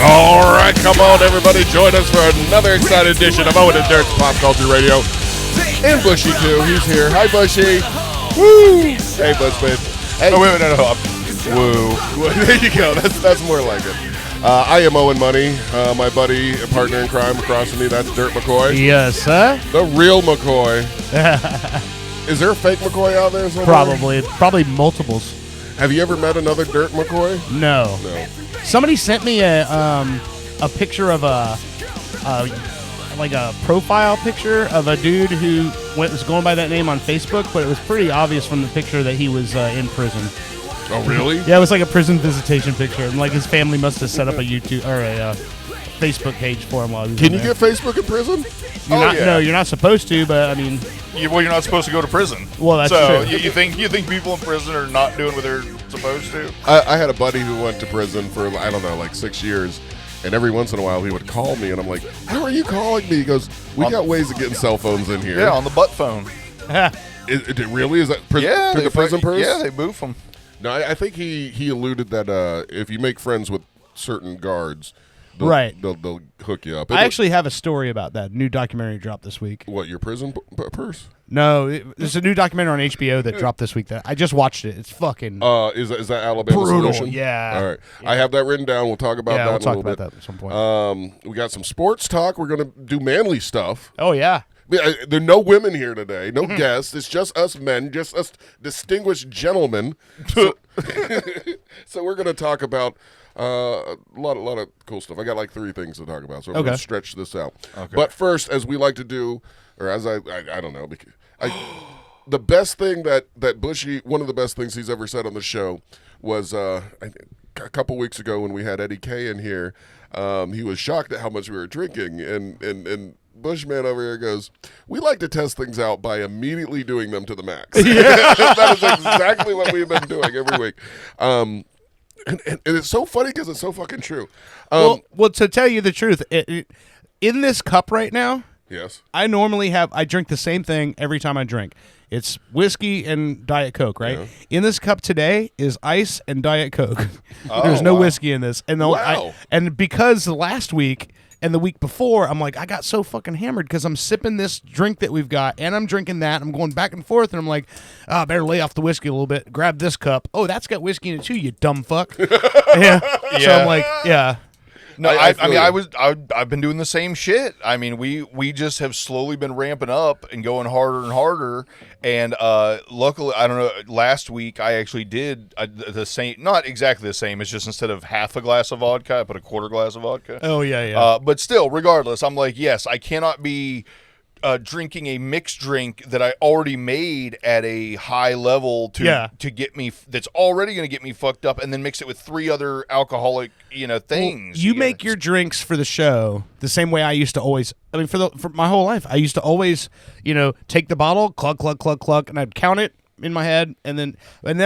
All right, come on, everybody. Join us for another exciting edition of Owen and Dirt's Pop Culture Radio. And Bushey, too. He's here. Hi, Bushey. Woo! Hey, Bushman. Hey. Oh, wait, no. Woo. There you go. That's more like it. I am Owen Money. My buddy, partner in crime across from me, that's Dirt McCoy. Yes, sir. The real McCoy. Is there a fake McCoy out there somewhere? Probably multiples. Have you ever met another Dirt McCoy? No. Somebody sent me a picture of a profile picture of a dude who was going by that name on Facebook, but it was pretty obvious from the picture that he was in prison. Oh, really? Yeah, it was like a prison visitation picture, and like his family must have set up a YouTube or a Facebook page for him while he was Can in you there. get Facebook in prison? No, you're not supposed to, but I mean, You're not supposed to go to prison. Well, that's so true. you think people in prison are not doing what they're supposed to? I had a buddy who went to prison for, I don't know, like 6 years, and every once in a while he would call me, and I'm like, how are you calling me? He goes, we got ways of getting cell phones in here. Yeah, on the butt phone. It really? Is that Yeah, through the prison purse? Yeah, they boof them. No, I think he alluded that if you make friends with certain guards, they'll hook you up. I actually have a story about that. New documentary dropped this week. What, your prison purse? No, there's a new documentary on HBO that dropped this week. That I just watched it. It's fucking Is that Alabama brutal. Solution? Yeah. All right. Yeah. I have that written down. We'll talk about that we'll in a talk little about bit. that at some point. We got some sports talk. We're going to do manly stuff. Oh, yeah. There are no women here today, no guests. It's just us men, just us distinguished gentlemen. So, so we're going to talk about a lot of cool stuff. I got like 3 things to talk about, so we're going to stretch this out. Okay. But first, as we like to do, or as I don't know, the best thing that Bushey, one of the best things he's ever said on the show was a couple weeks ago when we had Eddie K in here. He was shocked at how much we were drinking, and Bushman over here goes, we like to test things out by immediately doing them to the max. That is exactly what we've been doing every week. And it's so funny because it's so fucking true. Well, to tell you the truth, in this cup right now, yes, I drink the same thing every time I drink. It's whiskey and Diet Coke, right? Yeah. In this cup today is ice and Diet Coke. There's no whiskey in this. And and because last week and the week before, I'm like, I got so fucking hammered because I'm sipping this drink that we've got, and I'm drinking that. I'm going back and forth, and I'm like, I better lay off the whiskey a little bit. Grab this cup. Oh, that's got whiskey in it too, you dumb fuck. Yeah. So I'm like, yeah. No, I've been doing the same shit. I mean, we just have slowly been ramping up and going harder and harder. And luckily, I don't know, last week I actually did the same, not exactly the same. It's just instead of half a glass of vodka, I put a quarter glass of vodka. Oh, yeah. But still, regardless, I'm like, yes, I cannot be drinking a mixed drink that I already made at a high level to get me, that's already going to get me fucked up, and then mix it with 3 other alcoholic, things. Well, you make your drinks for the show the same way I used to always. I mean, for my whole life, I used to always, take the bottle, cluck, cluck, cluck, cluck, and I'd count it in my head, and then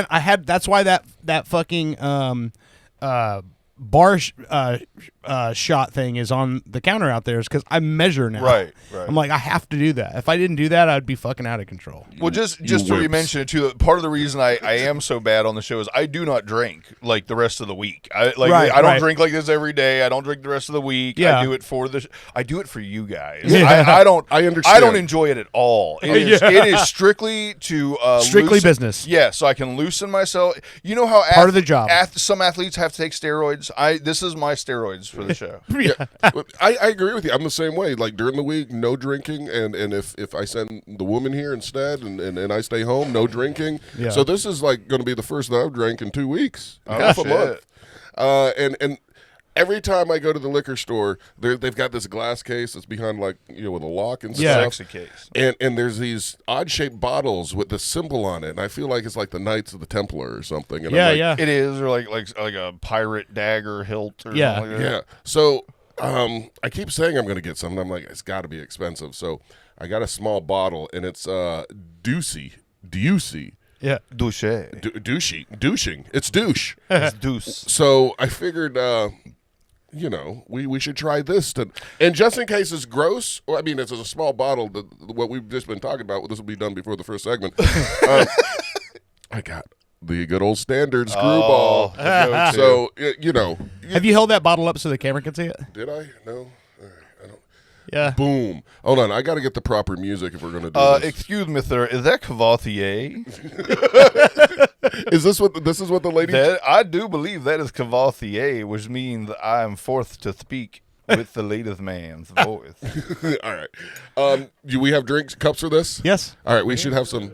I had. That's why that fucking bar shot thing is on the counter out there, is because I measure now. Right. I'm like, I have to do that. If I didn't do that, I'd be fucking out of control. Well, just to mention it too, part of the reason I am so bad on the show is I do not drink like the rest of the week. I don't drink like this every day. I don't drink the rest of the week. Yeah. I do it for you guys. Yeah. I understand. I don't enjoy it at all. It is strictly to business. Yeah, so I can loosen myself. You know how part of the job. Some athletes have to take steroids. This is my steroids for the show. Yeah. I agree with you. I'm the same way. Like during the week, no drinking, and if I send the woman here instead, and I stay home, no drinking. Yeah. So this is like going to be the first that I've drank in 2 weeks, half a month. And every time I go to the liquor store, they've got this glass case that's behind with a lock and stuff. Sexy case. And there's these odd shaped bottles with the symbol on it, and I feel like it's like the Knights of the Templar or something. And yeah. It is, or like a pirate dagger hilt or something like that. Yeah. So I keep saying I'm going to get some, and I'm like, it's got to be expensive. So I got a small bottle, and it's Ducey. Yeah. Douching. It's douche. It's deuce. So I figured, we should try this. And just in case it's gross, I mean, it's a small bottle. What we've just been talking about, this will be done before the first segment. I got the good old standard screwball. So, Have you held that bottle up so the camera can see it? Did I? No? All right, I don't. Yeah. Boom. Hold on. I got to get the proper music if we're going to do this. Excuse me, sir. Is that Cavalier? Is this what the lady... I do believe that is Cavalier, which means I am forced to speak with the latest man's voice. All right. Do we have drinks, cups for this? Yes. All right. We should have some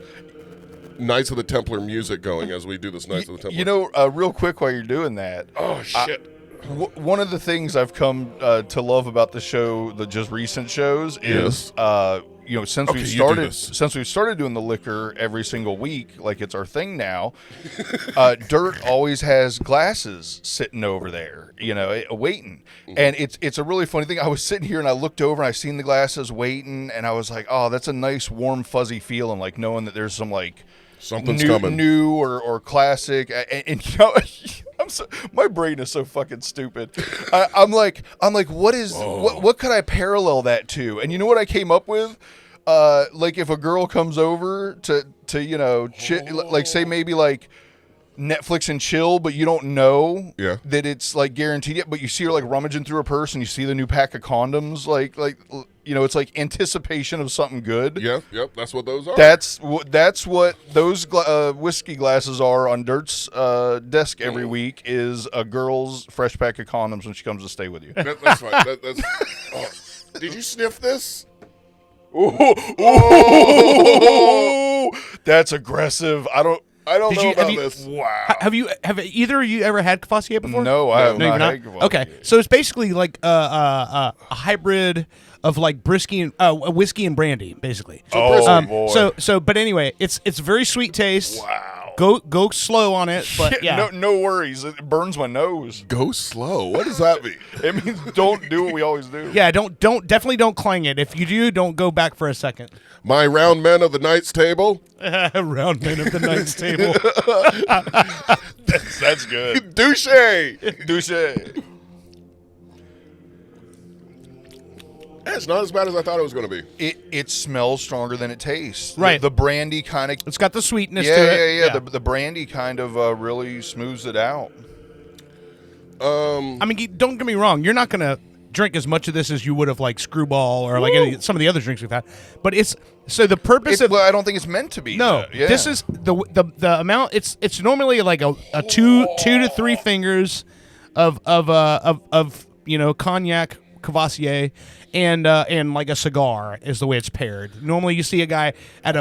Knights of the Templar music going as we do this Knights of the Templar. Real quick while you're doing that. Oh, shit. One of the things I've come to love about the show, the just recent shows, is since we've started doing the liquor every single week, like it's our thing now. Dirt always has glasses sitting over there, waiting, and it's a really funny thing. I was sitting here and I looked over and I seen the glasses waiting, and I was like, oh, that's a nice warm fuzzy feeling, like knowing that there's some like something's coming, new or classic, and my brain is so fucking stupid. I'm like, what could I parallel that to? And you know what I came up with? Like if a girl comes over to like say maybe like Netflix and chill, but you don't know that it's like guaranteed yet, but you see her like rummaging through her purse and you see the new pack of condoms, like it's like anticipation of something good. Yep, that's what those are. That's what those whiskey glasses are on Dirt's desk every week, is a girl's fresh pack of condoms when she comes to stay with you. That's fine. Did you sniff this? Oh, that's aggressive. I don't know about this. Wow. Have either of you ever had Cavassier before? No, I have not had Cavassier. Okay, so it's basically like a hybrid of like whiskey and brandy, basically. Boy. So, but anyway, it's very sweet taste. Wow. Go slow on it, but yeah. No worries. It burns my nose. Go slow. What does that mean? It means don't do what we always do. Yeah, definitely don't clang it. If you do, don't go back for a second. My round men of the knight's table. Round men of the knight's table. That's good. Douche. It's not as bad as I thought it was going to be. It smells stronger than it tastes. Right. The brandy kind of... It's got the sweetness to it. Yeah. The brandy kind of really smooths it out. I mean, don't get me wrong. You're not going to drink as much of this as you would have like Screwball or like some of the other drinks we've had. But it's... So the purpose of... Well, I don't think it's meant to be. No. Yeah. This is... The amount... It's normally like a two to three fingers of cognac, Cavassier, and like a cigar is the way it's paired. Normally, you see a guy at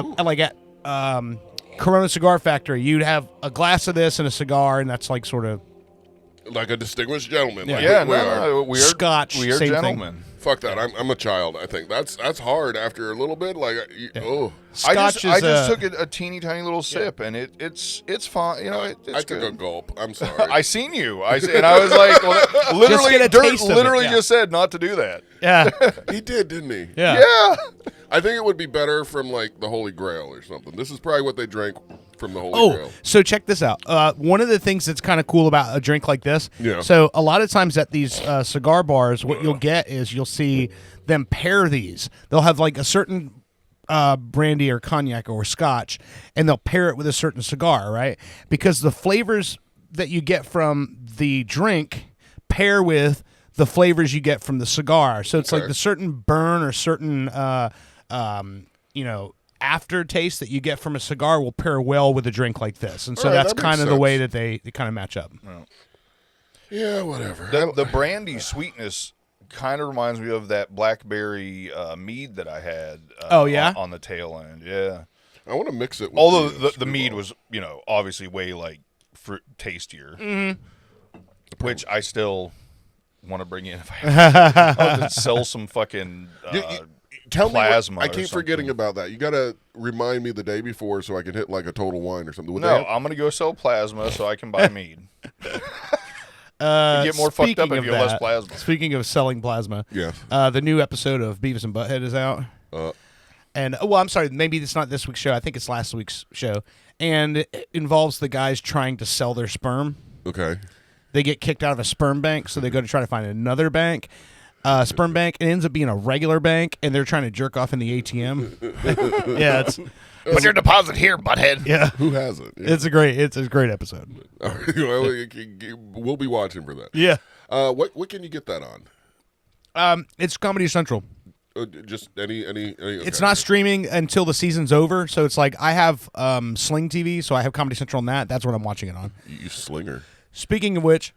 Corona Cigar Factory. You'd have a glass of this and a cigar, and that's like sort of like a distinguisst gentleman. Yeah. Like We're Scotch. We are same gentlemen. thing. Fuck that. I'm a child. I think that's hard after a little bit. Like Scotch I just took a teeny tiny little sip, and it's fine. I It's took good. a gulp. I'm sorry. I seen you. And I was like, well, literally, get a Dirt taste of it, literally yeah. just said not to do that. Yeah. He did, didn't he? Yeah. Yeah. I think it would be better from like the Holy Grail or something. This is probably what they drank from the Holy Grail. So check this out. One of the things that's kind of cool about a drink like this. Yeah. So a lot of times at these cigar bars, what you'll get is you'll see them pair these. They'll have like a certain brandy or cognac or scotch, and they'll pair it with a certain cigar, right? Because the flavors that you get from the drink pair with the flavors you get from the cigar. So it's like the certain burn or certain aftertaste that you get from a cigar will pair well with a drink like this. And so that's kind of the way that they kind of match up. Yeah, whatever. The brandy sweetness kind of reminds me of that blackberry mead that I had. On the tail end. Yeah. I want to mix it with although the mead was, obviously way like fruit tastier. Mm-hmm. Which I still want to bring in if I have to sell some fucking tell plasma. Me I keep forgetting about that. You got to remind me the day before so I can hit like a Total Wine or something. I'm going to go sell plasma so I can buy mead. You get more fucked up if you have less plasma. Speaking of selling plasma, Yeah. The new episode of Beavis and Butthead is out. And I'm sorry, maybe it's not this week's show. I think it's last week's show, and it involves the guys trying to sell their sperm. Okay. They get kicked out of a sperm bank, so they go to try to find another bank. Sperm bank. It ends up being a regular bank, and they're trying to jerk off in the ATM. Yeah, it's put your deposit here, butthead. Yeah, who hasn't? Yeah. It's a great episode. All right, well, we'll be watching for that. Yeah. What can you get that on? It's Comedy Central. Just any okay. It's not streaming until the season's over, so it's like I have Sling TV, so I have Comedy Central on that. That's what I'm watching it on. You slinger. Speaking of which,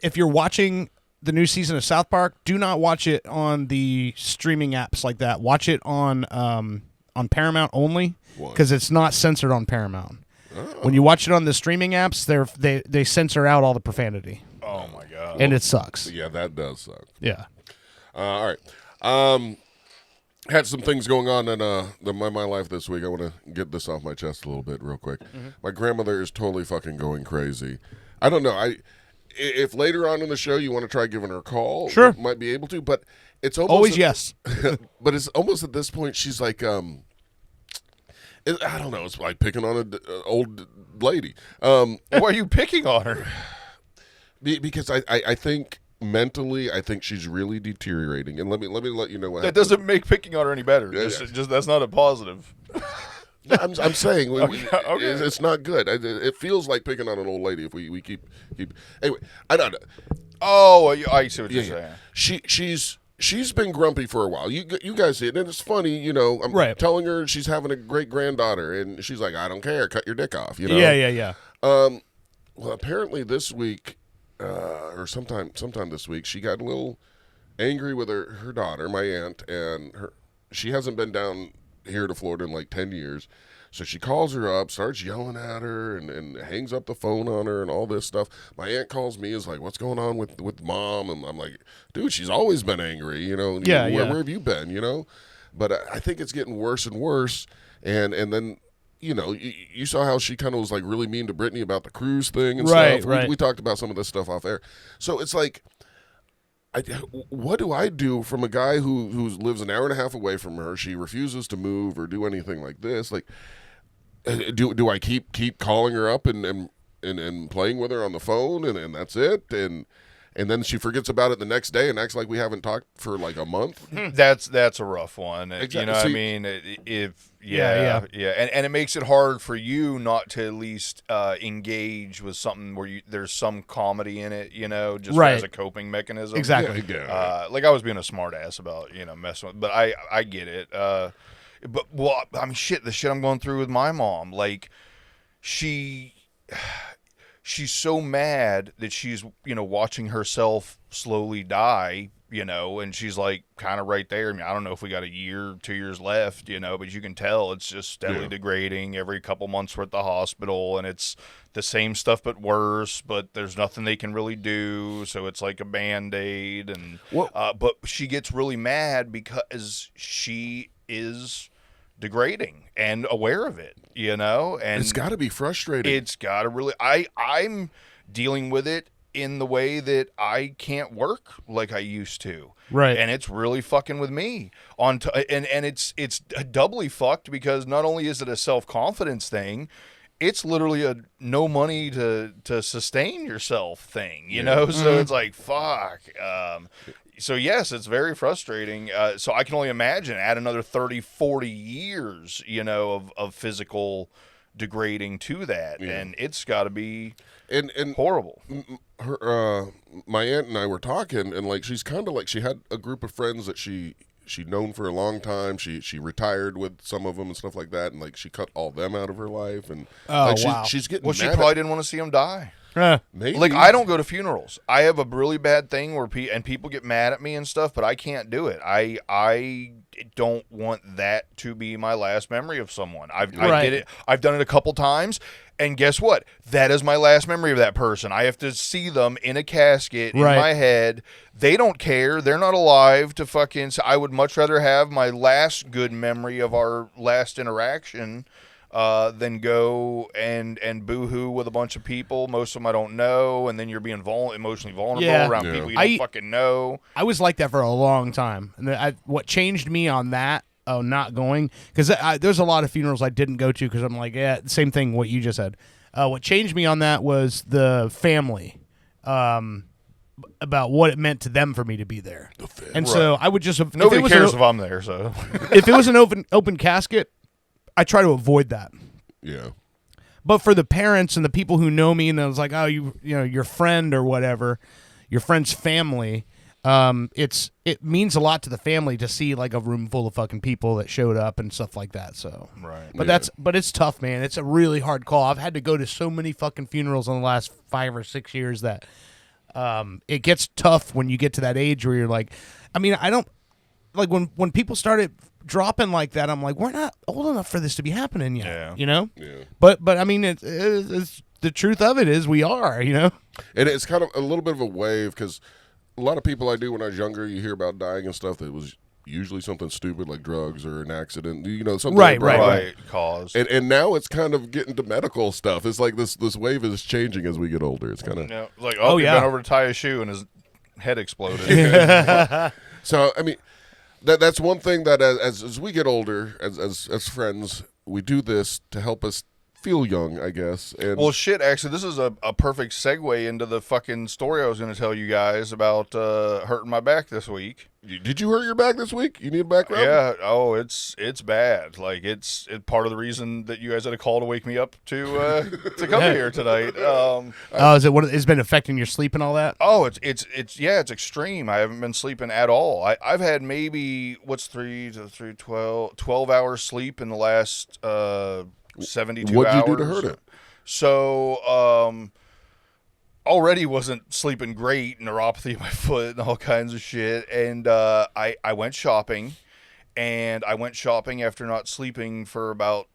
if you're watching the new season of South Park, do not watch it on the streaming apps like that. Watch it on Paramount only, because it's not censored on Paramount. Oh. When you watch it on the streaming apps, they censor out all the profanity. Oh my god! And it sucks. Yeah, that does suck. Yeah. All right. Had some things going on in my life this week. I want to get this off my chest a little bit real quick. Mm-hmm. My grandmother is totally fucking going crazy. I don't know. If later on in the show you want to try giving her a call, sure, might be able to. But it's almost yes. But it's almost at this point she's like, I don't know. It's like picking on an old lady. Why are you picking on her? Because I think. Mentally, I think she's really deteriorating, and let me let you know what that happens. Doesn't make picking on her any better. Yeah. Just that's not a positive. I'm saying okay. It's not good. It feels like picking on an old lady if we keep. Anyway, I don't know. Oh, I see what you're saying. She's been grumpy for a while. You guys see it, and it's funny. You know, I'm telling her she's having a great granddaughter, and she's like, I don't care. Cut your dick off. You know. Yeah. Well, apparently this week. Or sometime this week, she got a little angry with her daughter, my aunt, and she hasn't been down here to Florida in like 10 years. So she calls her up, starts yelling at her, and hangs up the phone on her and all this stuff. My aunt calls me, is like, what's going on with mom? And I'm like, dude, she's always been angry, you know. Where have you been, you know? But I think it's getting worse and worse. And then... You know, you saw how she kind of was like really mean to Brittany about the cruise thing and stuff. Right. We talked about some of this stuff off air. So it's like, what do I do from a guy who lives an hour and a half away from her? She refuses to move or do anything like this. Like, do I keep calling her up and playing with her on the phone and that's it? And then she forgets about it the next day and acts like we haven't talked for like a month. That's a rough one. Exactly. You know what I mean? And it makes it hard for you not to at least engage with something where there's some comedy in it, you know, just as a coping mechanism. Exactly. Like I was being a smart ass about, you know, messing with, but I get it. I mean, the shit I'm going through with my mom, like she's so mad that she's, you know, watching herself slowly die, you know, and she's like kind of right there. I mean, I don't know if we got a year, 2 years left, you know, but you can tell it's just steadily degrading. Every couple months we're at the hospital and it's the same stuff but worse, but there's nothing they can really do. So it's like a Band-Aid. And but she gets really mad because she is degrading and aware of it, you know, and it's got to be frustrating. It's got to really. I'm dealing with it in the way that I can't work like I used to, right? And it's really fucking with me and it's doubly fucked because not only is it a self-confidence thing, it's literally a no money to sustain yourself thing, you know. So it's like fuck. So, yes, it's very frustrating. So I can only imagine add another 30, 40 years, you know, of physical degrading to that. Yeah. And it's got to be horrible. My aunt and I were talking, and, like, she's kind of like she had a group of friends that she'd known for a long time. She retired with some of them and stuff like that, and, like, she cut all them out of her life. And she's getting mad. She probably didn't want to see them die. Maybe. Like, I don't go to funerals. I have a really bad thing where people get mad at me and stuff, but I can't do it. I don't want that to be my last memory of someone. I did it. I've done it a couple times, and guess what? That is my last memory of that person. I have to see them in a casket in my head. They don't care. They're not alive to fucking. So I would much rather have my last good memory of our last interaction than go and boo-hoo with a bunch of people. Most of them I don't know, and then you're being emotionally vulnerable around people you don't fucking know. I was like that for a long time. And what changed me on that, not going, because there's a lot of funerals I didn't go to because I'm like, yeah, same thing what you just said. What changed me on that was the family. About what it meant to them for me to be there. And so I would just... Nobody cares if I'm there, so... If it was an open casket, I try to avoid that. Yeah. But for the parents and the people who know me, and it was like, oh, you know, your friend or whatever, your friend's family, it means a lot to the family to see like a room full of fucking people that showed up and stuff like that. So, right. But it's tough, man. It's a really hard call. I've had to go to so many fucking funerals in the last 5 or 6 years that it gets tough when you get to that age where you're like, I mean, I don't like when people started dropping like that. I'm like, we're not old enough for this to be happening yet, you know? Yeah. But I mean, it's the truth of it is we are, you know? And it's kind of a little bit of a wave because a lot of people I knew when I was younger, you hear about dying and stuff that was usually something stupid like drugs or an accident, you know, something right cause. And now it's kind of getting to medical stuff. It's like this wave is changing as we get older. It's kind of like he bent over to tie his shoe and his head exploded. So I mean, that's one thing that as we get older, as friends, we do this to help us feel young, I guess. And well, shit, actually, this is a perfect segue into the fucking story I was going to tell you guys about hurting my back this week. Did you hurt your back this week? You need a back rub? Yeah. Oh, it's bad. Like it's part of the reason that you guys had a call to wake me up to come here tonight. Is it it's been affecting your sleep and all that? Oh, it's extreme. I haven't been sleeping at all. I've had maybe 12 hours sleep in the last 72 What'd hours. You do to hurt it? So, already wasn't sleeping great, neuropathy in my foot and all kinds of shit. And I went shopping, and I went shopping after not sleeping for about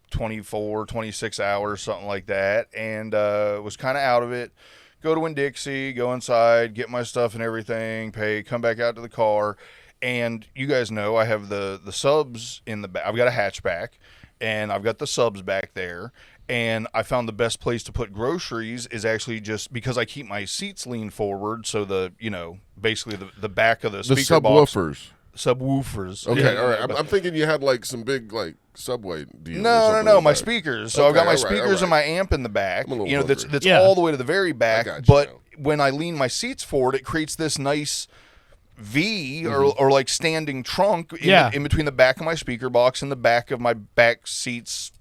24, 26 hours, something like that, and was kind of out of it. Go to Winn-Dixie, go inside, get my stuff and everything, pay, come back out to the car. And you guys know I have the subs in the back. I've got a hatchback. And I've got the subs back there, and I found the best place to put groceries is actually just because I keep my seats leaned forward, so basically the back of the speaker box. Subwoofers. Okay, yeah, all right. I'm thinking you had like some big like Subway deal. No, my speakers. So I've got my speakers and my amp in the back. That's all the way to the very back. But when I lean my seats forward, it creates this nice V or like standing trunk in between the back of my speaker box and the back of my back seats.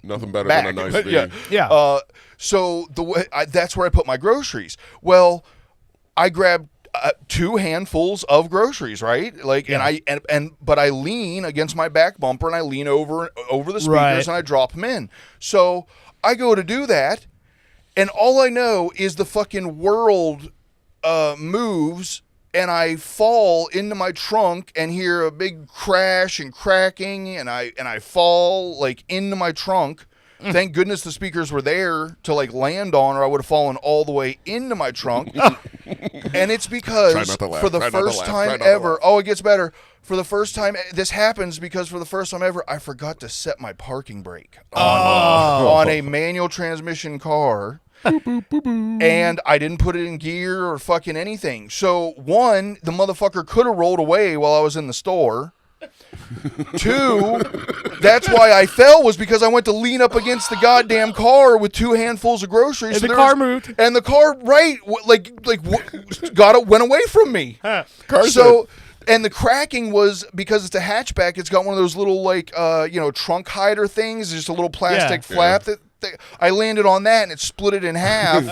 Nothing better than a nice V. Yeah. So the way that's where I put my groceries. Well, I grabbed 2 handfuls of groceries, right? Like, but I lean against my back bumper and I lean over the speakers and I drop them in. So I go to do that, and all I know is the fucking world moves. And I fall into my trunk and hear a big crash and cracking, and I fall like into my trunk. Thank goodness the speakers were there to like land on, or I would have fallen all the way into my trunk. And it's because for the first time ever, it gets better. For the first time, this happens because for the first time ever, I forgot to set my parking brake on a manual transmission car. And I didn't put it in gear or fucking anything. So, 1, the motherfucker could have rolled away while I was in the store. 2, that's why I fell, was because I went to lean up against the goddamn car with 2 handfuls of groceries. And the car moved. And the car, went away from me. And the cracking was because it's a hatchback. It's got one of those little trunk hider things, just a little plastic flap that. I landed on that and it split it in half.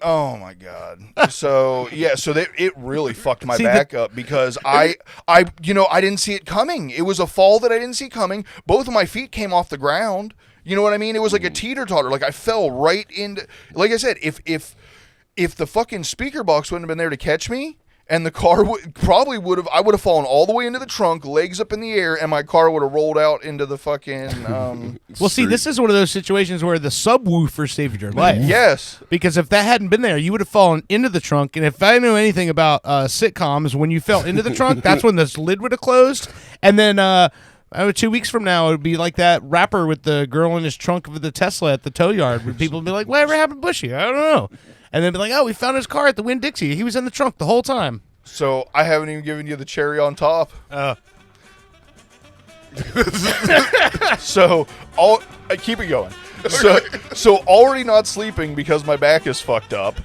Oh my god. So it really fucked my back up because I didn't see it coming. It was a fall that I didn't see coming. Both of my feet came off the ground. You know what I mean? It was like a teeter-totter. Like I fell right into. Like I said, if the fucking speaker box wouldn't have been there to catch me. And the car I would have fallen all the way into the trunk, legs up in the air, and my car would have rolled out into the fucking... Well, see, this is one of those situations where the subwoofer saved your life. Yes. Because if that hadn't been there, you would have fallen into the trunk. And if I knew anything about sitcoms, when you fell into the trunk, that's when this lid would have closed. And then 2 weeks from now, it would be like that rapper with the girl in his trunk of the Tesla at the tow yard. Where people would be like, "Whatever happened to Bushey? I don't know." And then be like, "Oh, we found his car at the Winn-Dixie. He was in the trunk the whole time." So I haven't even given you the cherry on top. So I keep it going. So already not sleeping because my back is fucked up.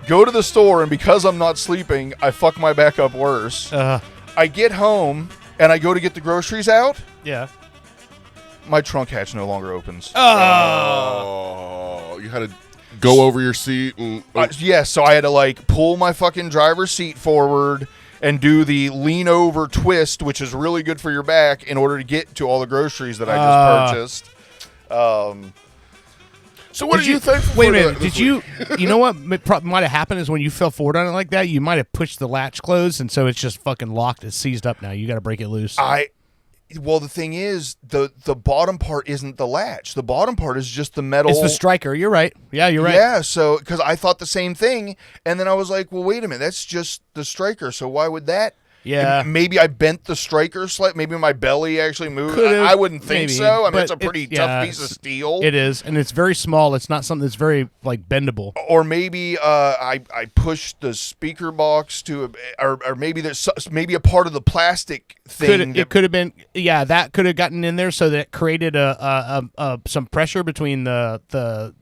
Go to the store, and because I'm not sleeping, I fuck my back up worse. I get home and I go to get the groceries out. Yeah. My trunk hatch no longer opens. Oh, you had to go over your seat and yes, so I had to like pull my fucking driver's seat forward and do the lean over twist, which is really good for your back, in order to get to all the groceries that I just purchased. So what did you think? Wait a minute. Did you? You know what might have happened is when you fell forward on it like that, you might have pushed the latch closed, and so it's just fucking locked. It's seized up now. You got to break it loose. Well, the thing is, the bottom part isn't the latch. The bottom part is just the metal. It's the striker. You're right. Yeah, you're right. Yeah, so because I thought the same thing, and then I was like, well, wait a minute, that's just the striker. So why would that? Yeah. Maybe I bent the striker slightly. Maybe my belly actually moved. Could've, I wouldn't think maybe, so. I mean, but it's a pretty tough piece of steel. It is, and it's very small. It's not something that's very like bendable. Or maybe I pushed the speaker box to, or maybe there's maybe a part of the plastic thing. It could have been, yeah, that could have gotten in there so that it created some pressure between the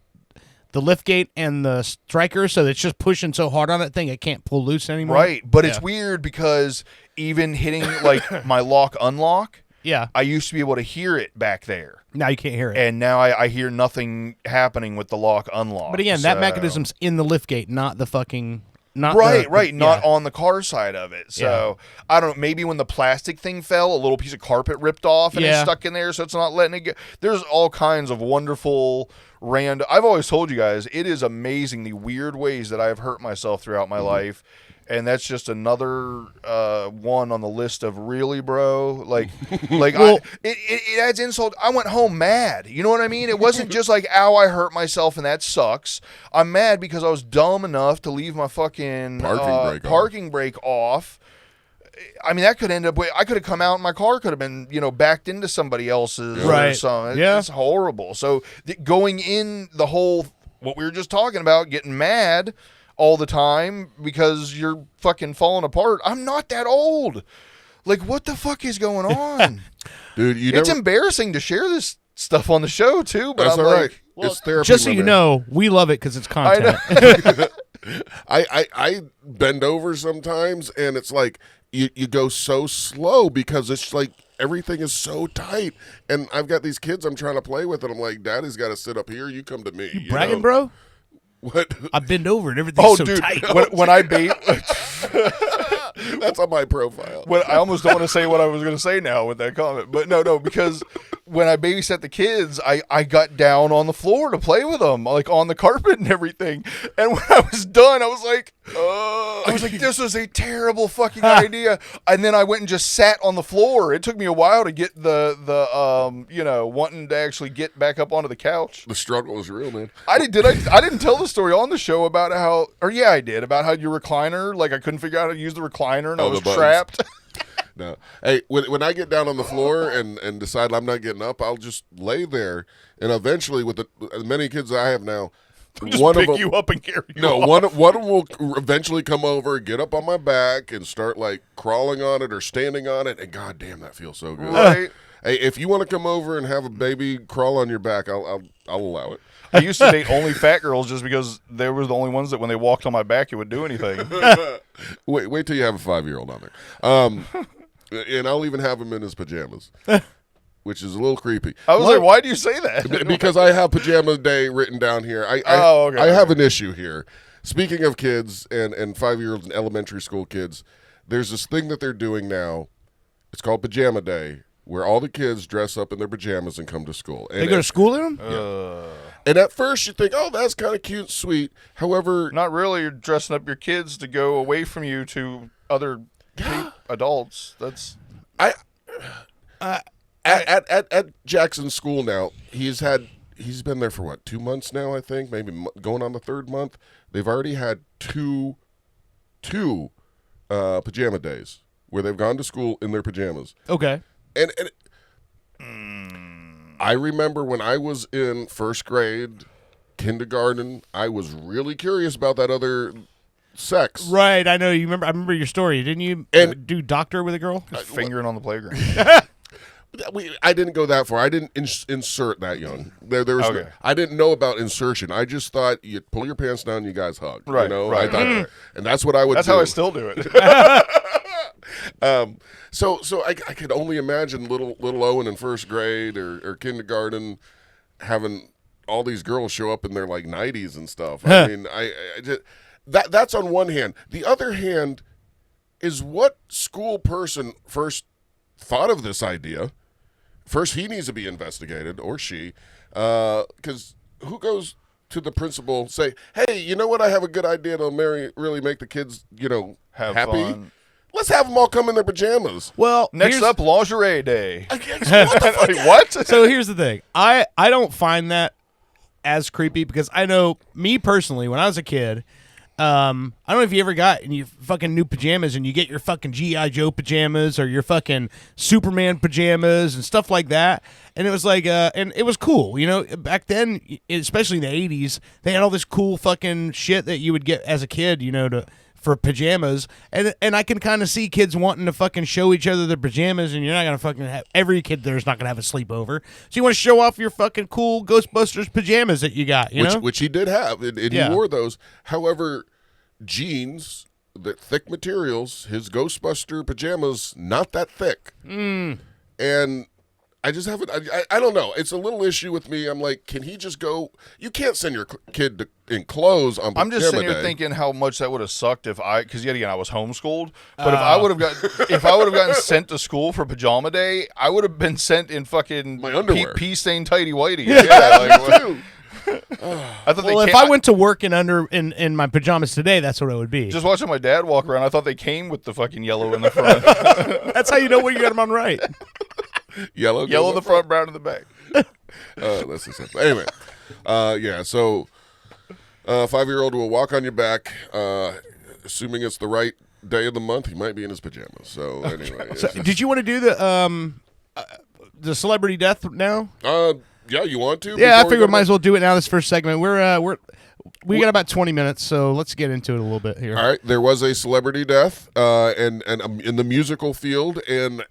lift gate and the striker, so that it's just pushing so hard on that thing it can't pull loose anymore. Right, but it's weird because even hitting like my lock unlock, I used to be able to hear it back there. Now you can't hear it, and now I hear nothing happening with the lock unlock. But again, that mechanism's in the lift gate, not the fucking. Not not on the car side of it. So I don't know. Maybe when the plastic thing fell, a little piece of carpet ripped off and it's stuck in there, so it's not letting it go. There's all kinds of wonderful random. I've always told you guys, it is amazing the weird ways that I have hurt myself throughout my life. And that's just another one on the list of really, bro. Like, well, it adds insult. I went home mad. You know what I mean? It wasn't just like, ow, I hurt myself and that sucks. I'm mad because I was dumb enough to leave my fucking parking brake off. I mean, that could end up. I could have come out and my car could have been, backed into somebody else's or something. It's horrible. So going in the whole, what we were just talking about, getting mad all the time because you're fucking falling apart. I'm not that old. Like, what the fuck is going on? Dude, it's embarrassing to share this stuff on the show, too. But that's I'm all like, right. Well, it's therapy. Just so you know, we love it because it's content. I bend over sometimes, and it's like you go so slow because it's like everything is so tight. And I've got these kids I'm trying to play with, and I'm like, Daddy's got to sit up here. You come to me. You bragging, bro? What? I bend over and everything's so dude, tight. When I bait, that's on my profile. I almost don't want to say what I was going to say now with that comment, but no, because when I babysat the kids, I got down on the floor to play with them, like on the carpet and everything. And when I was done, I was like, this was a terrible fucking idea. And then I went and just sat on the floor. It took me a while to get the wanting to actually get back up onto the couch. The struggle is real, man. I didn't tell the story on the show about how, I did, about how your recliner, like I couldn't figure out how to use the recliner and I was trapped. No. Hey, when I get down on the floor and decide I'm not getting up, I'll just lay there. And eventually, with as many kids I have now, just one pick of them, you up and carry you no, off. one of them will eventually come over, get up on my back, and start like crawling on it or standing on it. And goddamn, that feels so good. Right. Hey, if you want to come over and have a baby crawl on your back, I'll allow it. I used to date only fat girls just because they were the only ones that when they walked on my back, it would do anything. Wait till you have a 5-year-old on there. And I'll even have him in his pajamas, which is a little creepy. I was like, why do you say that? Because I have pajama day written down here. I have an issue here. Speaking of kids and 5-year-olds and elementary school kids, there's this thing that they're doing now. It's called pajama day, where all the kids dress up in their pajamas and come to school. And they go to school in them? Yeah. And at first you think, oh, that's kind of cute and sweet. However... Not really. You're dressing up your kids to go away from you to other adults. That's... At Jackson's school now, he's been there for what, 2 months now, I think, maybe going on the 3rd month. They've already had two pajama days where they've gone to school in their pajamas. Okay. And I remember when I was in first grade, kindergarten, I was really curious about that other sex. Right, I know. I remember your story. Didn't you do doctor with a girl? Fingering on the playground. I didn't go that far. I didn't insert that young. There was. Okay. I didn't know about insertion. I just thought you pull your pants down, and you guys hug. Right. You know, right. I thought, and that's what I would. That's do. how I still do it. So I could only imagine little Owen in first grade or kindergarten having all these girls show up in their like 90s and stuff. I mean, I just, that's on one hand. The other hand is what school person first thought of this idea. First, he needs to be investigated, or she, because who goes to the principal say, "Hey, you know what? I have a good idea to really make the kids, Have happy. fun. Let's have them all come in their pajamas." Well, Next up, lingerie day. What the fuck? Wait, what? So here's the thing. I don't find that as creepy because I know me personally when I was a kid. I don't know if you ever got in your fucking new pajamas and you get your fucking G.I. Joe pajamas or your fucking Superman pajamas and stuff like that. And it was like, and it was cool. Back then, especially in the 80s, they had all this cool fucking shit that you would get as a kid, for pajamas. And I can kind of see kids wanting to fucking show each other their pajamas, and you're not going to fucking have, every kid there's not going to have a sleepover. So you want to show off your fucking cool Ghostbusters pajamas that you got, you know? Which he did have, and he wore those. However, jeans, the thick materials, his Ghostbuster pajamas, not that thick. And I just haven't, I don't know. It's a little issue with me. I'm like, can he just go? You can't send your kid in clothes on pajama I'm just sitting here day. thinking how much that would have sucked because yet again I was homeschooled. But if I would have gotten sent to school for pajama day, I would have been sent in fucking My underwear. pea stain tighty whitey. I thought Well, if I went to work in my pajamas today, that's what it would be. just watching my dad walk around, I thought they came with the fucking yellow in the front, That's how you know when you got them on right. Yellow in the front, brown in the back. That's the simple. Anyway, yeah. So, 5-year-old will walk on your back, assuming it's the right day of the month. He might be in his pajamas. So anyway, So, did you want to do the celebrity death now? yeah, you want to? Yeah, I before figure we go might to- as well do it now. This first segment, we got about 20 minutes, so let's get into it a little bit here. All right, there was a celebrity death, and in the musical field, and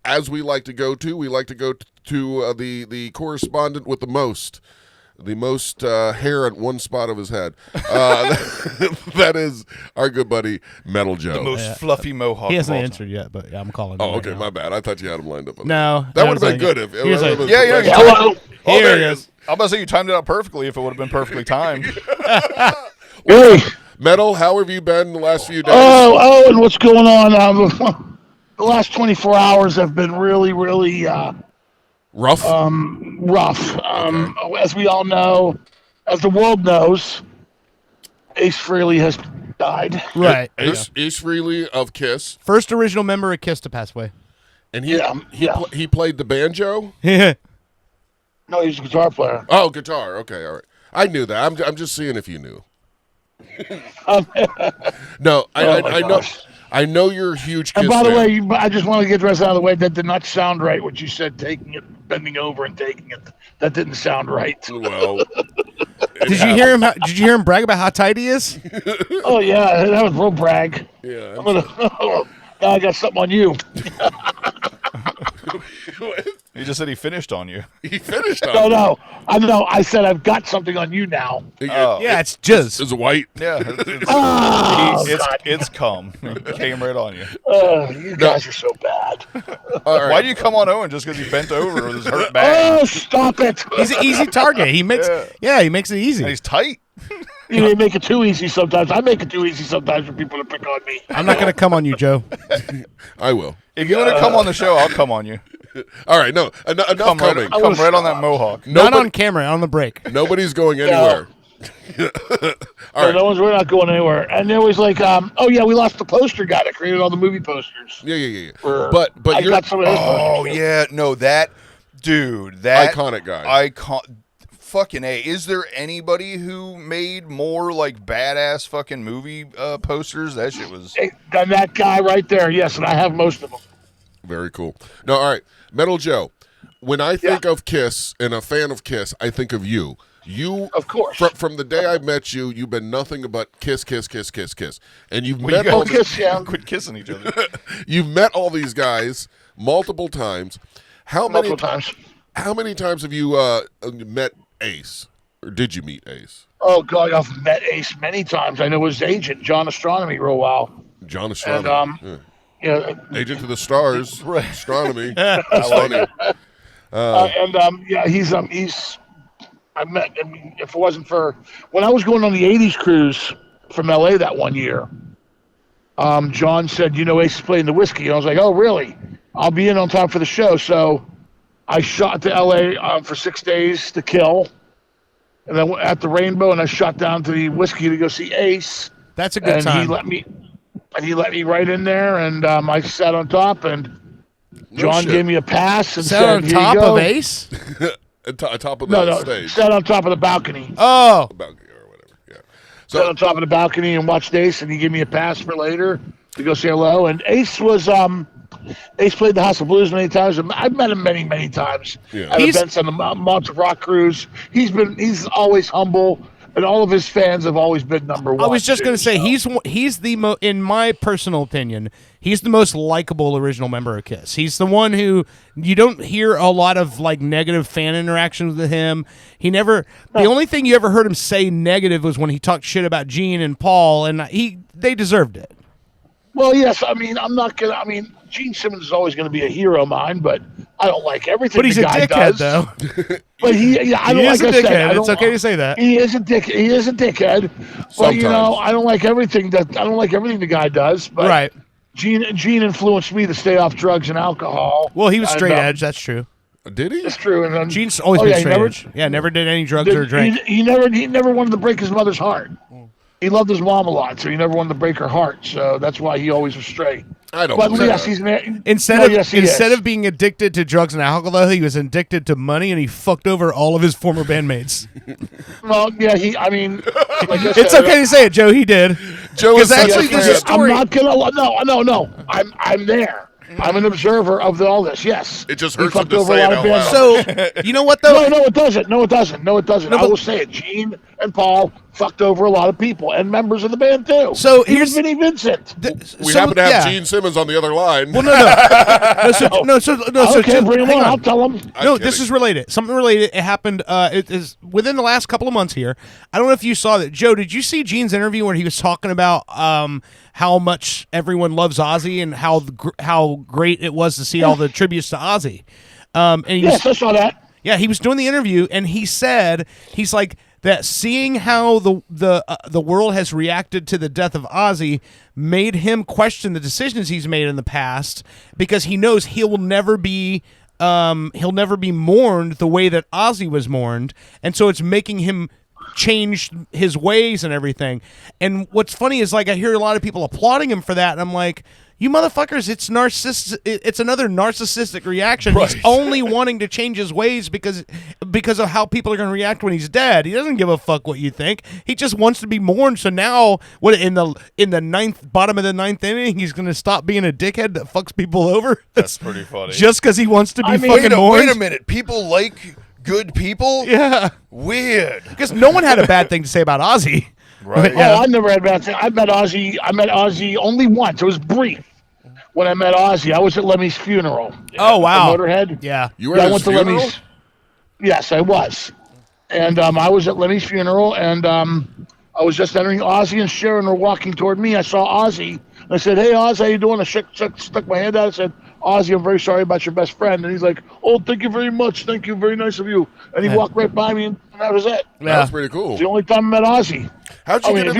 as we like to go to the correspondent with the most hair on one spot of his head. That is our good buddy Metal Joe. The most fluffy mohawk. He hasn't of all answered yet, but yeah, I'm calling him. Oh, right okay, now. my bad. I thought you had him lined up. No, that would have been good if. Here's it would've a- been Yeah. Hello. Oh, there he he is. is. I'm about to say you timed it out perfectly if it would have been perfectly timed. Hey. Metal, how have you been the last few days? Oh, and what's going on? The last 24 hours have been really, really Rough. rough. As we all know, as the world knows, Ace Frehley has died. Right. Ace Frehley of Kiss, First original member of Kiss to pass away. and Yeah. he played the banjo. Yeah. No, he's a guitar player. Oh, guitar. Okay, all right. I knew that. I'm just seeing if you knew. No, Oh, my I know. gosh. I know you're a huge Kiss And by the fan. way, I just want to get the rest out of the way. That did not sound right. What you said, taking it, bending over, and taking it. That didn't sound right. Well, Did you hear him? Did you hear him brag about how tight he is? Oh yeah, that was real brag. yeah. I'm gonna. Now I got something on you. He just said he finished on you. He finished on. No, no. I know. I said I've got something on you now. Oh. Yeah, it's jizz. It's white. Yeah, Oh, it's come. It came right on you. You guys are so bad. All right. Why do you come on Owen just because he bent over with his hurt back? Oh, stop it. He's an easy target. He makes he makes it And easy. he's tight. You make it too easy sometimes. I make it too easy sometimes for people to pick on me. I'm not gonna come on you, Joe. I will. If you want to come on the show, I'll come on you. All right. No. Enough Come coming. right on that mohawk. Not on camera, on the break. Nobody's going anywhere. All right. No one's. We're not going anywhere. And there was like, oh yeah, we lost the poster guy that created all the movie posters. Yeah. For- But I you're got some of his Oh posters. yeah, no, that dude, that iconic guy. fucking A. Is there anybody who made more like badass fucking movie posters? That shit was. Hey, done that guy right there. Yes, and I have most of them. Very cool. No, all right. Metal Joe. when I think of Kiss and a fan of Kiss, I think of you. You, of course, from the day I met you, you've been nothing but kiss, kiss, kiss, kiss, kiss, and you've Well, met you all guys these, quit kissing each other. You've met all these guys multiple times. Multiple times. How many times have you met Ace, or did you meet Ace? Oh God, I've met Ace many times. I know his agent, John Astronomy, real well. John Astronomy, And Agent to the Stars, Astronomy. I like it. He's. I met. I mean, if it wasn't for when I was going on the '80s cruise from LA that one year, John said, "You know, Ace is playing the Whiskey," and I was like, "Oh, really? I'll be in on time for the show." So I shot to LA for 6 days to kill, and then at the Rainbow, and I shot down to the Whiskey to go see Ace. That's a good time. He let me right in there, and I sat on top, and John gave me a pass and Sat said, on "Here top you go." of Ace? Top of the stage. Sat on top of the balcony. Oh. Balcony or whatever. Yeah. Sat on top of the balcony and watched Ace, and he gave me a pass for later to go say hello. And Ace was Ace played the House of Blues many times. I've met him many, many times at events on the Mountains of Rock cruise. He's always humble, and all of his fans have always been number one. I was just going to say he's the in my personal opinion, he's the most likable original member of Kiss. He's the one who you don't hear a lot of like negative fan interactions with him. He never. The only thing you ever heard him say negative was when he talked shit about Gene and Paul, and they deserved it. Well, yes. I mean, I'm not gonna. I mean, Gene Simmons is always going to be a hero of mine, but I don't like everything. But he's the a guy dickhead, does. though. But I don't like. He is a dickhead. Said, It's okay to say that. He is a dick. He is a dickhead. But Sometimes. I don't like everything the guy does. But Right. Gene influenced me to stay off drugs and alcohol. Well, he was straight edge. That's true. Did he? It's true. And then, Gene's always been straight edge. Yeah, never did any drugs or drink. He never wanted to break his mother's heart. He loved his mom a lot, so he never wanted to break her heart. So that's why he always was straight. I don't. But believe yes, that. Instead of being addicted to drugs and alcohol, he was addicted to money, and he fucked over all of his former bandmates. Well, yeah, like I said, It's okay to say it, Joe. He did. Joe is actually such a there's a fan. story. I'm not gonna. No. I'm there. I'm an observer of all this. Yes. It just He hurts him fucked to over say a it lot of out bands. loud. So, you know what, though? No, it doesn't. No, it doesn't. I but- will say it. Gene and Paul fucked over a lot of people and members of the band too. So Even here's Vinnie Vincent. We happen to have Gene Simmons on the other line. Well, no. So Okay, bring him hang on. on. I'll tell him. No, kidding. this is related. Something related. It happened. It is within the last couple of months here. I don't know if you saw that, Joe. Did you see Gene's interview where he was talking about how much everyone loves Ozzy and how great it was to see all the tributes to Ozzy? And Yes, I saw that. yeah, he was doing the interview, and he said he's like that. Seeing how the world has reacted to the death of Ozzy made him question the decisions he's made in the past, because he knows he'll never be mourned the way that Ozzy was mourned, and so it's making him change his ways and everything. And what's funny is, like, I hear a lot of people applauding him for that, and I'm like, you motherfuckers, it's narcissist. It's another narcissistic reaction. Right. He's only wanting to change his ways because of how people are going to react when he's dead. He doesn't give a fuck what you think. He just wants to be mourned. So now, what in the bottom of the ninth inning, he's going to stop being a dickhead that fucks people over? That's pretty funny. Just because he wants to be fucking Wait mourned. a minute. People like good people? Yeah, Weird. because no one had a bad thing to say about Ozzy. Right. Yeah. Oh, I never had bad thing. I met Ozzy only once. It was brief. When I met Ozzy, I was at Lemmy's funeral. Oh, wow. The Motorhead. Yeah. You were Yeah, at I his went to funeral? Lemmy's. Yes, I was. And I was at Lemmy's funeral, and I was just entering. Ozzy and Sharon were walking toward me. I saw Ozzy. I said, "Hey, Oz, how you doing?" I stuck my hand out. I said, "Ozzy, I'm very sorry about your best friend." And he's like, "Oh, thank you very much. Thank you. Very nice of you." And he walked right by me, and that was it. Yeah. That's pretty cool. It's the only time I met Ozzy. How'd you get in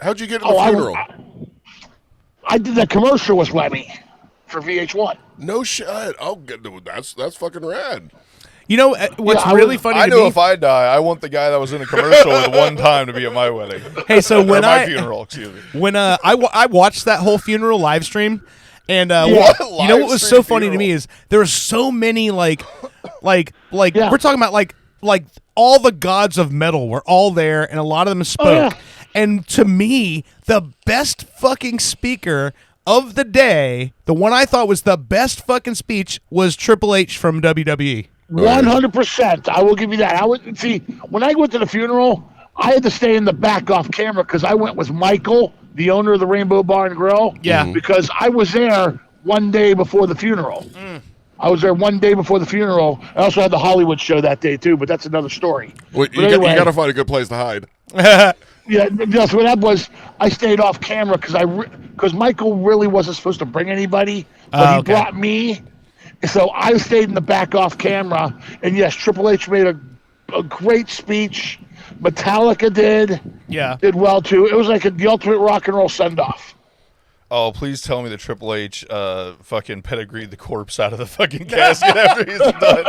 How'd you get in the funeral? I did that commercial with Lemmy for VH1. No shit. Oh, that's fucking rad. You know what's Yeah, really funny I to know me? if I die, I want the guy that was in the commercial with one time to be at my wedding. Hey, so Or when my funeral, excuse me. when I watched that whole funeral live stream, and What? you know what was so Live funny to stream me is there were so many like Yeah. we're talking about like all the gods of metal were all there, and a lot of them spoke. yeah. And to me, the best fucking speaker of the day, the one I thought was the best fucking speech was Triple H from WWE. 100%. I will give you that. When I went to the funeral, I had to stay in the back off camera because I went with Michael, the owner of the Rainbow Bar and Grill. Yeah. Because I was there one day before the funeral. I was there one day before the funeral. I also had the Hollywood show that day too, but that's another story. Well, you got to find a good place to hide. Yeah, so what that was, I stayed off camera because Michael really wasn't supposed to bring anybody, but he brought me. So I stayed in the back off camera, and yes, Triple H made a great speech. Metallica did well too. It was like the ultimate rock and roll send off. Oh, please tell me that Triple H fucking pedigreed the corpse out of the fucking casket after he's done.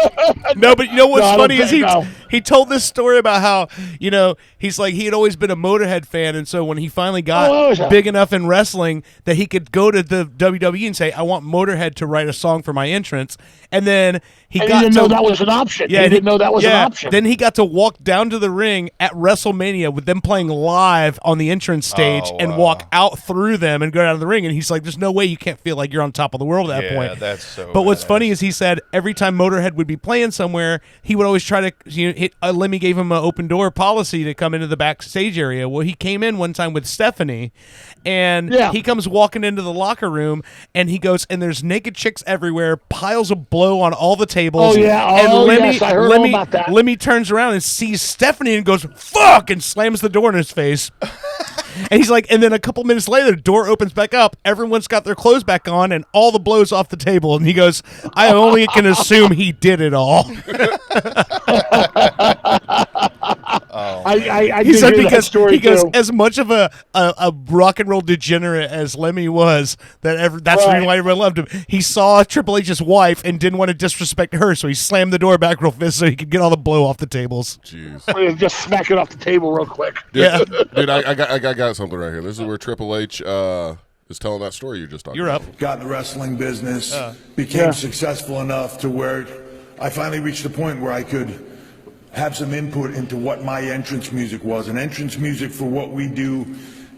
No, but you know what's funny is he told this story about how, he's like, he had always been a Motorhead fan, and so when he finally got big enough in wrestling that he could go to the WWE and say, I want Motorhead to write a song for my entrance, and then he didn't know that was an option. Yeah, he didn't know that was an option. Then he got to walk down to the ring at WrestleMania with them playing live on the entrance stage and walk out through them and go down to the ring. And he's like, there's no way you can't feel like you're on top of the world at that point. That's so But what's funny is he said every time Motorhead would be playing somewhere, he would always try to, Lemmy gave him an open door policy to come into the backstage area. Well, he came in one time with Stephanie, and he comes walking into the locker room, and he goes, and there's naked chicks everywhere, piles of blow on all the tables. Oh, yeah. And Yes, I heard all about that. Lemmy turns around and sees Stephanie and goes, fuck, and slams the door in his face. And he's like, and then a couple minutes later, the door opens back up. Everyone's got their clothes back on, and all the blow's off the table. And he goes, I only can assume he did it all. He said because he goes, as much of a rock and roll degenerate as Lemmy was, that's the reason why everyone loved him. He saw Triple H's wife and didn't want to disrespect her, so he slammed the door back real fast so he could get all the blow off the tables. Jeez. Just smack it off the table real quick. Dude, I got something right here. This is where Triple H is telling that story you just talked about. You're up. Got in the wrestling business, became successful enough to where I finally reached a point where I could have some input into what my entrance music was. And entrance music for what we do,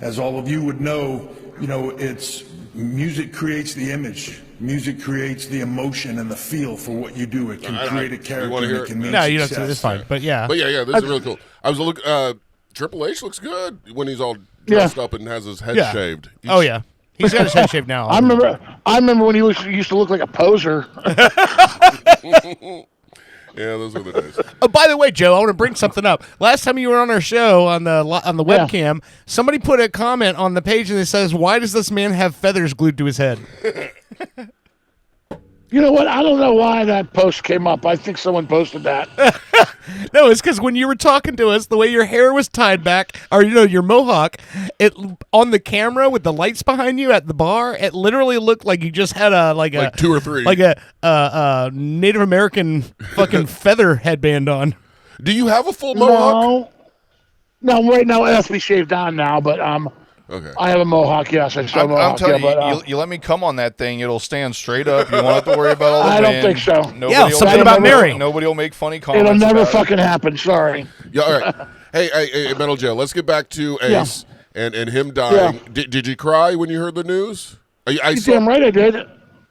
as all of you would know, it's music creates the image. Music creates the emotion and the feel for what you do. It can create a character. And it can mean you don't. success. It's fine. But yeah. This is really cool. I was looking. Triple H looks good when he's all dressed up and has his head shaved. He's got his head shaved now. I remember when he used to look like a poser. Yeah, those were the days. Oh, by the way, Joe, I want to bring something up. Last time you were on our show on the webcam, somebody put a comment on the page and it says, "Why does this man have feathers glued to his head?" You know what? I don't know why that post came up. I think someone posted that. No, it's because when you were talking to us, the way your hair was tied back, or your mohawk, it on the camera with the lights behind you at the bar, it literally looked like you just had like two or three, like a Native American fucking feather headband on. Do you have a full mohawk? No, right now it has to be shaved down now, but okay. I have a mohawk, yes. I still have a mohawk. I'm telling you, you let me come on that thing, it'll stand straight up. You won't have to worry about all the I wind. don't think so. Something about Mary. Nobody will make funny comments. It'll never about fucking happen. Sorry. Yeah, all right. Hey, Metal Joe, let's get back to Ace and him dying. Yeah. Did you cry when you heard the news? Damn right I did.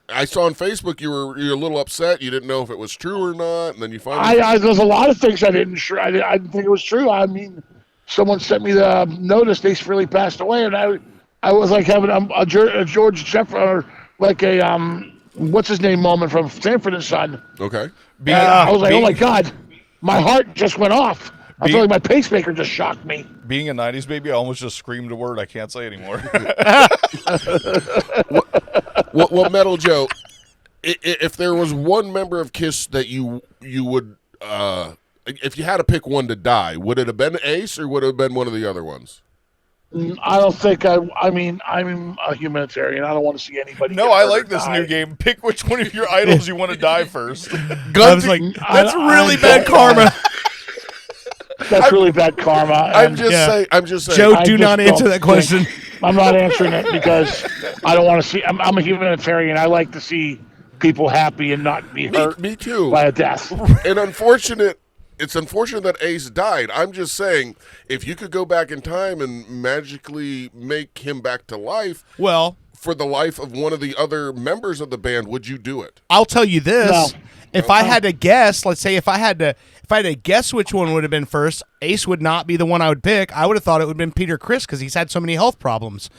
I saw on Facebook you're a little upset. You didn't know if it was true or not, and then you finally. There's a lot of things I didn't think it was true. I mean, someone sent me the notice Ace Frehley passed away, and I was like having a George Jeffrey, or like a what's his name moment from Sanford and Son. Okay. I was like, oh my God, my heart just went off. I feel like my pacemaker just shocked me. Being a 90s baby, I almost just screamed a word I can't say anymore. Well, Metal Joe, if there was one member of KISS that you would, if you had to pick one to die, would it have been Ace or would it have been one of the other ones? I don't think I mean, I'm a humanitarian. I don't want to see anybody. No, I like this new game. Pick which one of your idols you want to die first. I was like, that's really bad karma. That's really bad karma. I'm just saying. Joe, do not answer that question. I'm not answering it because I don't want to see. I'm a humanitarian. I like to see people happy and not be hurt. Me too. By a death. And it's unfortunate that Ace died. I'm just saying, if you could go back in time and magically make him back to life, well, for the life of one of the other members of the band, would you do it? I'll tell you this. No. If I had to guess, let's say if I had to guess which one would have been first, Ace would not be the one I would pick. I would have thought it would have been Peter Criss because he's had so many health problems.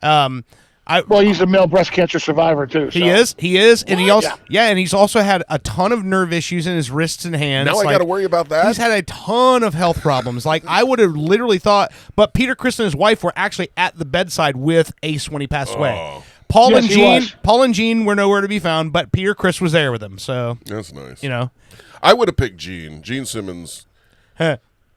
Well, he's a male breast cancer survivor too. So. He is, and he also Yeah. and he's also had a ton of nerve issues in his wrists and hands. Now I got to worry about that. He's had a ton of health problems. Like I would have literally thought, but Peter Criss and his wife were actually at the bedside with Ace when he passed away. Paul and Gene were nowhere to be found, but Peter Criss was there with him. So That's nice. you know, I would have picked Gene Simmons.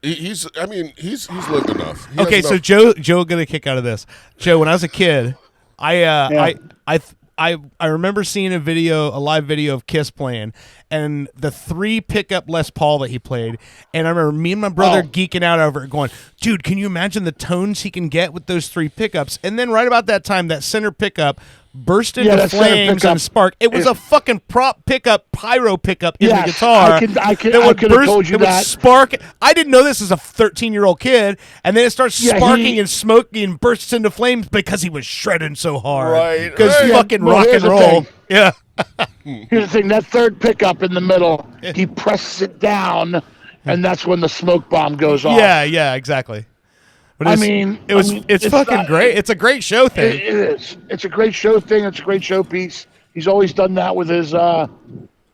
He's lived enough. He okay, has so enough. Joe got a kick out of this. Joe, when I was a kid, I remember seeing a live video of Kiss playing, and the 3 pickup Les Paul that he played, and I remember me and my brother geeking out over it, going, "Dude, can you imagine the tones he can get with those 3 pickups?" And then right about that time, that center pickup burst into flames and spark. It was a fucking prop pickup, pyro pickup in the guitar. I could have told you that. Would spark. I didn't know this as a 13-year-old kid, and then it starts sparking and smoking and bursts into flames because he was shredding so hard. Right. Because fucking Well, rock here's and the roll. thing. Yeah. Here's the thing: that 3rd pickup in the middle, he presses it down, and that's when the smoke bomb goes off. Yeah, exactly. But it's fucking great. It's a great show thing. It is. It's a great show thing. It's a great showpiece. He's always done that with his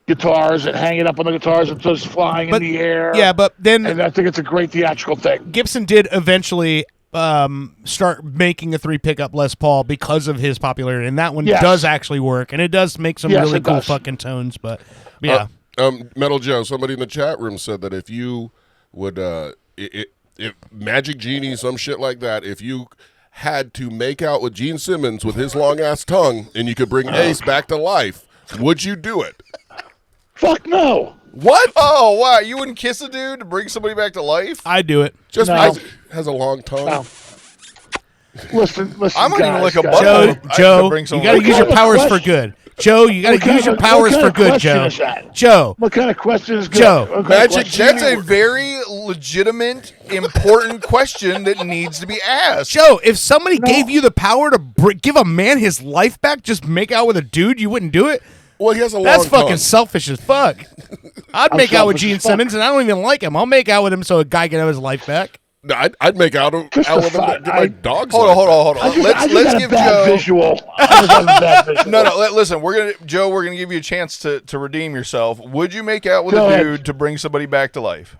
guitars and hanging up on the guitars until it's flying in the air. Yeah, but then and I think it's a great theatrical thing. Gibson did eventually start making a 3 pickup Les Paul because of his popularity, and that one does actually work, and it does make some really cool fucking tones. But yeah, Metal Joe, somebody in the chat room said that if you would, if Magic Genie, some shit like that, if you had to make out with Gene Simmons with his long ass tongue and you could bring Ace back to life, would you do it? Fuck no. What? Oh, wow. You wouldn't kiss a dude to bring somebody back to life? I'd do it. Just No. because it has a long tongue. No. Listen. I'm not even like a guys. butthole. Joe, to bring you someone got to back use to your life. powers What for good. Joe, you got to use your powers for good, Joe. Joe, What kind of question is good? Joe. What kind of Magic question? That's a very legitimate, important question that needs to be asked. Joe, if somebody gave you the power to give a man his life back, just make out with a dude, you wouldn't do it? Well, he has a long That's fucking tongue. selfish as fuck. I'd make out with selfish Gene as fuck. Simmons, and I don't even like him. I'll make out with him so a guy can have his life back. No, I'd make out with him to get my dogs. Hold on. I Let's just give got a bad Joe. visual. I just have a bad visual. No. Listen, Joe. We're gonna give you a chance to redeem yourself. Would you make out with Go a ahead. dude to bring somebody back to life?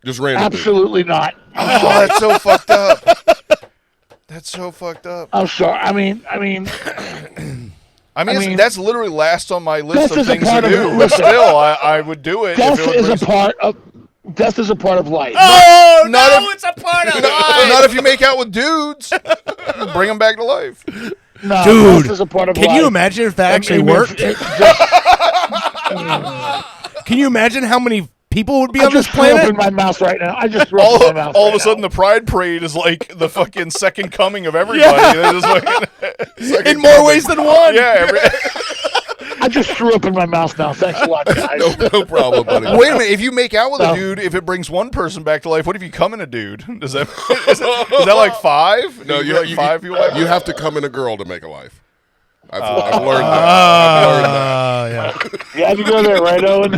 Just randomly. Absolutely not. Oh, that's so fucked up. That's so fucked up. I'm sorry. I mean, That's literally last on my list Death of is a things to part of do. it. But Listen. still, I would do it. death if it would is a part of life. Oh, Not no, if- it's a part of Not if you make out with dudes. Bring them back to life. No, Dude, death is a part of life. Can you imagine if that actually worked? Can you imagine how many people would be I on this just threw up planet? in my mouth right now. I just threw up in my mouth. All of right a sudden, now. the Pride Parade is like the fucking second coming of everybody. They're just fucking, In more ways than one. yeah. I just threw up in my mouth now. Thanks a lot, guys. No problem, buddy. Wait a minute. If you make out with a No. dude, if it brings one person back to life, what if you come in a dude? Is that like 5? No, you like 5 people. Like you have to come in a girl to make a life. I've learned that. I've learned that. Yeah. You had to go there, right, Owen?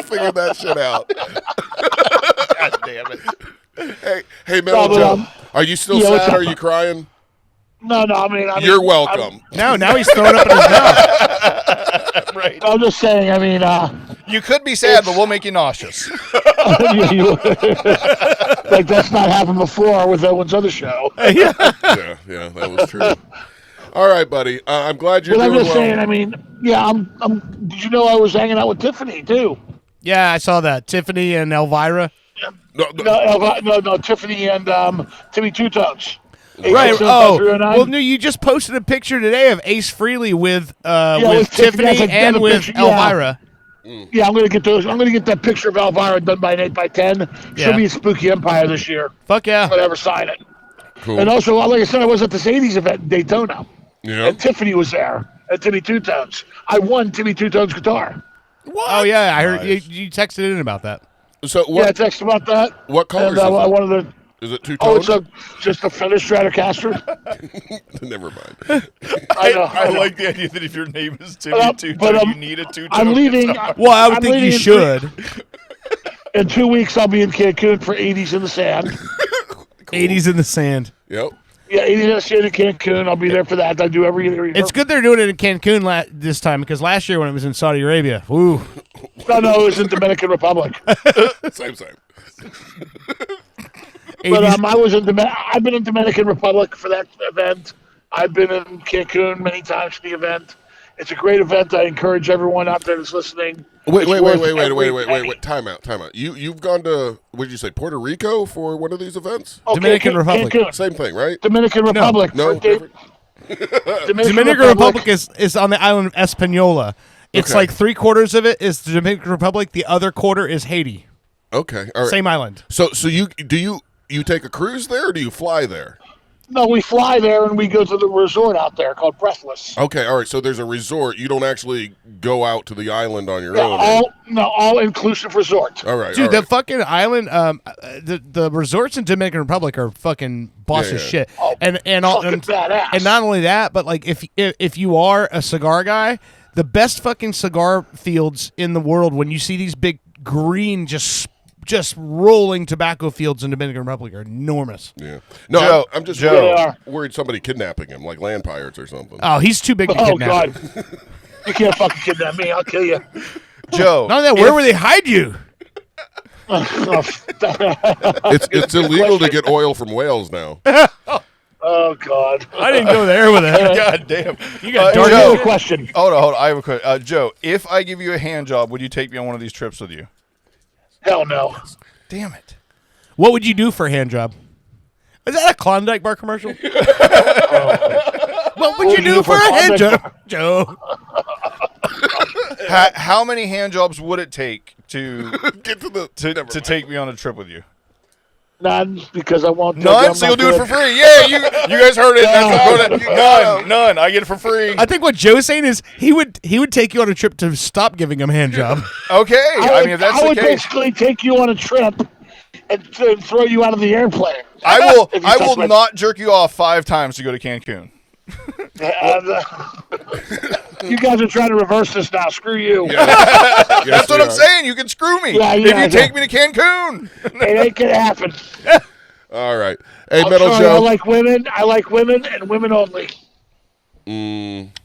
Figured that shit out. God damn it. Hey, Metal No, but, Joe, are you still yeah, what's sad? up? Are you crying? No, I mean, You're welcome. Now he's throwing up in his mouth. Right. I'm just saying. I mean, You could be sad, but we'll make you nauseous. like that's not happened before with Owen's other show. Yeah, that was true. All right, buddy. I'm glad you're But I'm doing just well. saying. I mean, yeah, Did you know I was hanging out with Tiffany too? Yeah, I saw that. Tiffany and Elvira. No, Tiffany and Timmy Two Tones. Right. 867-5309. Well, no, you just posted a picture today of Ace Frehley with with Tiffany Tiffany. That's and a with picture, yeah. Elvira. Yeah, I'm gonna get those. I'm gonna get that picture of Elvira done by an 8x10. She'll Yeah. be at Spooky Empire this year. Fuck yeah. Whatever, sign it. Cool. And also, like I said, I was at this 80s event in Daytona. Yeah. And Tiffany was there. And Timmy Two Tones. I won Timmy Two Tones guitar. Oh yeah, I heard you texted in about that. So Yeah, I what? texted about that. What colors? And is I it? wanted Is it two Oh, toned? it's just a Fender Stratocaster. Never mind. I like the idea that if your name is Timmy Two-Tone, you need a two-tone. I'm leaving. Well, I would think you should. In 2 weeks, I'll be in Cancun for 80s in the Sand. Cool. 80s in the sand. Yep. Yeah, 80s in the Sand in Cancun. I'll be there for that. I do every year. It's good they're doing it in Cancun this time because last year when it was in Saudi Arabia, ooh. No, it was in Dominican Republic. Same. But I've been in Dominican Republic for that event. I've been in Cancun many times for the event. It's a great event. I encourage everyone out there that's listening. Wait. Time out. You've gone to, what did you say, Puerto Rico for one of these events? Oh, Dominican Republic. Cancun. Same thing, right? Dominican Republic. No. Dominican Republic is on the island of Española. It's like 3/4 of it is the Dominican Republic. The other quarter is Haiti. Okay. All right. Same island. So you take a cruise there or do you fly there? No, we fly there and we go to the resort out there called Breathless. Okay, all right. So there's a resort. You don't actually go out to the island on your own. All inclusive resort. All right, Dude, the fucking island, the resorts in Dominican Republic are fucking boss as shit. Oh, and badass. And not only that, but like if you are a cigar guy, the best fucking cigar fields in the world, when you see these big green just rolling tobacco fields in Dominican Republic, are enormous. Yeah. No, Joe, I'm just worried somebody kidnapping him, like land pirates or something. Oh, he's too big to Oh, kidnap. God. You can't fucking kidnap me. I'll kill you. Joe. Not only that, where would they hide you? It's illegal to get oil from whales now. Oh, God. I didn't go there with it. God damn. You got Joe, dark. a question. Hold on. I have a question. Joe, if I give you a hand job, would you take me on one of these trips with you? Hell no. Damn it. What would you do for a hand job? Is that a Klondike bar commercial? What would you do for a hand job, Joe? How many hand jobs would it take to Get to take me on a trip with you? None, because I won't. None, so you'll do it for free. Yeah, you guys heard it. None. I get it for free. I think what Joe's saying is he would take you on a trip to stop giving him a hand job. Okay, I mean if that's I the would case, basically take you on a trip and throw you out of the airplane. I will touch my- not jerk you off 5 times to go to Cancun. You guys are trying to reverse this now. Screw you. Yes, That's what we I'm are. saying. You can screw me if you take me to Cancun. It ain't gonna happen. All right. Hey, I'm Metal sorry, Joe. I like women and women only.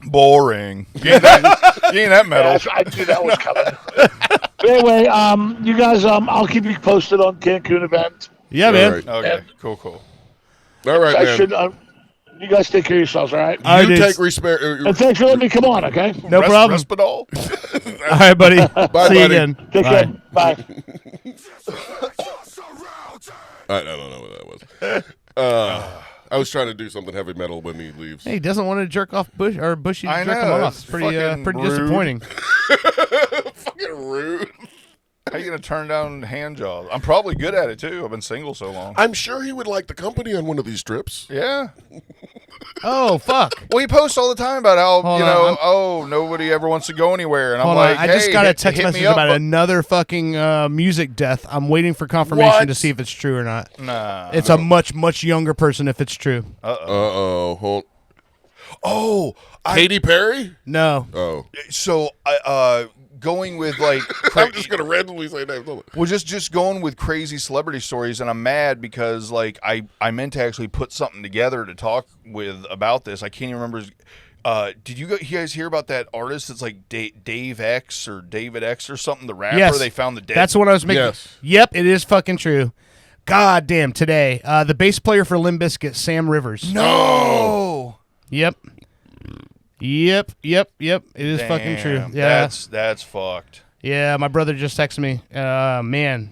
Boring. You ain't that metal. I knew that was coming. But anyway, you guys, I'll keep you posted on Cancun event. Yeah, man. All right, Okay, cool. all right, man. You guys take care of yourselves, all right? You take respect. And thanks for letting me come on, okay? No problem. Respidol. All right, buddy. Bye, See you buddy. again. Take care. Bye. I don't know what that was. I was trying to do something heavy metal when he leaves. Hey, he doesn't want to jerk off Bushey to I jerk him know, off. it's It's pretty fucking rude. disappointing. Fucking rude. How you gonna turn down hand jobs? I'm probably good at it too. I've been single so long. I'm sure he would like the company on one of these trips. Yeah. Oh, fuck. Well, he posts all the time about how Hold on, nobody ever wants to go anywhere, and I'm Hold like, on. I just hey, got a hit text me message up, about but- another fucking music death. I'm waiting for confirmation What? to see if it's true or not. Nah. It's a much younger person if it's true. Hold. Oh, Katy Perry? No. Oh. so going with like, I'm just gonna randomly say names. well, just going with crazy celebrity stories, and I'm mad because like I meant to actually put something together to talk with about this. I can't even remember. Did you guys hear about that artist that's like Dave X or David X or something? The rapper Yes. they found the dead. That's what I was making. Yes. Yep, it is fucking true. God damn, today. The bass player for Limp Bizkit, Sam Rivers. No. Yep. It is fucking true. Damn, Yeah. That's fucked. Yeah, my brother just texted me. Man.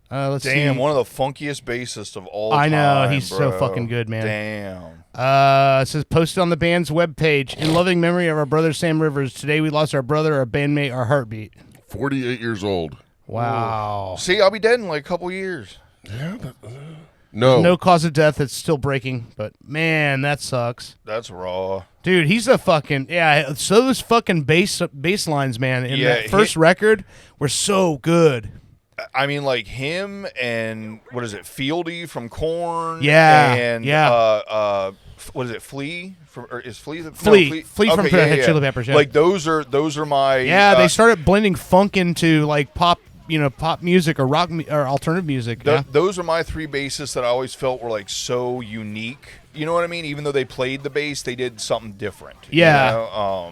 Let's see. Damn, one of the funkiest bassists of all time. I know, he's so bro. fucking good, man. Damn. It says posted on the band's webpage. In loving memory of our brother Sam Rivers. Today we lost our brother, our bandmate, our heartbeat. 48 years old. Wow. See, I'll be dead in like a couple years. Yeah, but no. No cause of death. It's still breaking, but man, that sucks. That's raw. Dude, he's a fucking so those fucking bass lines, man, in that first record were so good. I mean, like him and what is it, Fieldy from Korn? Yeah, and yeah. What is it, Flea? Is Flea the Flea from okay, Red Hot Chili Peppers? Yeah. Like those are my they started blending funk into like pop, pop music or rock or alternative music. Those are my three bassists that I always felt were like so unique. You know what I mean? Even though they played the bass, they did something different. Yeah.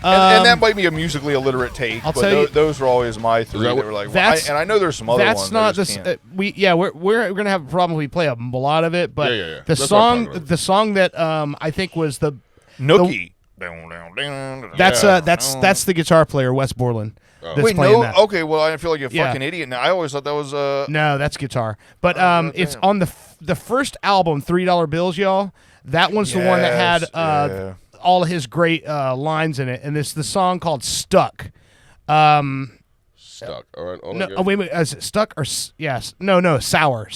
And that might be a musically illiterate take, but those were always my three that were like. And I know there's some other ones. That's not this. We're gonna have a problem. We play a lot of it, but the that's song that I think was the Nookie. That's the guitar player Wes Borland. Wait, no. That. Okay, well, I feel like a fucking idiot now. I always thought that was No, that's guitar. But it's on the first album, $3 Bills, y'all. That one's the one that had all of his great lines in it, and it's the song called "Stuck." Stuck. All right. Wait. Is it "Stuck" or yes? No. Sour.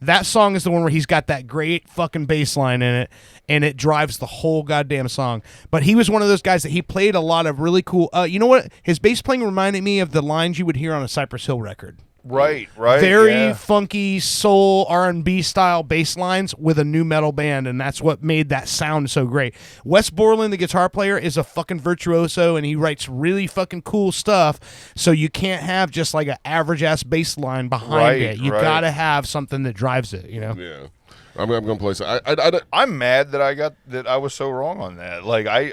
That song is the one where he's got that great fucking bass line in it, and it drives the whole goddamn song. But he was one of those guys that he played a lot of really cool. You know what? His bass playing reminded me of the lines you would hear on a Cypress Hill record. Right. Very funky soul R&B style bass lines with a new metal band, and that's what made that sound so great. Wes Borland, the guitar player, is a fucking virtuoso, and he writes really fucking cool stuff. So you can't have just like an average ass bass line behind it. You gotta have something that drives it. Yeah. I'm gonna play some. I'm mad that I was so wrong on that. Like I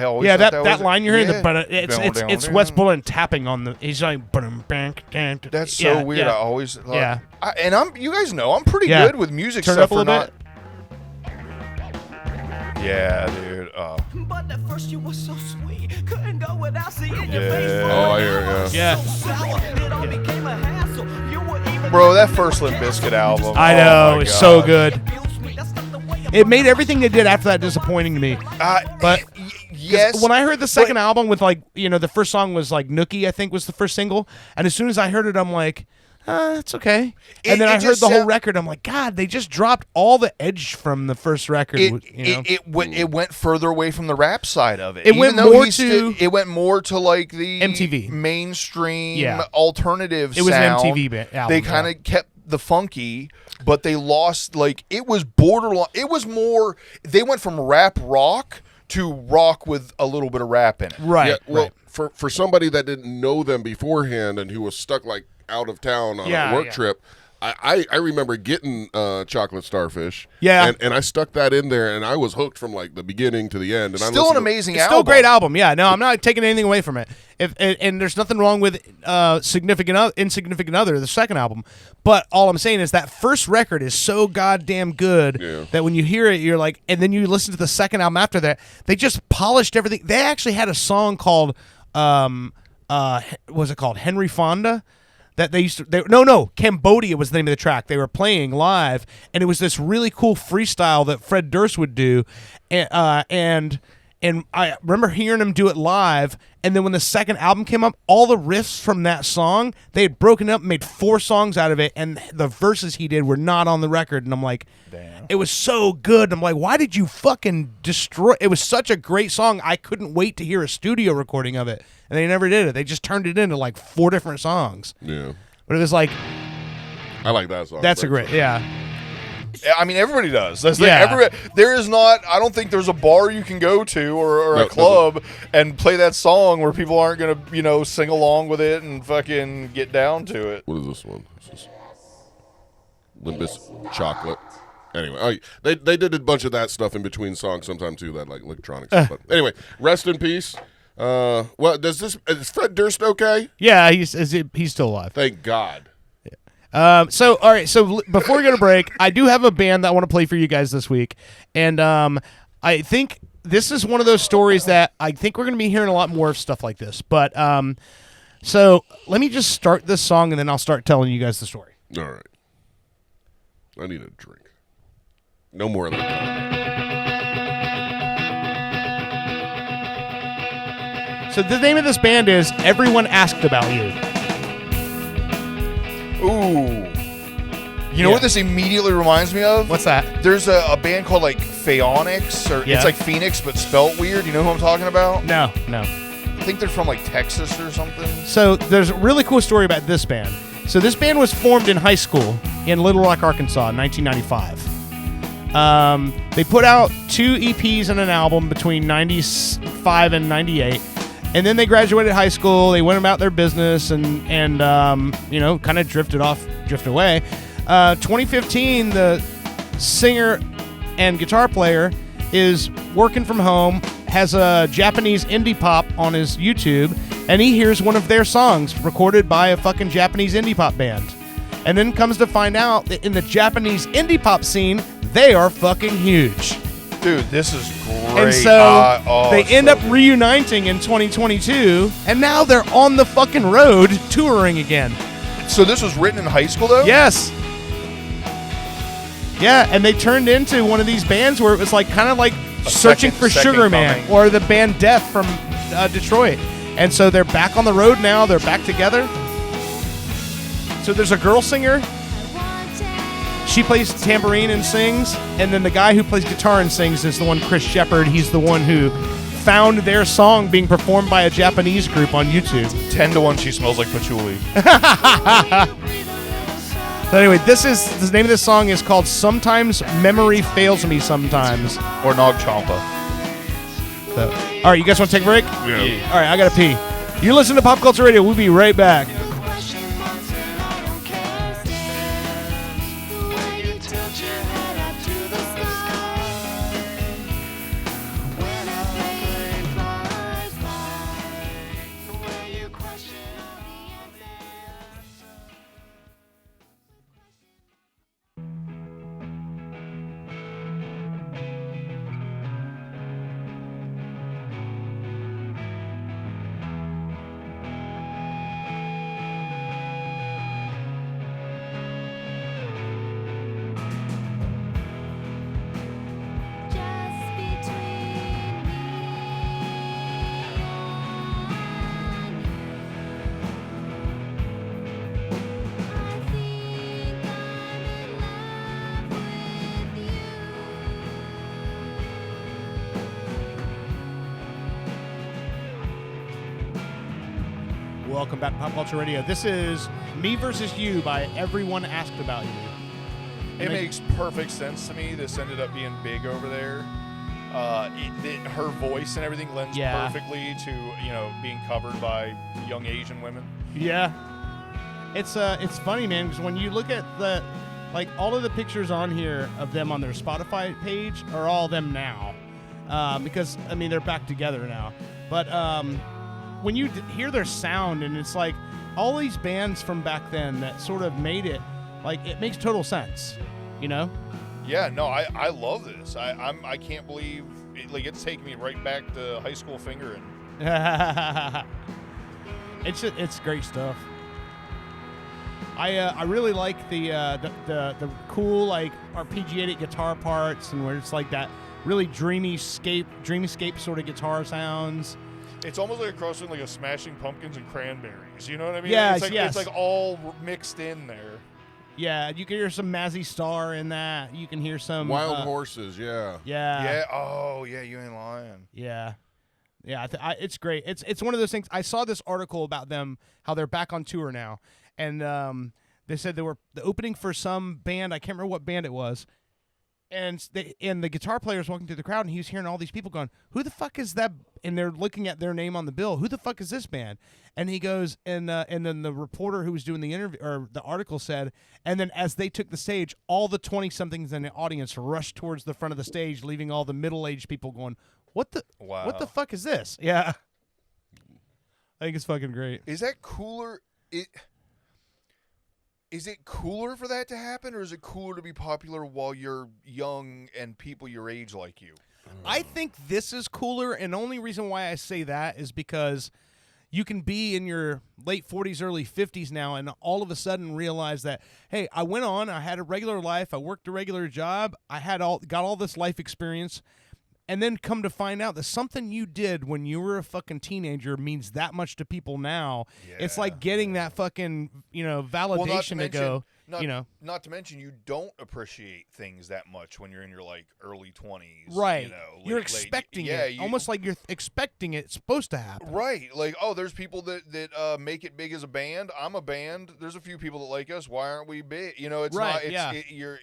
always that line you're hearing, but it's Wes Borland tapping on the. He's like that's so weird. I always and you guys know I'm pretty good with music Turn stuff. Up a little bit. Yeah, dude. But at first you were so sweet, couldn't go without seeing your face. Oh, I hear it. Yeah. It all became a hassle. You were even Bro, that first Limp Bizkit album. I know, it's so good. That's not the way It made everything they did after that disappointing to me. But yes, when I heard the second album with the first song was like Nookie, I think was the first single, and as soon as I heard it, I'm like, it's okay. And then I heard the whole record. I'm like, God, they just dropped all the edge from the first record. It went further away from the rap side of it. It went more to like the MTV mainstream alternative. It was sound. an MTV album. They kind of kept the funky, but they lost it was borderline. It was more. They went from rap rock to rock with a little bit of rap in it. Right. Yeah, well, for somebody that didn't know them beforehand and who was stuck out of town on a work trip, I remember getting Chocolate Starfish. Yeah. And I stuck that in there, and I was hooked from the beginning to the end. And still an amazing album. Still a great album. Yeah, no, I'm not taking anything away from it. And there's nothing wrong with Insignificant Other, the second album. But all I'm saying is that first record is so goddamn good that when you hear it, you're like, and then you listen to the second album after that, they just polished everything. They actually had a song called, what was it called? Henry Fonda? That they used to Cambodia was the name of the track. They were playing live, and it was this really cool freestyle that Fred Durst would do, and I remember hearing him do it live. And then when the second album came up, all the riffs from that song, they had broken up, made 4 songs out of it, and the verses he did were not on the record. And I'm like, damn, it was so good. And I'm like, why did you fucking destroy? It was such a great song. I couldn't wait to hear a studio recording of it, and they never did it. They just turned it into 4 different songs. Yeah, but it was like, I like that song. That's a great, I mean, everybody does. That's there is not. I don't think there's a bar you can go to or a club and play that song where people aren't gonna, sing along with it and fucking get down to it. What is this one? This is Limp Bizkit Chocolate. Anyway, they did a bunch of that stuff in between songs sometime too. That electronic stuff. But anyway, rest in peace. Is Fred Durst okay? Yeah, he's still alive. Thank God. So all right. So before we go to break, I do have a band that I want to play for you guys this week, and I think this is one of those stories that I think we're going to be hearing a lot more of stuff like this. But so let me just start this song, and then I'll start telling you guys the story. All right. I need a drink. No more of that. So the name of this band is Everyone Asked About You. Ooh. You know what this immediately reminds me of? What's that? There's a band called Phaonix, or it's like Phoenix but spelt weird. You know who I'm talking about? No. think they're from like Texas or something. So there's a really cool story about this band. So this band was formed in high school in Little Rock, Arkansas in 1995. They put out 2 EPs and an album between 95 and 98. And then they graduated high school. They went about their business and you know, kind of drifted away. 2015, the singer and guitar player is working from home, has a Japanese indie pop on his YouTube, and he hears one of their songs recorded by a fucking Japanese indie pop band. And then comes to find out that in the Japanese indie pop scene, they are fucking huge. Dude, this is great. And so they end up reuniting in 2022, and now they're on the fucking road touring again. So this was written in high school, though? Yes. Yeah, and they turned into one of these bands where it was like kind of like searching for Sugar Man or the band Death from Detroit. And so they're back on the road now. They're back together. So there's a girl singer. She plays tambourine and sings. And then the guy who plays guitar and sings is the one, Chris Shepard. He's the one who found their song being performed by a Japanese group on YouTube. 10-1, she smells like patchouli. So anyway, the name of this song is called Sometimes Memory Fails Me Sometimes. Or Nog Champa. So, all right, you guys want to take a break? Yeah. All right, I got to pee. You're listening to Pop Culture Radio. We'll be right back. Welcome back to Pop Culture Radio. This is Me Versus You by Everyone Asked About You. It makes perfect sense to me. This ended up being big over there. Her voice and everything lends perfectly to, you know, being covered by young Asian women. Yeah. It's funny, man, because when you look at all of the pictures on here of them on their Spotify page are all them now. Because, I mean, they're back together now. But, when you hear their sound, and it's like all these bands from back then that sort of made it, like, it makes total sense, you know? Yeah, no, I love this. I can't believe it, like, it's taking me right back to high school fingering. It's great stuff. I really like the cool, like, arpeggiated guitar parts, and where it's like that really dreamscape sort of guitar sounds. It's almost like a cross between like a Smashing Pumpkins and Cranberries. You know what I mean? Yes, It's like all mixed in there. Yeah, you can hear some Mazzy Star in that. You can hear some Wild Horses. Yeah. Yeah. Oh, yeah. You ain't lying. Yeah. Yeah. It's great. It's one of those things. I saw this article about them, how they're back on tour now, and they said they were the opening for some band. I can't remember what band it was. And the guitar player was walking through the crowd, and he was hearing all these people going, "Who the fuck is that?" And they're looking at their name on the bill. "Who the fuck is this band?" And he goes, and then the reporter who was doing the interview or the article said, and then as they took the stage, all the 20-somethings in the audience rushed towards the front of the stage, leaving all the middle-aged people going, "What the fuck is this?" Yeah, I think it's fucking great. Is that cooler? Is it cooler for that to happen, or is it cooler to be popular while you're young and people your age like you? I think this is cooler, and the only reason why I say that is because you can be in your late 40s, early 50s now, and all of a sudden realize that, hey, I went on, I had a regular life, I worked a regular job, I got all this life experience, and then come to find out that something you did when you were a fucking teenager means that much to people now. Yeah. It's like getting that fucking, validation to go. Not to mention, you don't appreciate things that much when you're in your like early 20s. Right. You're expecting it. Almost like you're expecting it's supposed to happen. Right. Like, oh, there's people that make it big as a band. I'm a band. There's a few people that like us. Why aren't we big? It's right, not.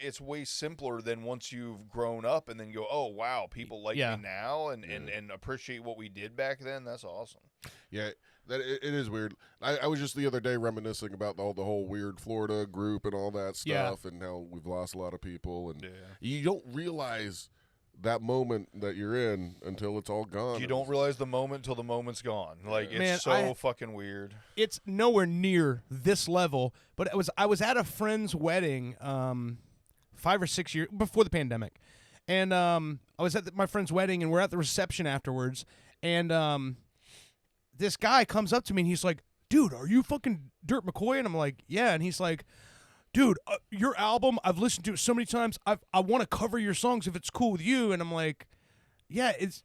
It's way simpler than once you've grown up and then go, oh wow, people like me now and appreciate what we did back then. That's awesome. Yeah, it is weird. I was just the other day reminiscing about the whole weird Florida group and all that stuff, and how we've lost a lot of people, and you don't realize that moment that you're in until it's all gone. You don't realize the moment until the moment's gone. Like, it's fucking weird. It's nowhere near this level, but I was at a friend's wedding 5 or 6 years before the pandemic, and I was at my friend's wedding, and we're at the reception afterwards, and this guy comes up to me and he's like, dude, are you fucking Dirt McCoy? And I'm like, yeah. And he's like, dude, your album, I've listened to it so many times. I want to cover your songs if it's cool with you. And I'm like, yeah, it's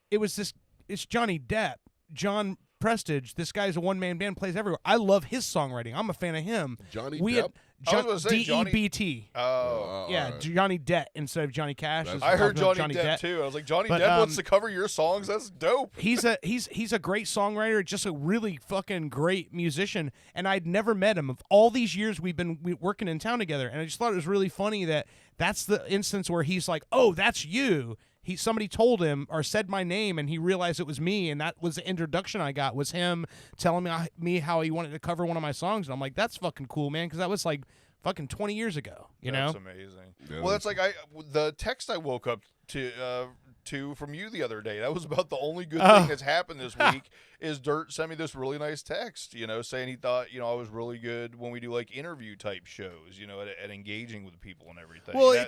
Johnny Depp, John Prestige. This guy's a one-man band, plays everywhere. I love his songwriting. I'm a fan of him. Johnny Depp? D-E-B-T. Oh. Yeah, right. Johnny Depp instead of Johnny Cash. I heard Johnny Depp too. I was like, Johnny Depp wants to cover your songs? That's dope. He's a great songwriter, just a really fucking great musician, and I'd never met him. Of all these years we've been working in town together, and I just thought it was really funny that that's the instance where he's like, oh, that's you. Somebody told him or said my name, and he realized it was me, and that was the introduction I got, was him telling me how he wanted to cover one of my songs, and I'm like, that's fucking cool, man, because that was like fucking 20 years ago, you know? That's amazing. Yeah. Well, that's like the text I woke up to from you the other day. That was about the only good thing that's happened this week. Is Dirt sent me this really nice text, saying he thought I was really good when we do like interview type shows, at engaging with people and everything. Well,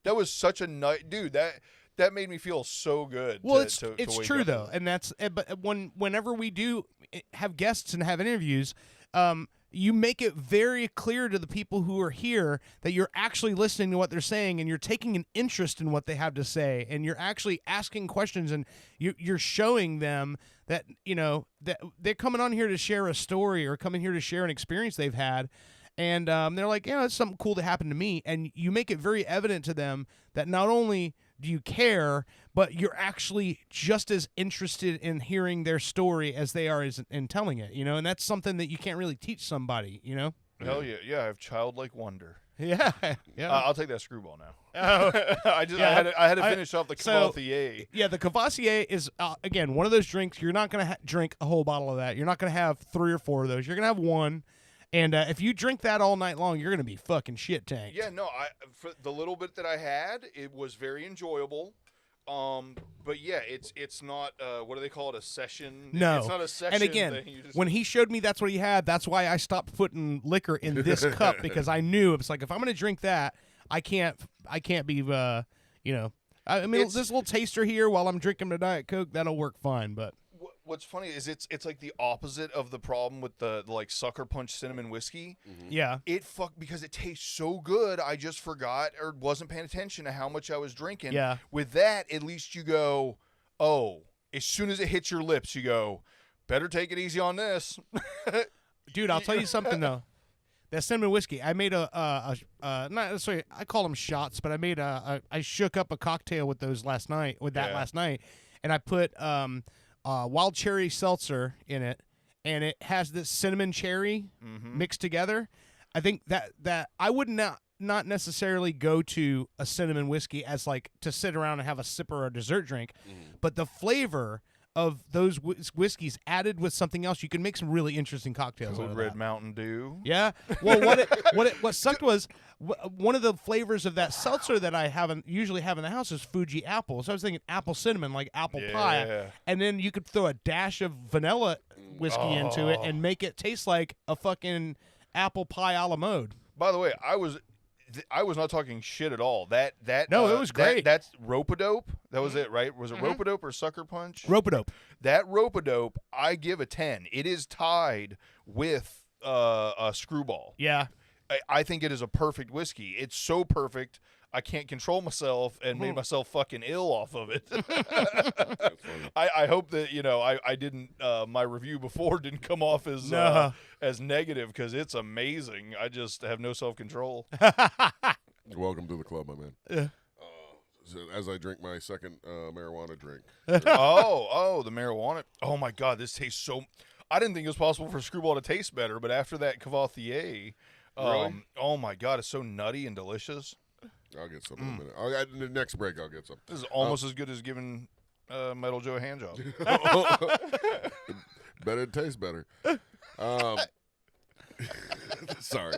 that was such a nice dude. That made me feel so good. Well, it's true though, and that's but whenever we do have guests and have interviews, you make it very clear to the people who are here that you're actually listening to what they're saying, and you're taking an interest in what they have to say, and you're actually asking questions, and you're showing them that that they're coming on here to share a story or coming here to share an experience they've had. And they're like, it's something cool that happened to me. And you make it very evident to them that not only do you care, but you're actually just as interested in hearing their story as they are in telling it, And that's something that you can't really teach somebody, Hell yeah. Yeah, I have childlike wonder. Yeah. I'll take that screwball now. I had to finish off the Cavassier. Yeah, the Cavassier is, again, one of those drinks. You're not going to drink a whole bottle of that. You're not going to have 3 or 4 of those. You're going to have one. And if you drink that all night long, you're going to be fucking shit tanked. Yeah, no, for the little bit that I had, it was very enjoyable. But yeah, it's not what do they call it? A session? No, it's not a session. And again, when he showed me that's what he had, that's why I stopped putting liquor in this cup, because I knew it was like, if I'm going to drink that, I can't be I mean, this little taster here while I'm drinking the Diet Coke, that'll work fine, but. What's funny is it's like the opposite of the problem with the like Sucker Punch cinnamon whiskey. Mm-hmm. Yeah. Because it tastes so good, I just forgot or wasn't paying attention to how much I was drinking. Yeah. With that, at least you go, as soon as it hits your lips, you go, better take it easy on this. Dude, I'll tell you something though. That cinnamon whiskey, I made not necessarily, I call them shots, but I shook up a cocktail with those last night, and I put wild cherry seltzer in it, and it has this cinnamon cherry mixed together. I think that I would not necessarily go to a cinnamon whiskey as like to sit around and have a sip or a dessert drink, but the flavor of those whiskeys added with something else, you can make some really interesting cocktails. Code Red Mountain Dew. Yeah. Well, what sucked was one of the flavors of that seltzer that I usually have in the house is Fuji apple. So I was thinking apple cinnamon, like apple pie, and then you could throw a dash of vanilla whiskey into it and make it taste like a fucking apple pie a la mode. By the way, I was not talking shit at all. It was great. That's Rope-A-Dope. That was it, right? Was it Rope-A-Dope or Sucker Punch? Rope-A-Dope. That Rope-A-Dope, I give a 10. It is tied with a Screwball. Yeah. I think it is a perfect whiskey. It's so perfect. I can't control myself and made myself fucking ill off of it. I hope that, I didn't, my review before didn't come off as negative, because it's amazing. I just have no self-control. Welcome to the club, my man. Yeah. As I drink my second marijuana drink. Oh, the marijuana. Oh, my God, this tastes so... I didn't think it was possible for Screwball to taste better, but after that Cavalier, Really? oh, my God, it's so nutty and delicious. I'll get some in a minute. In the next break, I'll get some. This is almost as good as giving Metal Joe a hand job. Bet it tastes better. Sorry.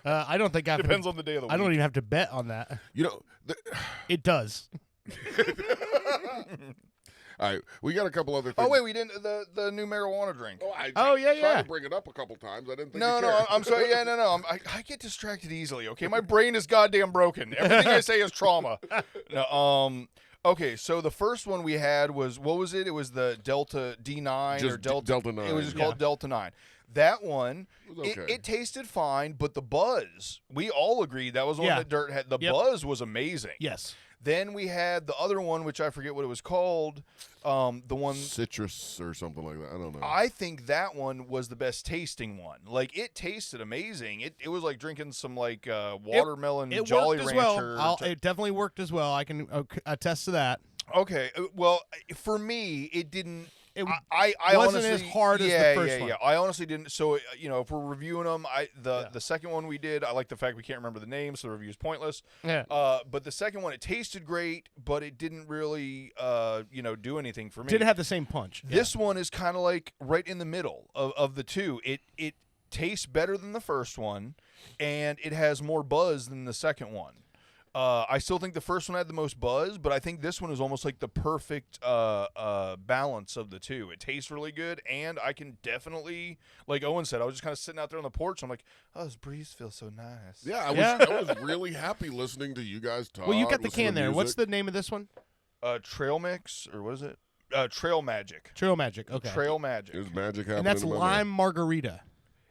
I don't think I Depends on the day of the week. I don't even have to bet on that. It does. All right, we got a couple other things. Oh, wait, we didn't. The new marijuana drink. I yeah, tried to bring it up a couple times. I didn't think you No, cared. I'm sorry. Yeah, no. I get distracted easily, okay? My brain is goddamn broken. Everything I say is trauma. No, okay, so the first one we had was, what was it? It was the Delta D9 Just or Delta... Delta 9. It was just called Delta 9. That one, was okay. it tasted fine, but the buzz, we all agreed that was one that Dirt had. The buzz was amazing. Yes. Then we had the other one, which I forget what it was called. The one... Citrus or something like that. I don't know. I think that one was the best tasting one. Like, it tasted amazing. It was like drinking some, like, watermelon Jolly worked as Rancher. well. It definitely worked as well. I can attest to that. Okay. Well, for me, it didn't... I wasn't honestly, as hard as the first one. Yeah, I honestly didn't. So, if we're reviewing them, the second one we did, I like the fact we can't remember the name, so the review is pointless. Yeah. But the second one, it tasted great, but it didn't really, do anything for me. Didn't have the same punch. This one is kind of like right in the middle of the two. It tastes better than the first one, and it has more buzz than the second one. I still think the first one had the most buzz, but I think this one is almost like the perfect balance of the two. It tastes really good, and I can definitely, like Owen said, I was just kind of sitting out there on the porch. I'm like, oh, this breeze feels so nice. Yeah, I was really happy listening to you guys talk. Well, you got the listen to can there. music. What's the name of this one? Trail Mix, or what is it? Trail Magic. Trail Magic. Okay. Trail Magic. There's magic happening. And that's in my lime mouth. margarita.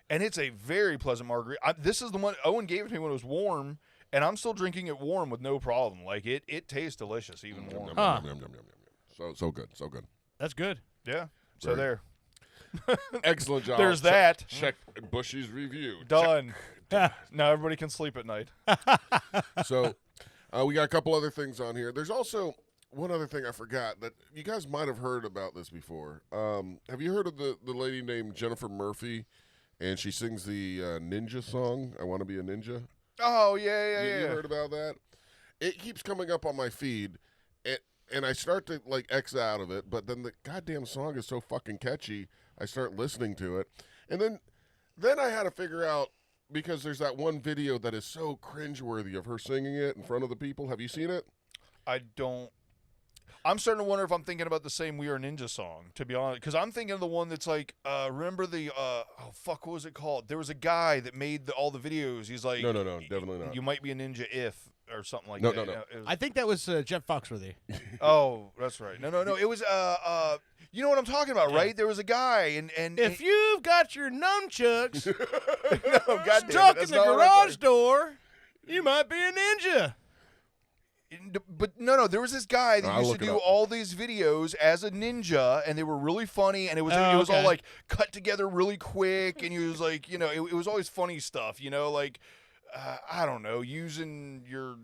And it's a very pleasant margarita. This is the one Owen gave it to me when it was warm, and I'm still drinking it warm with no problem. Like, it tastes delicious, even warm. Yum, yum, yum, yum, yum. So good, so good. That's good. Yeah. So there. Excellent job. There's that. Check Bushey's review. Done. Now everybody can sleep at night. So we got a couple other things on here. There's also one other thing I forgot that you guys might have heard about this before. Have you heard of the lady named Jennifer Murphy? And she sings the ninja song, I Want to Be a Ninja. Oh, yeah. You heard about that? It keeps coming up on my feed, and I start to, like, X out of it, but then the goddamn song is so fucking catchy, I start listening to it. And then I had to figure out, because there's that one video that is so cringeworthy of her singing it in front of the people. Have you seen it? I don't. I'm starting to wonder if I'm thinking about the same We Are Ninja song, to be honest. Because I'm thinking of the one that's like, remember the, what was it called? There was a guy that made all the videos. He's like... No, definitely not. You might be a ninja if, or something like No, that. no. It was, I think that was Jeff Foxworthy. oh, that's right. No. It was, you know what I'm talking about, right? There was a guy, and If you've got your nunchucks stuck in the not what I'm garage door, you might be a ninja. But no, there was this guy that I'll used look to it do up. all these videos as a ninja, and they were really funny, and it was okay. all like cut together really quick, and he was like, it was always funny stuff, like, I don't know, using your...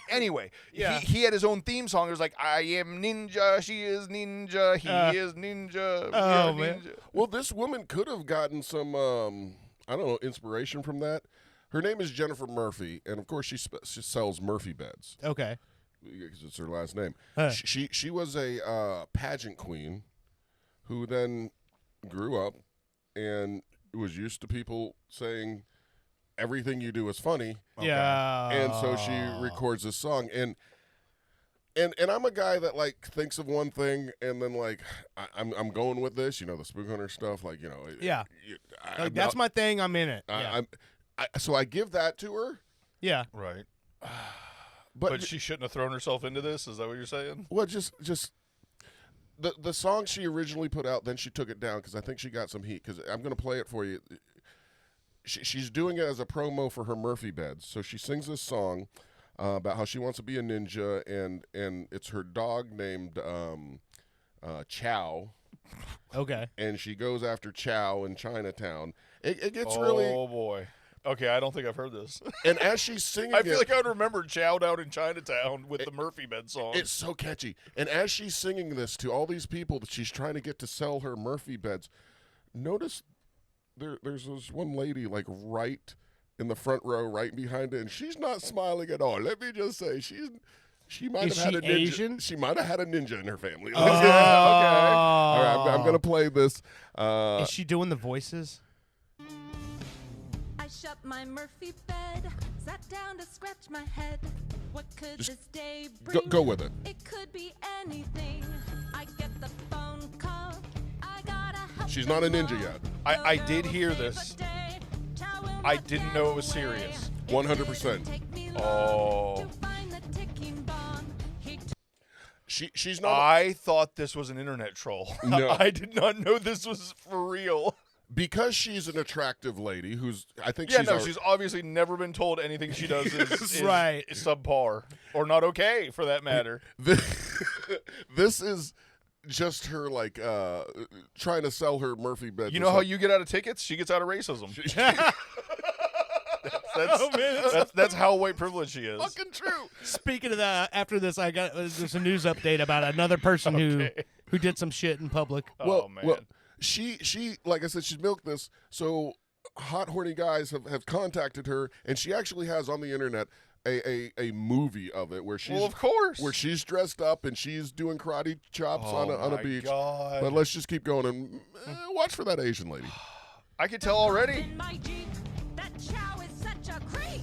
Anyway, Yeah. he had his own theme song. It was like, I am ninja, she is ninja, he is ninja, we are man. ninja. Well, this woman could have gotten some, I don't know, inspiration from that. Her name is Jennifer Murphy, and of course she sells Murphy beds Okay. because it's her last name. Huh. She was a pageant queen who then grew up and was used to people saying everything you do is funny. Yeah. And so she records this song, and I'm a guy that like thinks of one thing and then like I'm going with this, the Spook Hunter stuff, like Yeah. I'm That's not- my thing. I'm in it. Yeah. So I give that to her, Yeah. Right. but, But she shouldn't have thrown herself into this, is that what you're saying? well, just the song she originally put out, then she took it down because I think she got some heat. Because I'm going to play it for you. She's doing it as a promo for her Murphy beds. So she sings this song. about how she wants to be a ninja, and it's her dog named Chow. Okay. And she goes after Chow in Chinatown. It gets Oh, really. boy. Okay, I don't think I've heard this. And as she's singing, I feel like I would remember Chow Down in Chinatown with the Murphy Bed song. it's so catchy. And as she's singing this to all these people that she's trying to get to sell her Murphy beds, notice there's this one lady like right in the front row, right behind it, and she's not smiling at all. Let me just say, she might Is have had she a ninja. Asian? She might have had a ninja in her family. Okay. All right, I'm gonna play this. Is she doing the voices? I shut my Murphy bed, sat down to scratch my head. What could this day bring? Go with it. It could be anything. I get the phone call. I gotta help. She's not a ninja yet. I did hear this. I didn't know it was serious. 100%. Oh. She's not. I thought this was an internet troll. No. I did not know this was for real. Because she's an attractive lady who's, I think Yeah, she's she's obviously never been told anything she does is Right. subpar or not okay for that matter. This is just her like trying to sell her Murphy bed. You know how you get out of tickets? She gets out of racism. That's how white privilege she is. fucking true. Speaking of that, after this, I got there's a news update about another person who did some shit in public. Oh, man. Well, she like I said, she's milked this. So hot horny guys have contacted her, and she actually has on the internet a movie of it where she's Well, of course. where she's dressed up and she's doing karate chops on a my beach. God. But let's just keep going and watch for that Asian lady. I can tell already. In my Jeep, that Chow is such a creep.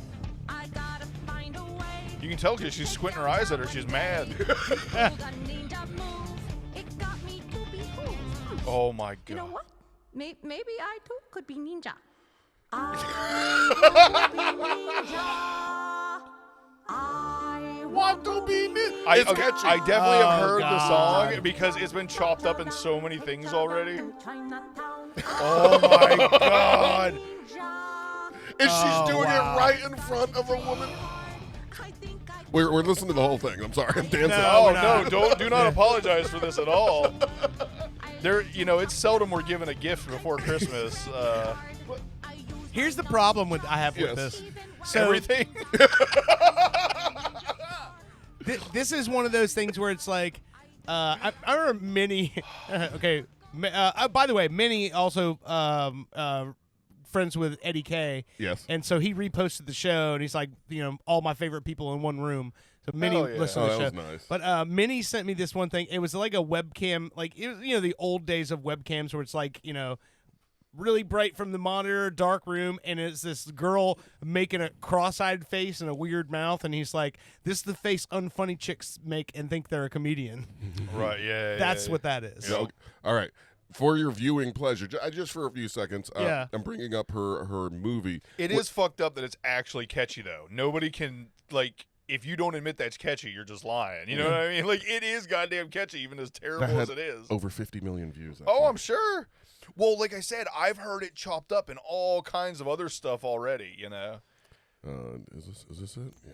I gotta find a way. You can tell because she's squinting her eyes at her. She's mad. Pulled a ninja move. It got me to behold. Oh, my God. You know what? Maybe I too could be ninja. I will be ninja. I want to be ninja. It's catchy. I definitely have heard the God. song because it's been chopped up in so many things already. Chinatown. Oh, my God. And she's doing wow. it right in front of a woman. I think I We're listening to the whole thing. I'm sorry, I'm dancing. Oh, we're no, do not apologize for this at all. It's seldom we're given a gift before Christmas. Here's the problem I have with Yes. this. So Everything. this is one of those things where it's like, I remember Minnie. Okay, by the way, Minnie also friends with Eddie K. Yes. And so he reposted the show, and he's like, all my favorite people in one room. So Minnie Hell yeah. listened to the Oh, show. that was nice. But Minnie sent me this one thing. It was like a webcam, like it was, the old days of webcams where it's like, really bright from the monitor, dark room, and it's this girl making a cross-eyed face and a weird mouth, and he's like, "This is the face unfunny chicks make and think they're a comedian." Right, yeah. That's what that is. So, all right. For your viewing pleasure, just for a few seconds, Yeah. I'm bringing up her movie. It is fucked up that it's actually catchy, though. Nobody can, if you don't admit that's catchy, you're just lying. You know what I mean? It is goddamn catchy, even as terrible as it is. Over 50 million views. Oh, I'm sure. Well, like I said, I've heard it chopped up in all kinds of other stuff already, Is this it? Yeah.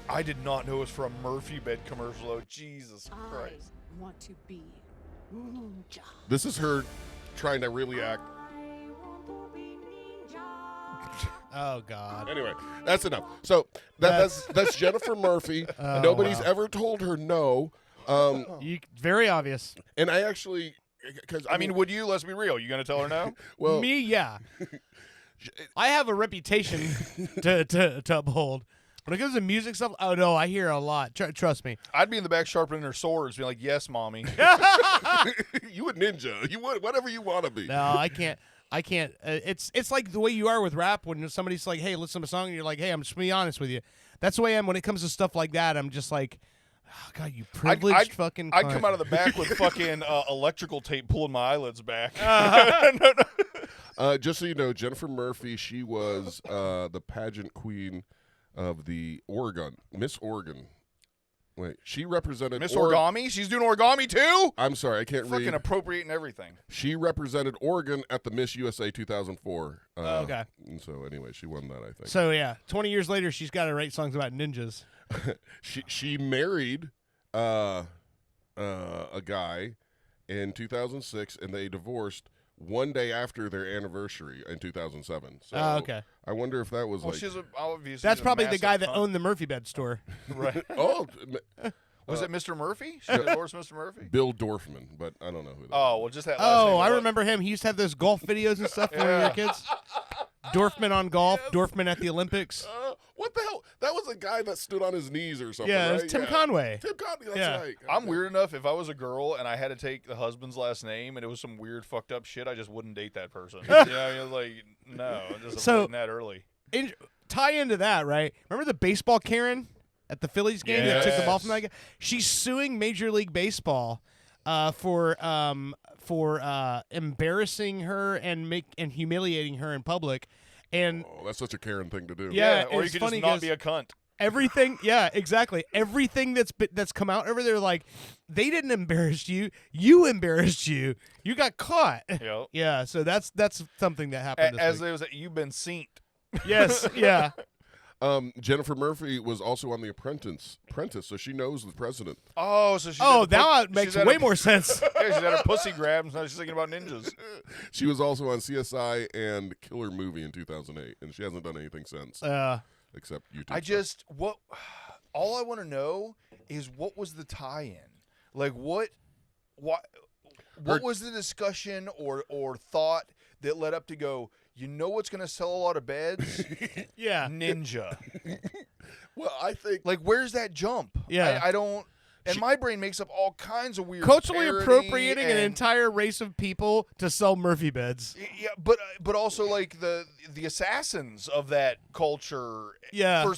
I did not know it was for a Murphy bed commercial, though. Jesus Christ. I want to be ninja. This is her trying to really act. I want to be ninja. Oh God. Anyway, that's enough. So that's Jennifer Murphy. Nobody's ever told her no. Very obvious. And I actually, because I mean, would you? Let's be real. You going to tell her no? well, Me, yeah. I have a reputation to uphold. When it comes to music stuff, oh no, I hear a lot. Trust me. I'd be in the back sharpening her swords, being like, "Yes, mommy." you a ninja. You would whatever you want to be. No, I can't. It's like the way you are with rap when somebody's like, "Hey, listen to a song," and you're like, "Hey, I'm just being honest with you." That's the way I am when it comes to stuff like that. I'm just like, oh, God, you privileged fucking. I'd cunt. come out of the back with fucking electrical tape pulling my eyelids back. Just so you know, Jennifer Murphy, she was the pageant queen of the Miss Oregon. Wait, she represented Miss Origami? She's doing origami too? I'm sorry, I can't read. Fucking appropriating everything. She represented Oregon at the Miss USA 2004. Okay. And so anyway, she won that, I think. So yeah, 20 years later, she's got to write songs about ninjas. she married a guy in 2006, and they divorced one day after their anniversary in 2007. So Okay. I wonder if that was Well, like. she's obviously That's a probably the massive guy that cunt. owned the Murphy Bed store. Right. Oh, Was it Mr. Murphy? She divorced Mr. Murphy? Bill Dorfman, but I don't know who that Oh, is. well, just that last name. Oh, I remember him. He used to have those golf videos and stuff when we were kids. Dorfman on golf, Dorfman at the Olympics. What the hell? That was a guy that stood on his knees or something, Yeah, it right? was Tim Conway. Tim Conway, that's Yeah. right. I'm weird enough. If I was a girl and I had to take the husband's last name and it was some weird fucked up shit, I just wouldn't date that person. Yeah, like, no, just So- avoiding that early. Tie into that, right? Remember the baseball Karen at the Phillies game that took the ball from that guy? She's suing Major League Baseball for embarrassing her and humiliating her in public. And Oh, that's such a Karen thing to do. Yeah, or you it's could funny just not 'cause- be a cunt. everything, yeah, exactly. Everything that's come out over there, like they didn't embarrass you, you embarrassed you. You got caught. Yep. Yeah, so that's something that happened. This As week. there was, you've been seen. Yes, yeah. Jennifer Murphy was also on The Apprentice, so she knows the president. Oh, so she's Oh, at the now it she's makes at way a- more sense. Yeah, she's at her pussy grabs. Now she's thinking about ninjas. She was also on CSI and Killer Movie in 2008, and she hasn't done anything since except YouTube. All I want to know is what was the tie-in? Like what was the discussion or thought that led up to go, you know what's going to sell a lot of beds? Yeah. Ninja. Well, I think Like, where's that jump? Yeah. I don't. And my brain makes up all kinds of weird. Culturally parody appropriating an and- entire race of people to sell Murphy beds. Yeah, but also like the assassins of that culture. Yeah.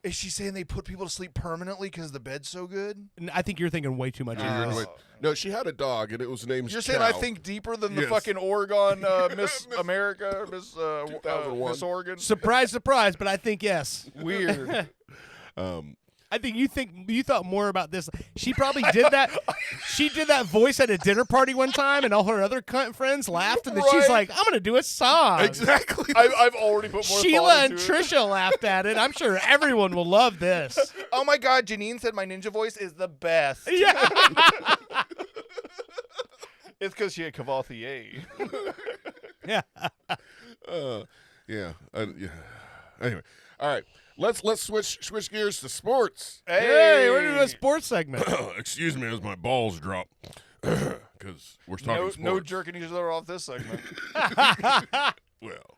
Is she saying they put people to sleep permanently because the bed's so good? I think you're thinking way too much. into this. no, she had a dog, and it was named. You're Chow. saying I think deeper than the Yes. fucking Oregon Miss America, Miss 2001. Miss Oregon. Surprise, surprise, but I think yes. Weird. I think you thought more about this. She probably did that. She did that voice at a dinner party one time, and all her other cunt friends laughed, and then she's Right. like, "I'm gonna do a song." exactly. I've already put more Sheila thought and into it. Trisha laughed at it. I'm sure everyone will love this. Oh my God, Janine said my ninja voice is the best. Yeah. It's because she had Cavalier. Yeah. Yeah. Anyway, all right. Let's switch gears to sports. Hey, we're doing a sports segment. Excuse me as my balls drop, because we're talking sports. No jerking each other off this segment. Well,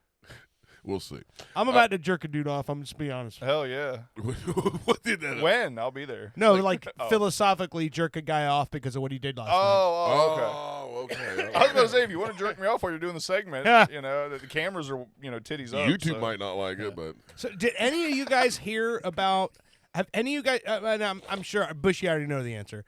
we'll see. I'm about to jerk a dude off. I'm just being honest. Hell yeah. What did that? When? I'll be there. No, like philosophically jerk a guy off because of what he did last night. Oh, okay. Oh, okay. I was going to say, if you want to jerk me off while you're doing the segment, Yeah. the cameras are, titties up. YouTube so. might not like it, but So, did any of you guys hear about? Have any of you guys? And I'm sure Bushey already know the answer.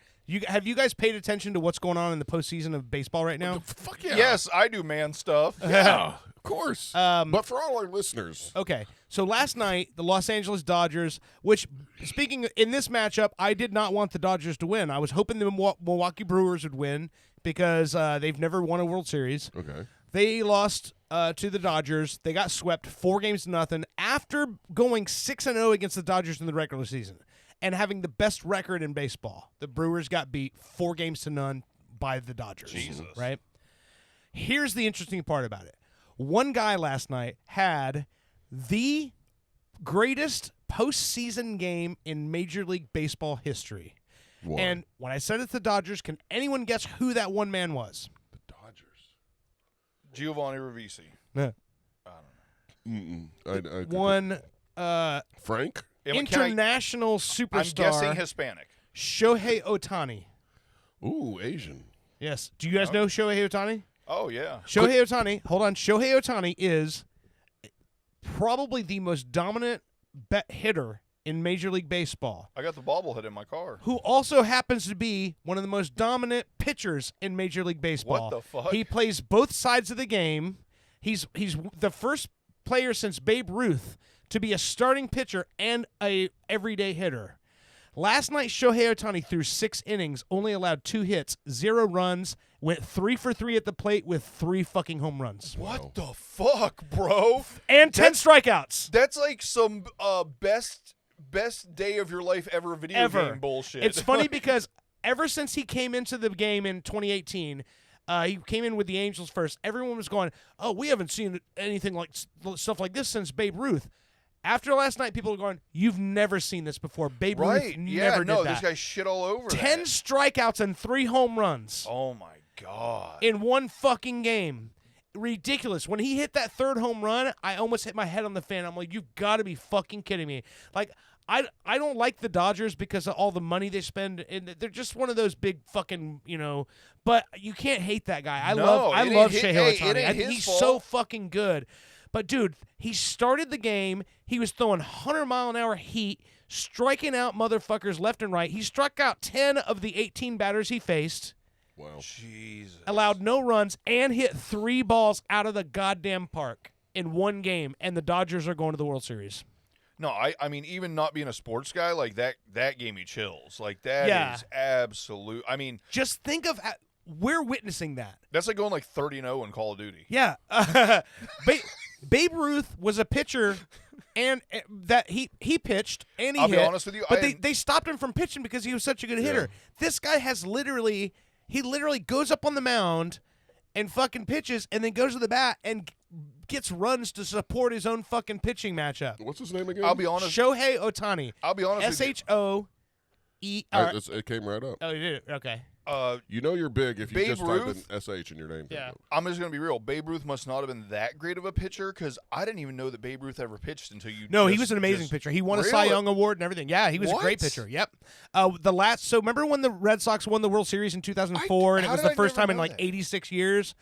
Have you guys paid attention to what's going on in the postseason of baseball right now? fuck yeah. Yes, I do man stuff. Yeah, of course. But for all our listeners, Okay, so last night the Los Angeles Dodgers, which speaking in this matchup, I did not want the Dodgers to win. I was hoping the Milwaukee Brewers would win because they've never won a World Series. okay. They lost to the Dodgers. They got swept 4-0 after going 6-0 against the Dodgers in the regular season and having the best record in baseball. The Brewers got beat 4-0 by the Dodgers. Jesus. Right? Here's the interesting part about it. One guy last night had the greatest postseason game in Major League Baseball history. What? And when I said it's the Dodgers, can anyone guess who that one man was? The Dodgers. Giovanni Ribisi. Yeah. I One Frank. international I'm superstar, guessing Hispanic. Shohei Ohtani. Ooh, Asian. Yes. Do you guys know Shohei Ohtani? Oh, yeah. Shohei Ohtani, hold on. Shohei Ohtani is probably the most dominant hitter in Major League Baseball, I got the bobblehead in my car. who also happens to be one of the most dominant pitchers in Major League Baseball. What the fuck? He plays both sides of the game. He's the first player since Babe Ruth to be a starting pitcher and a everyday hitter. Last night, Shohei Ohtani threw 6 innings, only allowed 2 hits, 0 runs, went 3 for 3 at the plate with 3 fucking home runs. What the fuck, bro? And 10 strikeouts. That's like some best day of your life ever video game bullshit. It's funny because ever since he came into the game in 2018, he came in with the Angels first. Everyone was going, "Oh, we haven't seen anything like stuff like this since Babe Ruth." After last night, people are going, "You've never seen this before." Babe Ruth never did that. This guy shit all over 10 strikeouts and 3 home runs. Oh my god! In one fucking game. Ridiculous. When he hit that 3rd home run, I almost hit my head on the fan. I'm like, you've got to be fucking kidding me. Like, I don't like the Dodgers because of all the money they spend, and they're just one of those big fucking, but you can't hate that guy. I love Shohei Ohtani. I think he's so fucking good. But dude, he started the game. He was throwing 100-mile-an-hour heat, striking out motherfuckers left and right. He struck out 10 of the 18 batters he faced. Wow. Jesus. Allowed no runs and hit 3 balls out of the goddamn park in one game, and the Dodgers are going to the World Series. No, I mean, even not being a sports guy, like that gave me chills. Like that is absolute. I mean, just think of we're witnessing that. That's like going like 30-0 in Call of Duty. Yeah. Babe Ruth was a pitcher, and that he pitched and he hit. I'll be honest with you, but they stopped him from pitching because he was such a good hitter. This guy has literally goes up on the mound and fucking pitches, and then goes to the bat and gets runs to support his own fucking pitching matchup. What's his name again? I'll be honest. Shohei Ohtani. I'll be honest with you. SHOE. It came right up. Oh, you did it? Okay. You're big if you Babe just Ruth, type in SH in your name. Yeah. I'm just going to be real. Babe Ruth must not have been that great of a pitcher because I didn't even know that Babe Ruth ever pitched until you. No, he was an amazing pitcher. He won a Cy Young Award and everything. Yeah, he was a great pitcher. Yep. So remember when the Red Sox won the World Series in 2004 and it was the first time in like 86 years?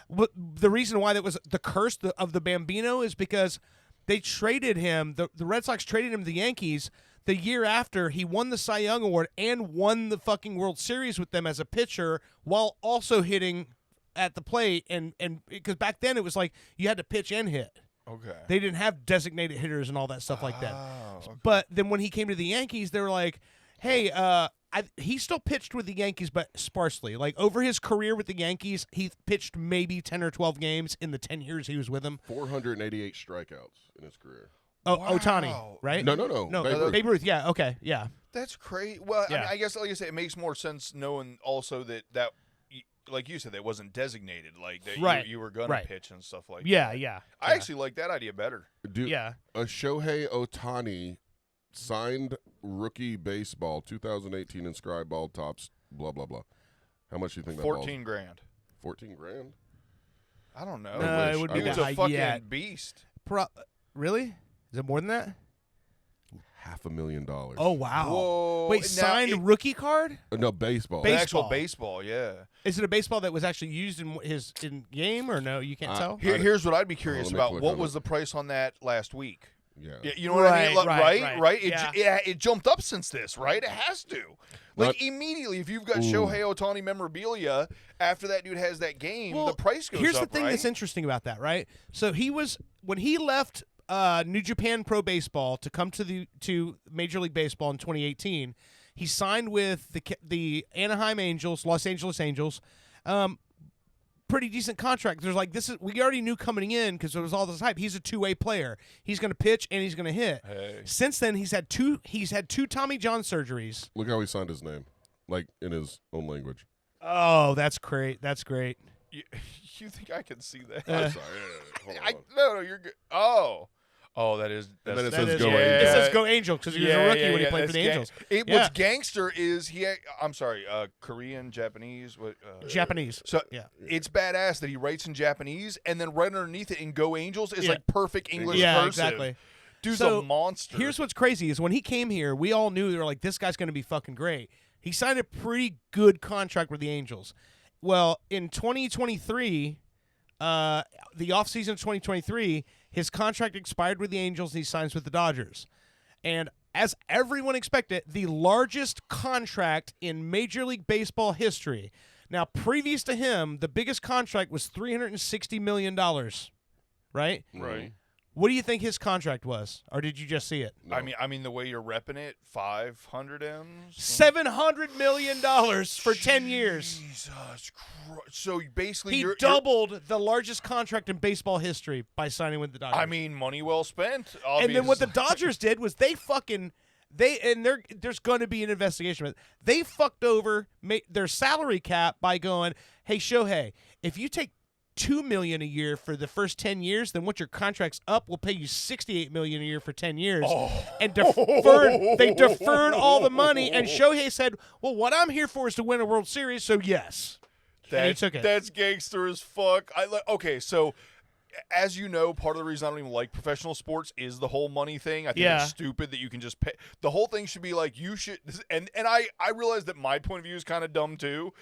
The reason why that was the curse of the Bambino is because they traded him. The Red Sox traded him to the Yankees the year after he won the Cy Young Award and won the fucking World Series with them as a pitcher while also hitting at the plate. And because back then it was like you had to pitch and hit. Okay. They didn't have designated hitters and all that stuff like that. Okay. But then when he came to the Yankees, they were like, hey, he still pitched with the Yankees, but sparsely. Like over his career with the Yankees, he pitched maybe 10 or 12 games in the 10 years he was with them. 488 strikeouts in his career. Oh, wow. Ohtani, right? No. Babe Ruth, yeah, okay, yeah. That's crazy. Well, I mean, I guess, like I said, it makes more sense knowing also that like you said, that wasn't designated. Like that you were going to pitch and stuff like that. Yeah. I actually like that idea better. Dude, a Shohei Ohtani signed rookie baseball 2018 inscribed ball tops, blah, blah, blah. How much do you think that 14 grand. 14 grand? I don't know. No, it would be he was a fucking beast. Really? Is it more than that? $500,000. Oh, wow. Whoa. Wait, signed rookie card? No, baseball. Actual baseball, yeah. Is it a baseball that was actually used in game or no? You can't tell? Here's what I'd be curious about. What was the price on that last week? Yeah. You know what I mean? Right? Yeah. It jumped up since this, right? It has to. Like, immediately, if you've got Shohei Ohtani memorabilia, after that dude has that game, the price goes up, Here's the thing that's interesting about that, right? So when he left New Japan Pro Baseball to come to Major League Baseball in 2018, he signed with the Anaheim Angels, Los Angeles Angels. Pretty decent contract. There's like we already knew coming in because there was all this hype. He's a two-way player. He's going to pitch and he's going to hit. Hey. Since then, he's had two Tommy John surgeries. Look how he signed his name, like in his own language. Oh, that's great. That's great. You think I can see that? I'm sorry. Hold on. No, you're good. Oh, that is. And then it that says is- Go yeah. It Angels. says Go Angels because he was a rookie when he played for the Angels. What's gangster is I'm sorry, Korean, Japanese. Japanese. So it's badass that he writes in Japanese, and then right underneath it in Go Angels is like perfect English cursive. Exactly. Dude's a monster. Here's what's crazy is when he came here, we all knew they were like, this guy's going to be fucking great. He signed a pretty good contract with the Angels. Well, in 2023, the offseason of 2023, his contract expired with the Angels and he signs with the Dodgers. And as everyone expected, the largest contract in Major League Baseball history. Now, previous to him, the biggest contract was $360 million, right? Right. What do you think his contract was, or did you just see it? No. I mean, the way you're repping it, 500 M's, $700 million for 10 years. Jesus Christ! So basically, He you're doubled the largest contract in baseball history by signing with the Dodgers. I mean, money well spent. and then what the obviously. Dodgers did was there's going to be an investigation, but they fucked over their salary cap by going, "Hey Shohei, if you take $2 million a year for the first 10 years, then once your contract's up, we'll pay you $68 million a year for 10 years." And they deferred all the money, and Shohei said, "Well, what I'm here for is to win a World Series, so yes." And he took it. That's gangster as fuck. Okay, so as you know, part of the reason I don't even like professional sports is the whole money thing. I think it's stupid that you can just pay. The whole thing should be like, you should, and I realize that my point of view is kind of dumb too.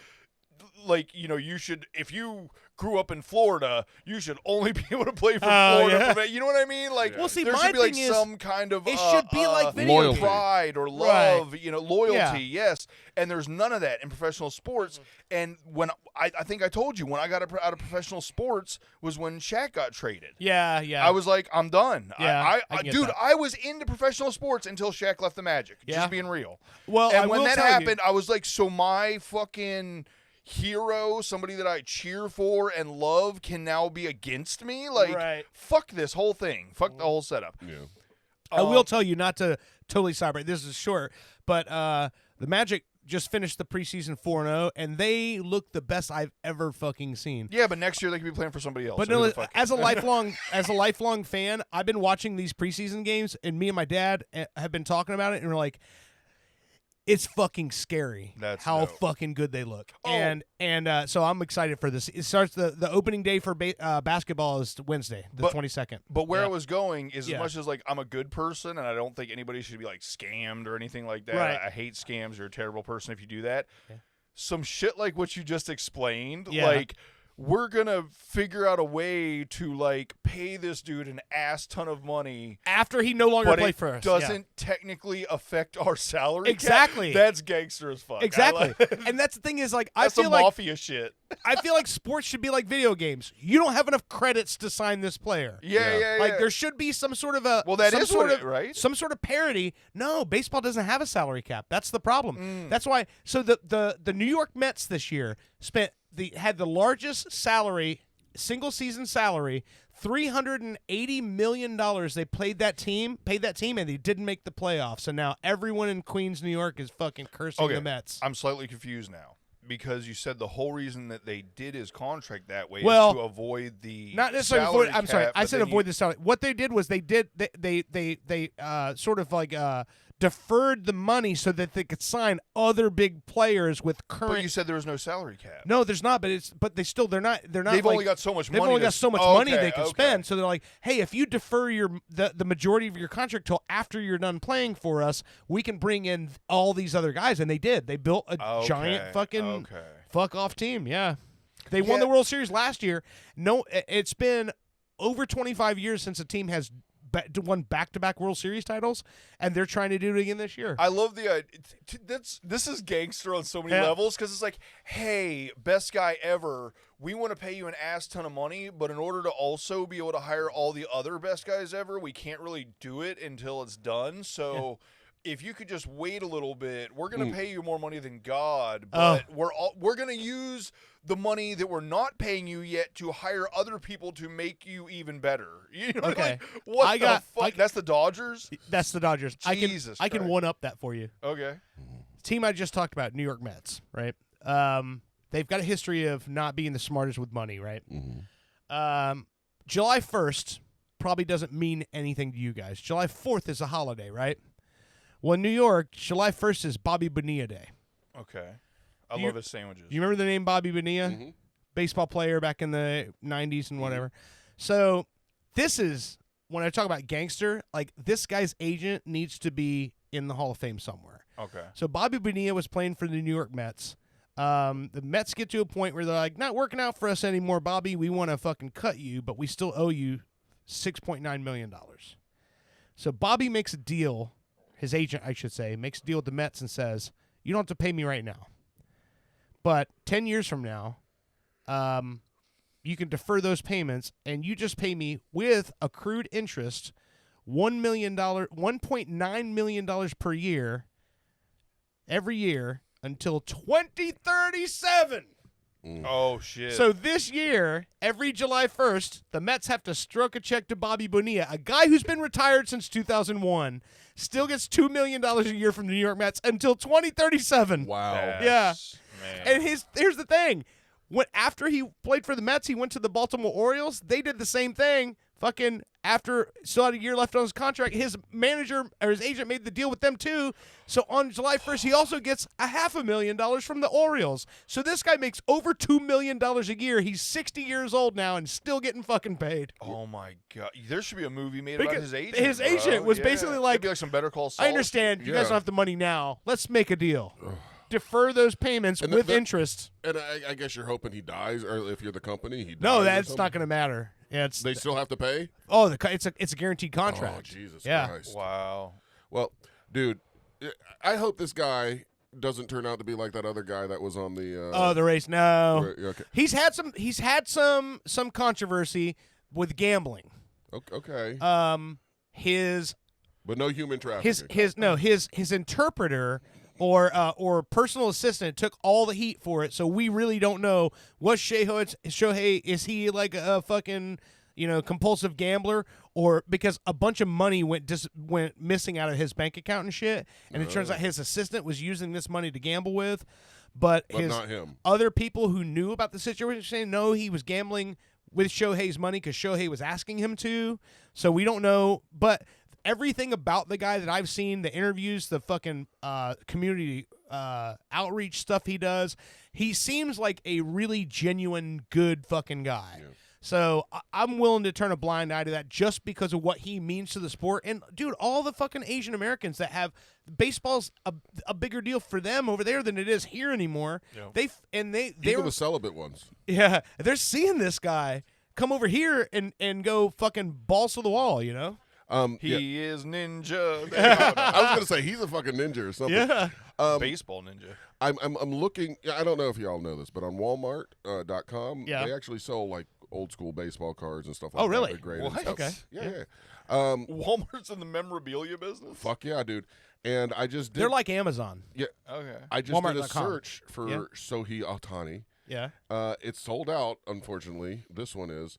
Like, you should, if you grew up in Florida, you should only be able to play for Florida. Yeah. You know what I mean? Like, Well, see, there my should be like thing is, some kind of it should be like video loyalty. pride or love, Right. Loyalty, Yeah. yes. And there's none of that in professional sports. And when I think I told you when I got out of professional sports was when Shaq got traded. Yeah. I was like, I'm done. Yeah, I get dude, that. I was into professional sports until Shaq left the Magic. Yeah. Just being real. Well, and I when will that tell you- happened, I was like, so my fucking hero, somebody that I cheer for and love, can now be against me? Like, Right. fuck this whole thing. Fuck the whole setup. Yeah. I will tell you, not to totally celebrate, this is short, but the Magic just finished the preseason 4-0, and they look the best I've ever fucking seen. Yeah, but next year they could be playing for somebody else. But So who no, the fuck as a cares? lifelong fan, I've been watching these preseason games, and me and my dad have been talking about it, and we're like, it's fucking scary That's how dope. fucking good they look. Oh. And so I'm excited for this. It starts the opening day for basketball is Wednesday, the 22nd. But where Yeah. I was going is Yeah. as much as like I'm a good person and I don't think anybody should be like scammed or anything like that. Right. I hate scams. You're a terrible person if you do that. Some shit like what you just explained, Yeah. like we're gonna figure out a way to like pay this dude an ass ton of money. After he no longer But played it for us. doesn't technically affect our salary. cap. Exactly. That's gangster as fuck. I Exactly. like- And that's the thing is, like, That's I feel some like mafia shit. I feel like sports should be like video games. You don't have enough credits to sign this player. Yeah. Like there should be some sort of a That some is sort what of right? some sort of parity. No, baseball doesn't have a salary cap. That's the problem. Mm. That's why. So the New York Mets this year had the largest single season salary, $380 million. They paid that team, and they didn't make the playoffs. And now everyone in Queens, New York, is fucking cursing the Mets. I'm slightly confused now because you said the whole reason that they did his contract that way Well, is to avoid the Not necessarily salary avoid. I'm sorry. cap, I but said then avoid the salary. What they did was they sort of like deferred the money so that they could sign other big players with current. But you said there was no salary cap. No, there's not. But they're not. They've like, only got so much They've money. only got so much money they can okay. spend. So they're like, hey, if you defer the majority of your contract till after you're done playing for us, we can bring in all these other guys. And they did. They built a giant fucking fuck off team. Yeah, they won the World Series last year. No, it's been over 25 years since a team has won back-to-back World Series titles, and they're trying to do it again this year. I love the this is gangster on so many levels because it's like, hey, best guy ever, we want to pay you an ass ton of money, but in order to also be able to hire all the other best guys ever, we can't really do it until it's done. So if you could just wait a little bit, we're going to pay you more money than God, but we're going to use the money that we're not paying you yet to hire other people to make you even better. You know, like, what the fuck? That's the Dodgers? That's the Dodgers. Jesus I can Christ. one-up that for you. Okay. Team I just talked about, New York Mets, right? They've got a history of not being the smartest with money, right? July 1st probably doesn't mean anything to you guys. July 4th is a holiday, right? Well, in New York, July 1st is Bobby Bonilla Day. Okay. I love his sandwiches. You remember the name Bobby Bonilla? Baseball player back in the 90s and whatever. So this is, when I talk about gangster, like this guy's agent needs to be in the Hall of Fame somewhere. Okay. So Bobby Bonilla was playing for the New York Mets. The Mets get to a point where they're like, not working out for us anymore, Bobby. We want to fucking cut you, but we still owe you $6.9 million. So Bobby makes a deal, his agent, I should say, makes a deal with the Mets and says, you don't have to pay me right now. But 10 years from now, you can defer those payments, and you just pay me with accrued interest $1.9 million per year every year until 2037. Oh, shit. So this year, every July 1st, the Mets have to stroke a check to Bobby Bonilla, a guy who's been retired since 2001, still gets $2 million a year from the New York Mets until 2037. Wow. Yeah. Man. And here's the thing. After he played for the Mets, he went to the Baltimore Orioles. They did the same thing. Fucking after still had a year left on his contract, his manager or his agent made the deal with them too. So on July 1st, he also gets $500,000 from the Orioles. So this guy makes over $2 million a year. He's 60 years old now and still getting fucking paid. Oh my god! There should be a movie made about his agent. His bro. agent was Yeah. basically like, It'd be like some Better Call Saul. I understand you guys don't have the money now. Let's make a deal. Defer those payments And with that- interest. And I guess you're hoping he dies, or if you're the company, he dies. No, or that's something? not going to matter. Yeah, They still have to pay? it's a guaranteed contract. Oh, Jesus Yeah. Christ. Wow. Well, dude, I hope this guy doesn't turn out to be like that other guy that was on the The race. No, okay. he's had some controversy with gambling. Okay. His But no human trafficking. his interpreter or personal assistant took all the heat for it. So we really don't know. Was Shohei, is he like a fucking compulsive gambler, or because a bunch of money went missing out of his bank account and shit, and it turns out his assistant was using this money to gamble with, but his not him. other people who knew about the situation saying no, he was gambling with Shohei's money because Shohei was asking him to. So we don't know, but everything about the guy that I've seen, the interviews, the fucking community outreach stuff he does, he seems like a really genuine, good fucking guy. Yeah. So I'm willing to turn a blind eye to that just because of what he means to the sport. And dude, all the fucking Asian Americans that have baseball's a bigger deal for them over there than it is here anymore. Yeah. Even the celibate ones. Yeah, they're seeing this guy come over here and go fucking balls to the wall. He is ninja. I was gonna say he's a fucking ninja or something. Yeah. Baseball ninja. I'm looking. I don't know if y'all know this, but on Walmart.com, yeah. they actually sell like old school baseball cards and stuff like that. Oh, really? They're great. What? Okay. Yeah. Walmart's in the memorabilia business. Fuck yeah, dude. And I just did. They're like Amazon. Yeah. Okay. I just did a Walmart.com. search for Sohei Ohtani. Yeah. It's sold out, unfortunately. This one is.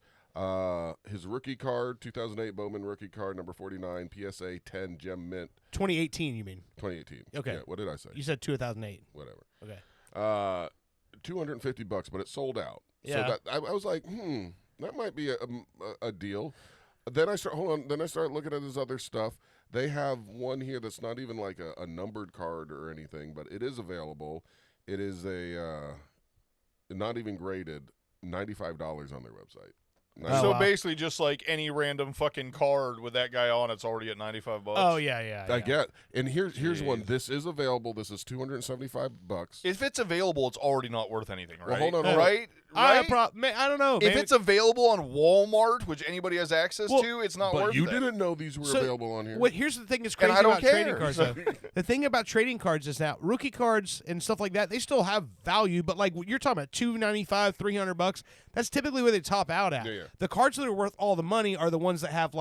His rookie card, 2008 Bowman rookie card, number 49, PSA 10 Gem Mint. 2018, you mean? 2018. Okay. Yeah, what did I say? You said 2008. Whatever. Okay. $250, but it sold out. Yeah. So I was like, that might be a deal. Then I start looking at his other stuff. They have one here that's not even like a numbered card or anything, but it is available. It is a not even graded, $95 on their website. So basically, just like any random fucking card with that guy on, it's already at $95. Oh yeah. I get. And here's one. This is available. This is $275. If it's available, it's already not worth anything, right? Well, hold on. Right? I don't know. If it's available on Walmart, which anybody has access to, it's not But worth it. you didn't know these were available on here. Here's the thing that's crazy I don't about care. trading cards, though. The thing about trading cards is that rookie cards and stuff like that, they still have value, but like you're talking about $295, $300, that's typically where they top out at. Yeah. The cards that are worth all the money are the ones that have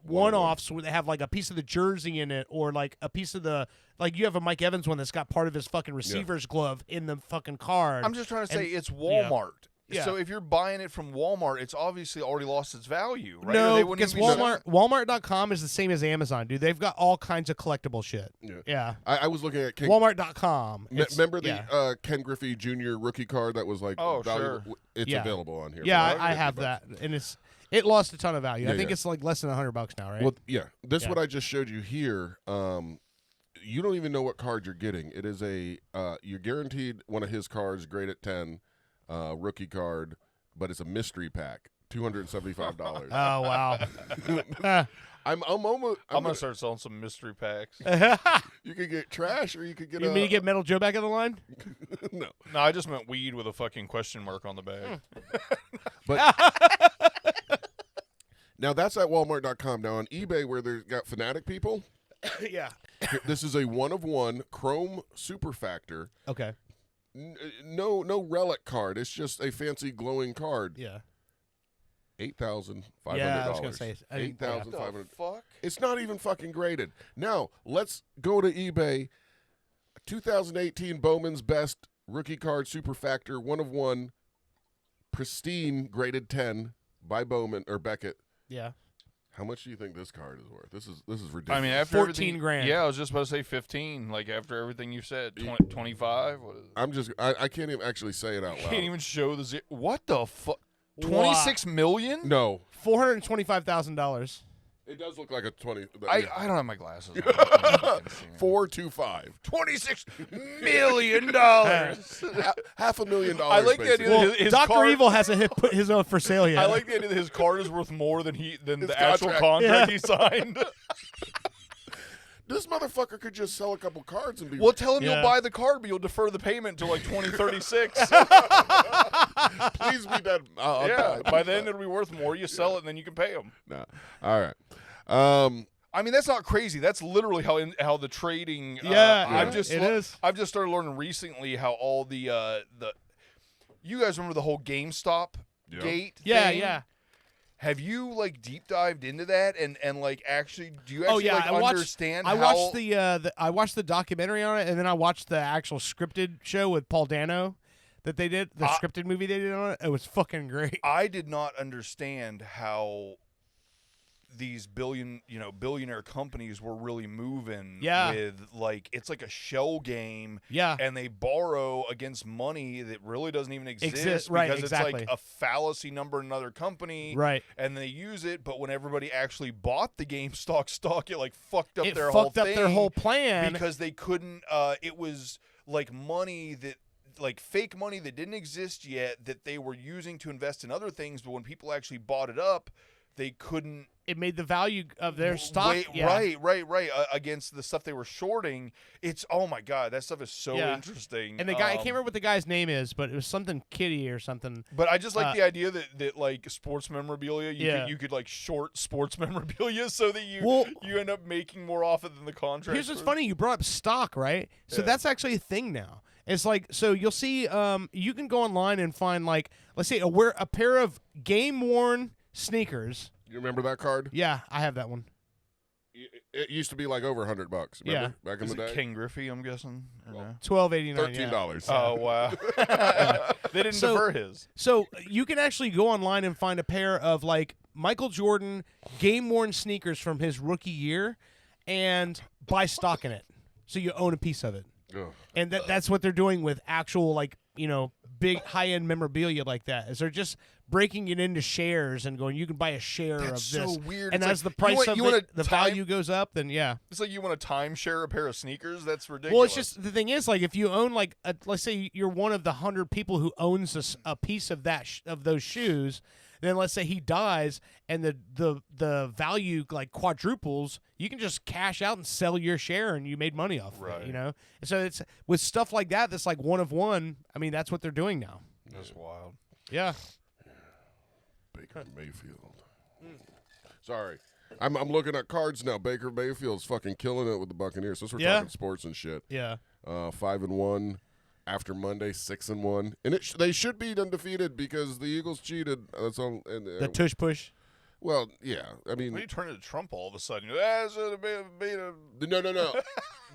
one-offs where they have like a piece of the jersey in it, or like a piece of the, like you have a Mike Evans one that's got part of his fucking receiver's glove in the fucking card. I'm just trying to say it's Walmart. Yeah. So if you're buying it from Walmart, it's obviously already lost its value, right? No, because Walmart.com is the same as Amazon, dude. They've got all kinds of collectible shit. Yeah. I was looking at Walmart.com. Remember the Ken Griffey Jr. rookie card that was like valuable? Sure. It's available on here. Yeah, I have that, and it lost a ton of value. Yeah, I think it's like less than $100 now, right? Well, yeah. This what I just showed you here. You don't even know what card you're getting. It is you're guaranteed one of his cards, grade at 10, rookie card, but it's a mystery pack, $275. Oh wow. I'm gonna start selling some mystery packs. You could get trash, or you could get. You mean you get Metal Joe back on the line? No, I just meant weed with a fucking question mark on the bag. But now that's at Walmart.com. Now on eBay, where they've got fanatic people. Yeah. This is a 1-of-1 Chrome Super Factor. Okay. No relic card. It's just a fancy glowing card. Yeah. $8,500. Yeah, I was gonna say, $8,500. Fuck. It's not even fucking graded. Now let's go to eBay. 2018 Bowman's Best Rookie Card Super Factor 1 of 1, pristine, graded 10 by Bowman or Beckett. Yeah. How much do you think this card is worth? This is ridiculous. I mean, after 14 grand. Yeah, I was just about to say 15. Like after everything you said, 25. What is it? I can't even actually say it out loud. Can't even show the what the fuck? 26 million? No, $425,000. it does look like a 20. I don't have my glasses. on. 425. $26 million. $500,000. I like the idea basically. that his Dr. card, Evil hasn't put his own for sale yet. I like the idea that his card is worth more than His the actual contract he signed. This motherfucker could just sell a couple cards and be. Well, tell him Yeah. you'll buy the card, but you'll defer the payment to like 2036. Please be that. Yeah, by then it'll be worth more. You sell it, and then you can pay him. Nah. All right. I mean, that's not crazy. That's literally how the trading. Yeah, I've it is. I've just started learning recently how all the. You guys remember the whole GameStop gate? Yeah, thing? yeah. Have you like deep dived into that and like actually do you actually like understand? I watched the documentary on it, and then I watched the actual scripted show with Paul Dano that they did, the scripted movie they did on it. It was fucking great. I did not understand how these billionaire companies were really moving with like it's like a shell game and they borrow against money that really doesn't even exist because it's like a fallacy number in another company and they use it, but when everybody actually bought the GameStop stock it like fucked up their whole plan because they couldn't it was like money that like fake money that didn't exist yet that they were using to invest in other things, but when people actually bought it up they couldn't. It made the value of their stock. Right. Against the stuff they were shorting. It's, oh my God, that stuff is so interesting. And the guy, I can't remember what the guy's name is, but it was something Kitty or something. But I just like the idea that like sports memorabilia, you could like short sports memorabilia so that you end up making more off it than the contract. Here's what's funny. You brought up stock, right? So that's actually a thing now. It's like, so you'll see, you can go online and find like, let's say a pair of game-worn sneakers. You remember that card? Yeah, I have that one. It used to be like over $100. Remember? Back in the day. King Griffey, I'm guessing. $12.89. $13. Yeah. Oh wow! They didn't defer his. So you can actually go online and find a pair of like Michael Jordan game-worn sneakers from his rookie year, and buy stock in it. So you own a piece of it. Ugh. And that's what they're doing with actual like big high-end memorabilia like that. Is they're just breaking it into shares and going, you can buy a share of this. That's so weird. And it's as like, the price of it, the time, value goes up, then It's like you want to timeshare a pair of sneakers? That's ridiculous. Well, it's just, the thing is, like, if you own, like, let's say you're one of the 100 people who owns a piece of that of those shoes, then let's say he dies and the value, like, quadruples, you can just cash out and sell your share and you made money off of it, And so it's, with stuff like that, that's like one of one, I mean, that's what they're doing now. That's wild. Yeah. Baker Mayfield. Sorry. I'm looking at cards now. Baker Mayfield's fucking killing it with the Buccaneers. Since we're talking sports and shit. Yeah. 5-1 after Monday, 6-1, and they should be undefeated because the Eagles cheated. That's all. The tush push. Well, yeah. I mean, why are you turning to Trump all of a sudden? No.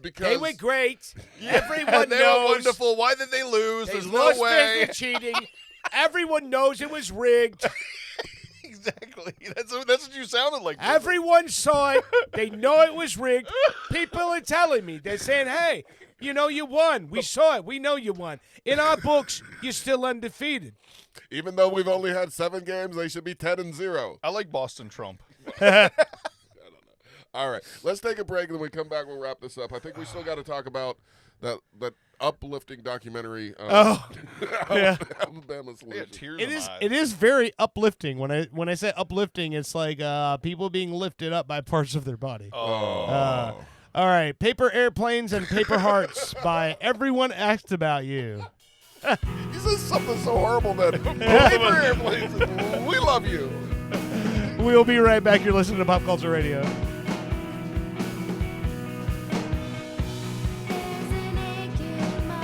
Because they were great. Everyone they knows. Were wonderful. Why did they lose? They There's lost no way. business cheating. Everyone knows it was rigged. Exactly. That's what you sounded like. Everyone saw it. They know it was rigged. People are telling me. They're saying, hey, you won. We saw it. We know you won. In our books, you're still undefeated. Even though we've only had 7 games, they should be 10-0. I like Boston Trump. I don't know. All right. Let's take a break, and then we come back, we'll wrap this up. I think we still got to talk about that uplifting documentary. Alabama Solution. It is very uplifting. When I say uplifting, it's like people being lifted up by parts of their body. Oh. All right. Paper Airplanes and Paper Hearts by Everyone Asked About You. You said something so horrible then. Paper Airplanes. We love you. We'll be right back. You're listening to Pop Culture Radio. There's an ache in my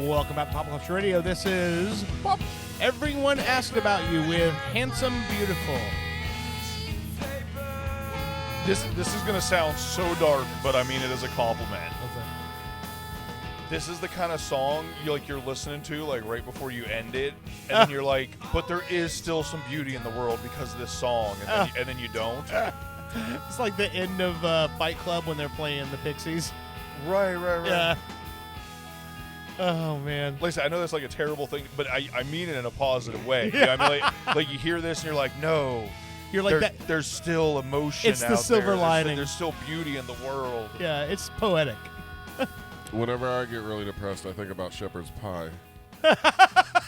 Welcome back to Pop Culture Radio. This is Pop. Everyone asked about you with Handsome Beautiful. This is going to sound so dark, but I mean it as a compliment. This is the kind of song you're listening to like right before you end it, and then you're like, but there is still some beauty in the world because of this song, and then you don't. It's like the end of Fight Club when they're playing the Pixies. Right. Yeah. Oh man. Like I said, I know that's like a terrible thing, but I mean it in a positive way. You know what I mean? Like you hear this and you're like, no. You're like that. There's still emotion. It's the silver lining. There's still beauty in the world. Yeah, it's poetic. Whenever I get really depressed, I think about shepherd's pie.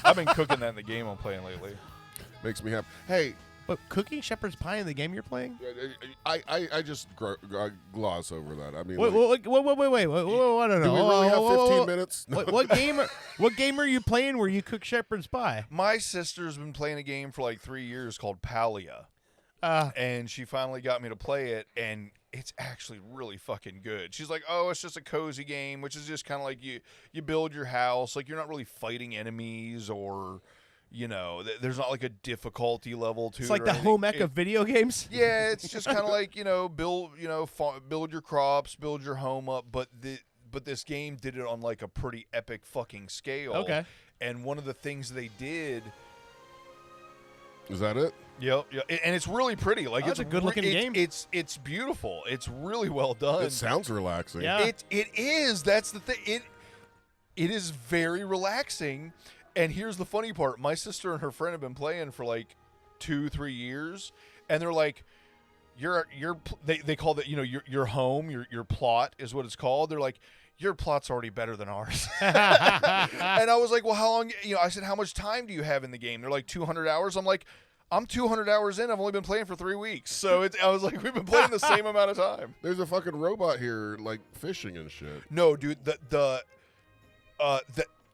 I've been cooking that in the game I'm playing lately. Makes me happy. Hey, but cooking shepherd's pie in the game you're playing? I just gloss over that. I mean, wait, I don't know. Do we really have 15 minutes? What game are you playing where you cook shepherd's pie? My sister's been playing a game for like 3 years called Palia. And she finally got me to play it, and it's actually really fucking good. She's like, oh, it's just a cozy game, which is just kind of like you build your house. Like, you're not really fighting enemies or, there's not like a difficulty level to it. It's like the home ec of video games? Yeah, it's just kind of like, build your crops, build your home up. But this game did it on like a pretty epic fucking scale. Okay. And one of the things they did... Is that it? Yep, and it's really pretty. Like it's a good-looking game. It's beautiful. It's really well done. It sounds relaxing. Yeah, it is. That's the thing. It is very relaxing. And here's the funny part: my sister and her friend have been playing for like 2-3 years, and they're like, they call it your home, your plot is what it's called. They're like, your plot's already better than ours. And I was like, well, how long? I said, how much time do you have in the game? They're like 200 hours. I'm like, I'm 200 hours in. I've only been playing for 3 weeks. So I was like, we've been playing the same amount of time. There's a fucking robot here, like fishing and shit. No, dude.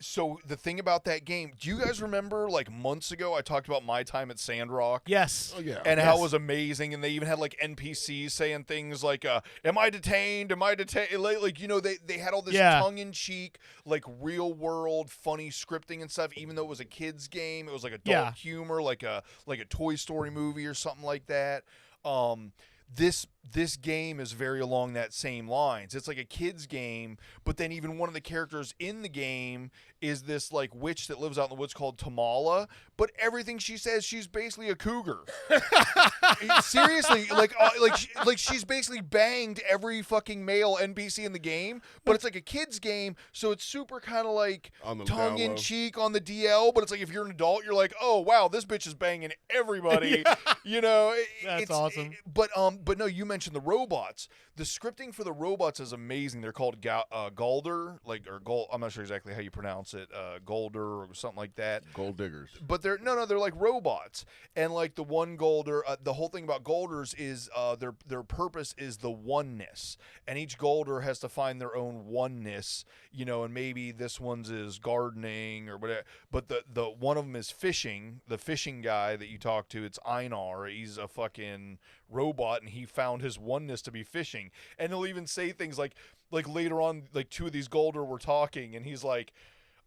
So the thing about that game, do you guys remember like months ago I talked about my time at Sandrock? Yes. Oh, yeah. And how it was amazing, and they even had like NPCs saying things like, am I detained? Am I detained? Like, they had all this tongue-in-cheek, like real-world funny scripting and stuff, even though it was a kid's game. It was like adult humor, like a Toy Story movie or something like that. This game is very along that same lines. It's like a kid's game, but then even one of the characters in the game is this like witch that lives out in the woods called Tamala, but everything she says, she's basically a cougar. Seriously, like she's basically banged every fucking male NPC in the game, but it's like a kid's game, so it's super kind of like tongue in cheek on the DL, but it's like if you're an adult, you're like, oh wow, this bitch is banging everybody. That's awesome. But no, you mentioned the robots. The scripting for the robots is amazing. They're called Galder, I'm not sure exactly how you pronounce it, Golder or something like that. Gold diggers. But they're like robots. And like the one Golder, the whole thing about Golders is their purpose is the oneness. And each Golder has to find their own oneness, and maybe this one's is gardening or whatever. But the one of them is fishing. The fishing guy that you talk to, it's Einar. He's a fucking robot, and he found his oneness to be fishing. And he'll even say things like later on, like two of these Golder were talking, and he's like,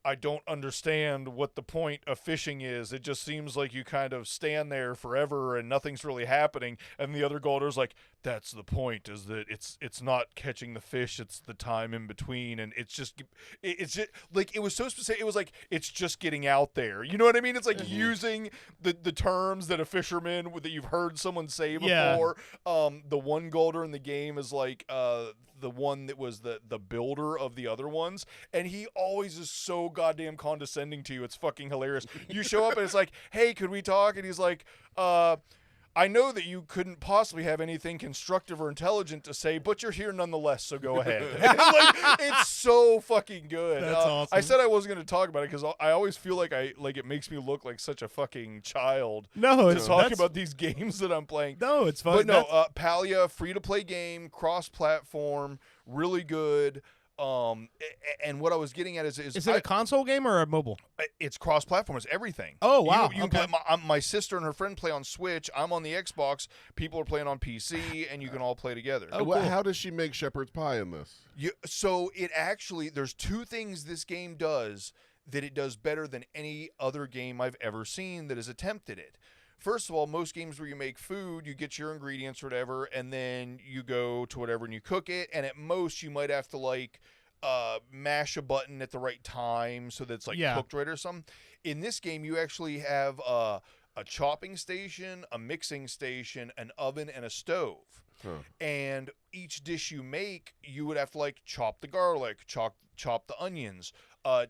I don't understand what the point of fishing is. It just seems like you kind of stand there forever and nothing's really happening. And the other Golder's like, that's the point, is that it's not catching the fish, it's the time in between. And it's just like, it was so specific. It was like, it's just getting out there. You know what I mean? It's like using the terms that a fisherman that you've heard someone say before. Yeah. The one Golder in the game is like the one that was the builder of the other ones. And he always is so goddamn condescending to you. It's fucking hilarious. You show up and it's like, hey, could we talk? And he's like, I know that you couldn't possibly have anything constructive or intelligent to say, but you're here nonetheless, so go ahead. It's so fucking good. That's awesome. I said I wasn't going to talk about it because I always feel like it makes me look like such a fucking child. No, to talk about these games that I'm playing. No, it's fun. But no, Palia, free-to-play game, cross-platform, really good. And what I was getting at is it a console game or a mobile? It's cross-platform. It's everything. Oh, wow. You can play, my sister and her friend play on Switch. I'm on the Xbox. People are playing on PC, and you can all play together. Oh, cool. How does she make shepherd's pie in this? So it actually, there's two things this game does that it does better than any other game I've ever seen that has attempted it. First of all, most games where you make food, you get your ingredients or whatever, and then you go to whatever and you cook it, and at most you might have to like mash a button at the right time so that it's like cooked right or something. In this game, you actually have a chopping station, a mixing station, an oven, and a stove. And each dish you make, you would have to like chop the garlic, chop the onions,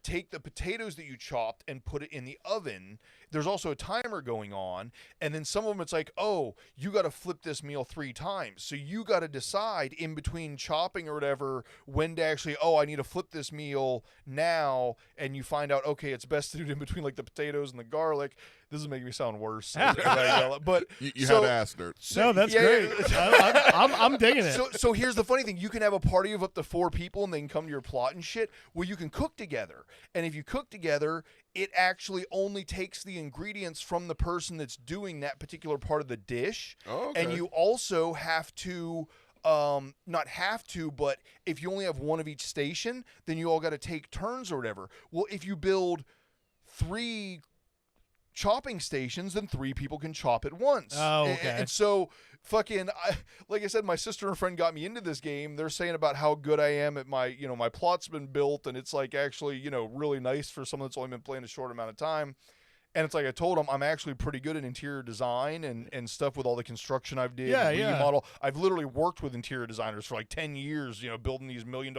take the potatoes that you chopped and put it in the oven. There's also a timer going on, and then some of them it's like, oh, you got to flip this meal 3 times. So you got to decide in between chopping or whatever when to actually, oh, I need to flip this meal now, and you find out, okay, it's best to do it in between like the potatoes and the garlic. This is making me sound worse. But you had to ask her. No, that's great. I'm digging it. So here's the funny thing. You can have a party of up to 4 people, and they can come to your plot and shit. Well, you can cook together. And if you cook together, it actually only takes the ingredients from the person that's doing that particular part of the dish. Oh, okay. And you also have to, not have to, but if you only have one of each station, then you all got to take turns or whatever. Well, if you build 3 chopping stations, then 3 people can chop at once. Oh, okay. And so fucking, like I said, my sister and friend got me into this game. They're saying about how good I am at my, my plot's been built, and it's like actually, really nice for someone that's only been playing a short amount of time. And it's like I told them, I'm actually pretty good at interior design and stuff with all the construction I've did. Remodel. I've literally worked with interior designers for like 10 years, building these $1 million,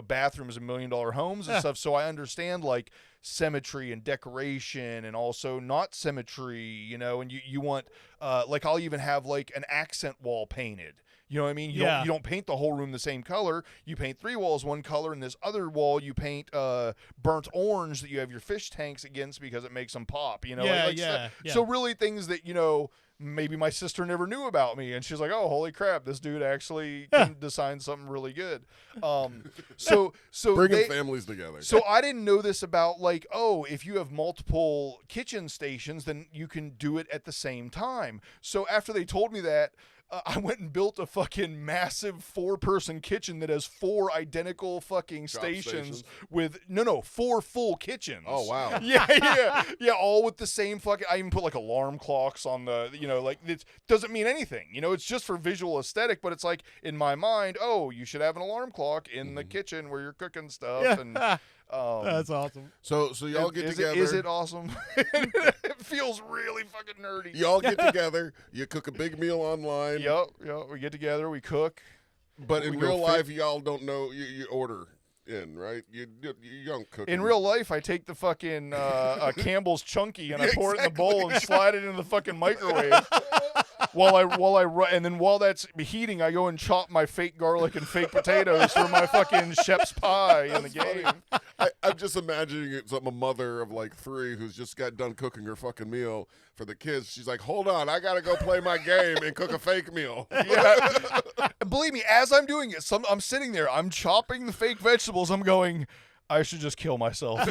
bathrooms and $1 million homes and stuff. So I understand like symmetry and decoration and also not symmetry, and you want, like I'll even have like an accent wall painted. You know what I mean? You don't paint the whole room the same color. You paint 3 walls one color, and this other wall you paint burnt orange that you have your fish tanks against because it makes them pop. So really things that maybe my sister never knew about me, and she's like, "Oh, holy crap! This dude actually can design something really good." So bringing families together. So I didn't know this about like, oh, if you have multiple kitchen stations, then you can do it at the same time. So after they told me that. I went and built a fucking massive 4-person kitchen that has 4 identical fucking stations with 4 full kitchens. Oh wow. Yeah, all with the same fucking. I even put like alarm clocks on the, like it doesn't mean anything. It's just for visual aesthetic, but it's like in my mind, oh, you should have an alarm clock in the kitchen where you're cooking stuff and. That's awesome. So y'all get together. Is it awesome? It feels really fucking nerdy. Y'all get together. You cook a big meal online. Yep. We get together. We cook. But in real life, y'all don't know. You order in, right? You don't cook. In real life, I take the fucking Campbell's Chunky and I pour it in the bowl and slide it in the fucking microwave. While that's heating, I go and chop my fake garlic and fake potatoes for my fucking chef's pie in the game. I'm just imagining it's a mother of like 3 who's just got done cooking her fucking meal for the kids. She's like, hold on, I gotta go play my game and cook a fake meal. Yeah. Believe me, as I'm doing it, I'm sitting there, I'm chopping the fake vegetables, I'm going, I should just kill myself.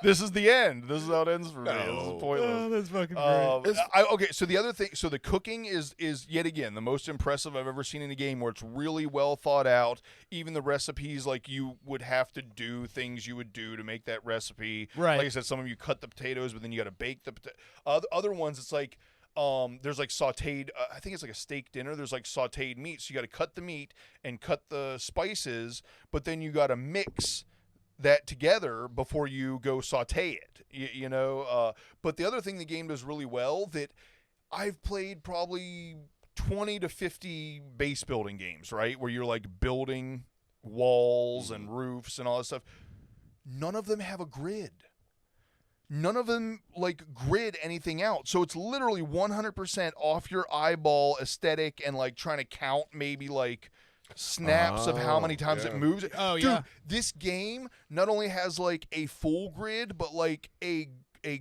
This is the end. This is how it ends for me. This is pointless. Oh, that's fucking great. Okay, so the other thing, so the cooking is yet again the most impressive I've ever seen in a game where it's really well thought out. Even the recipes, like you would have to do things you would do to make that recipe. Right. Like I said, some of you cut the potatoes, but then you got to bake the potatoes. Other ones, it's like, there's like sauteed, I think it's like a steak dinner. There's like sauteed meat. So you got to cut the meat and cut the spices, but then you got to mix that together before you go saute it, but the other thing the game does really well that I've played probably 20 to 50 base building games, right? Where you're like building walls and roofs and all that stuff. None of them have a grid. None of them like grid anything out. So it's literally 100% off your eyeball aesthetic and like trying to count maybe like snaps of how many times it moves. Oh, dude, yeah. This game not only has like a full grid, but like a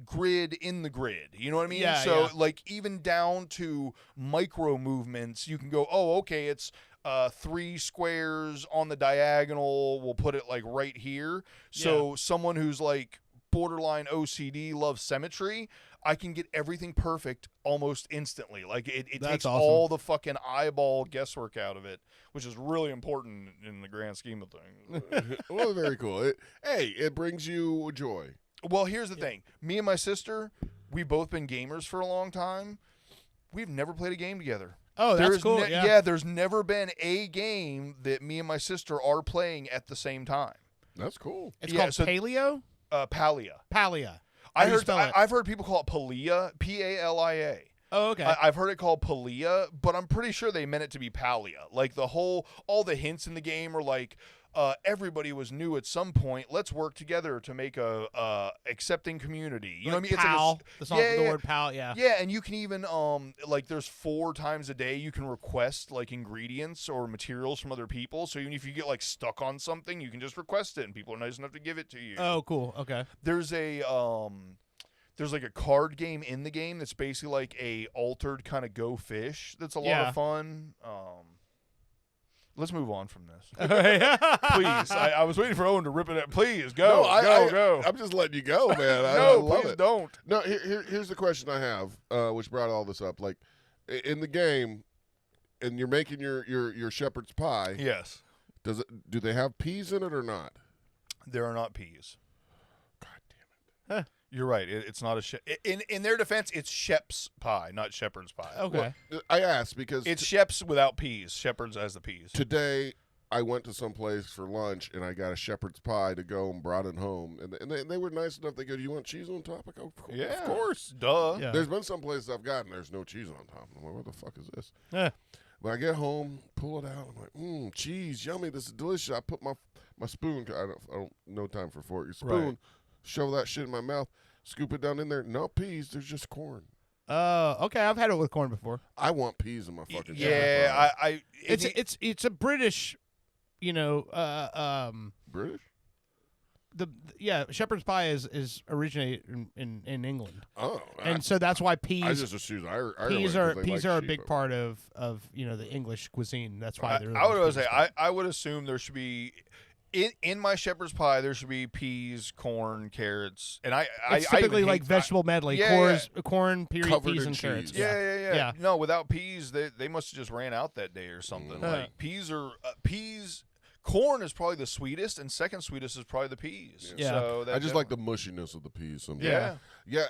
grid in the grid. You know what I mean? Yeah, so yeah. like even down to micro movements, you can go, oh, okay, it's 3 squares on the diagonal. We'll put it like right here. So someone who's like borderline OCD, loves symmetry, I can get everything perfect almost instantly. Like it takes awesome. all the fucking eyeball guesswork out of it, which is really important in the grand scheme of things. Well, very cool. It brings you joy. Well, here's the thing. Me and my sister, we've both been gamers for a long time. We've never played a game together. Oh, that's cool. There's never been a game that me and my sister are playing at the same time. That's cool. It's called Paleo? Palia. Palia. I've heard people call it Palia, Palia. Oh, okay. I've heard it called Palia, but I'm pretty sure they meant it to be Palia. Like all the hints in the game are like, everybody was new at some point. Let's work together to make a accepting community. You know what I mean? Pal. It's like the word pal. Yeah. Yeah, and you can even like there's 4 times a day you can request like ingredients or materials from other people. So even if you get like stuck on something, you can just request it, and people are nice enough to give it to you. Oh, cool. Okay. There's like a card game in the game that's basically like a altered kind of Go Fish. That's a lot of fun. Let's move on from this. Please. I was waiting for Owen to rip it up. Please, go. Go. I'm just letting you go, man. No, I love please it. don't. No, here's the question I have, which brought all this up. Like, in the game, and you're making your shepherd's pie. Yes. Do they have peas in it or not? There are not peas. God damn it. You're right. It's not a in their defense, it's Shep's pie, not shepherd's pie. Okay. Well, I asked because it's Shep's without peas. Shepherd's has the peas. Today, I went to some place for lunch, and I got a shepherd's pie to go and brought it home. And they were nice enough. They go, "Do you want cheese on top?" I go, "Yeah, of course." Duh. Yeah. There's been some places I've gotten there's no cheese on top. I'm like, "What the fuck is this?" Yeah. When I get home, pull it out. I'm like, cheese, yummy. This is delicious. I put my spoon. I don't no time for fork. Your spoon. Right. Shove that shit in my mouth. Scoop it down in there. No peas. There's just corn. Okay. I've had it with corn before. I want peas in my fucking yeah. It's a British, British. Shepherd's pie is originated in England. Oh, and so that's why peas. I just assumed peas are a sheep. big part of the English cuisine. That's why they're. I would assume there should be. In my shepherd's pie, there should be peas, corn, carrots, and it's typically like vegetable medley: corn, peas, and carrots. Yeah. No, without peas, they must have just ran out that day or something. Like peas. Corn is probably the sweetest, and second sweetest is probably the peas. Yeah. So I just like the mushiness of the peas. Yeah. Yeah.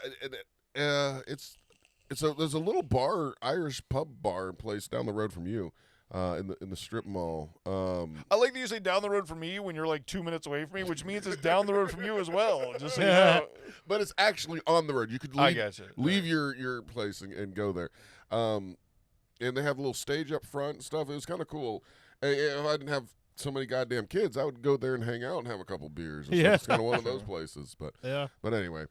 There's a little Irish pub bar place down the road from you. In the strip mall. I like that you say down the road from me when you're like 2 minutes away from me, which means it's down the road from you as well. Just so you know. But it's actually on the road. You could leave your place and go there. And they have a little stage up front and stuff. It was kind of cool. If I didn't have so many goddamn kids, I would go there and hang out and have a couple beers. And stuff. It's kind of one of those places. But anyway.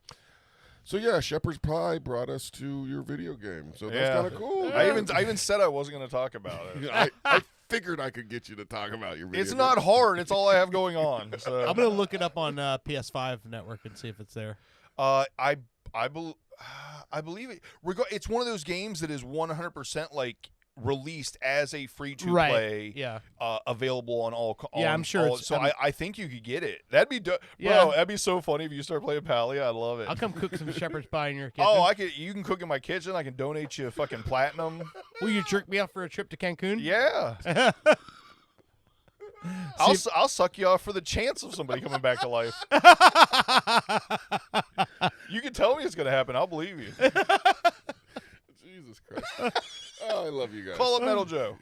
So yeah, shepherd's pie brought us to your video game. So that's kind of cool. I even said I wasn't going to talk about it. I figured I could get you to talk about your video It's game. not hard. It's all I have going on. So I'm going to look it up on PS5 network and see if it's there. I believe it. It's one of those games that is 100% like released as a free to play, available on all. I'm sure. I think you could get it. That'd be bro. That'd be so funny if you start playing Palia. I'd love it. I'll come cook some shepherd's pie in your kitchen. Oh, you can cook in my kitchen. I can donate you fucking platinum. Will you jerk me off for a trip to Cancun? Yeah. I'll suck you off for the chance of somebody coming back to life. You can tell me it's going to happen. I'll believe you. Jesus Christ. Oh, I love you guys. Call up Metal Joe.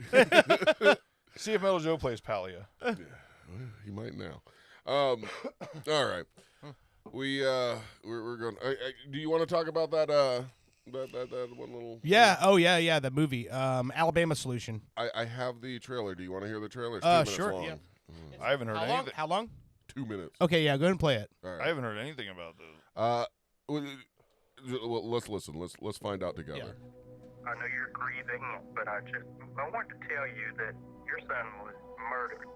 See if Metal Joe plays Palia. Yeah, well, he might now. All right. We're going. Do you want to talk about that? That one little. Yeah. Oh yeah. The movie, Alabama Solution. I have the trailer. Do you want to hear the trailer? It's 2 minutes sure. long. Yeah. I haven't heard anything. How long? 2 minutes. Okay. Yeah. Go ahead and play it. All right. I haven't heard anything about this. Well, let's listen. Let's find out together. Yeah. I know you're grieving, but I want to tell you that your son was murdered.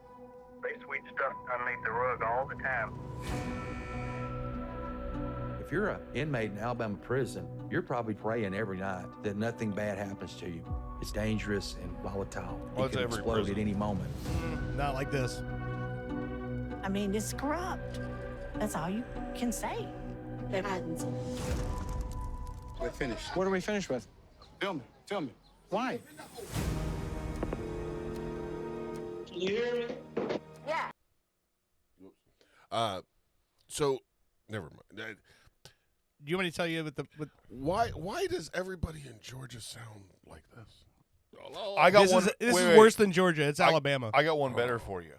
They sweep stuff underneath the rug all the time. If you're an inmate in Alabama prison, you're probably praying every night that nothing bad happens to you. It's dangerous and volatile. Well, it can every explode prison. at any moment. Not like this. I mean, it's corrupt. That's all you can say. We're finished. What are we finished with? Film it. Film it. Why? Can you hear me? Yeah. So, never mind. Do you want me to tell you with Why does everybody in Georgia sound like this? I got this one. This wait, is wait. worse than Georgia. It's Alabama. I got one better for you.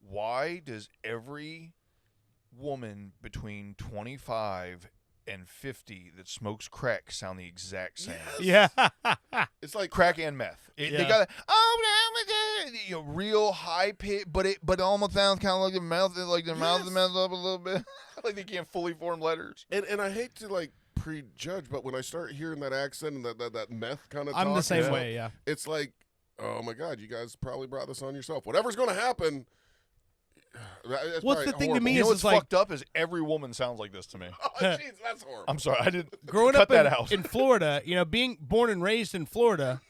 Why does every woman between 25 and 50 that smokes crack sound the exact same? Yeah. It's like crack and meth. They got real high pitch, but it almost sounds kind of like the mouth, mouth is messed up a little bit, like they can't fully form letters. And I hate to like prejudge, but when I start hearing that accent and that meth kind of, I'm the same way. Yeah. It's like, oh my God, you guys probably brought this on yourself. Whatever's going to happen. What's the thing to me You know is what's like fucked up is every woman sounds like this to me. Oh, jeez, that's horrible. I'm sorry, I didn't growing cut up that out. in Florida. You know, being born and raised in Florida,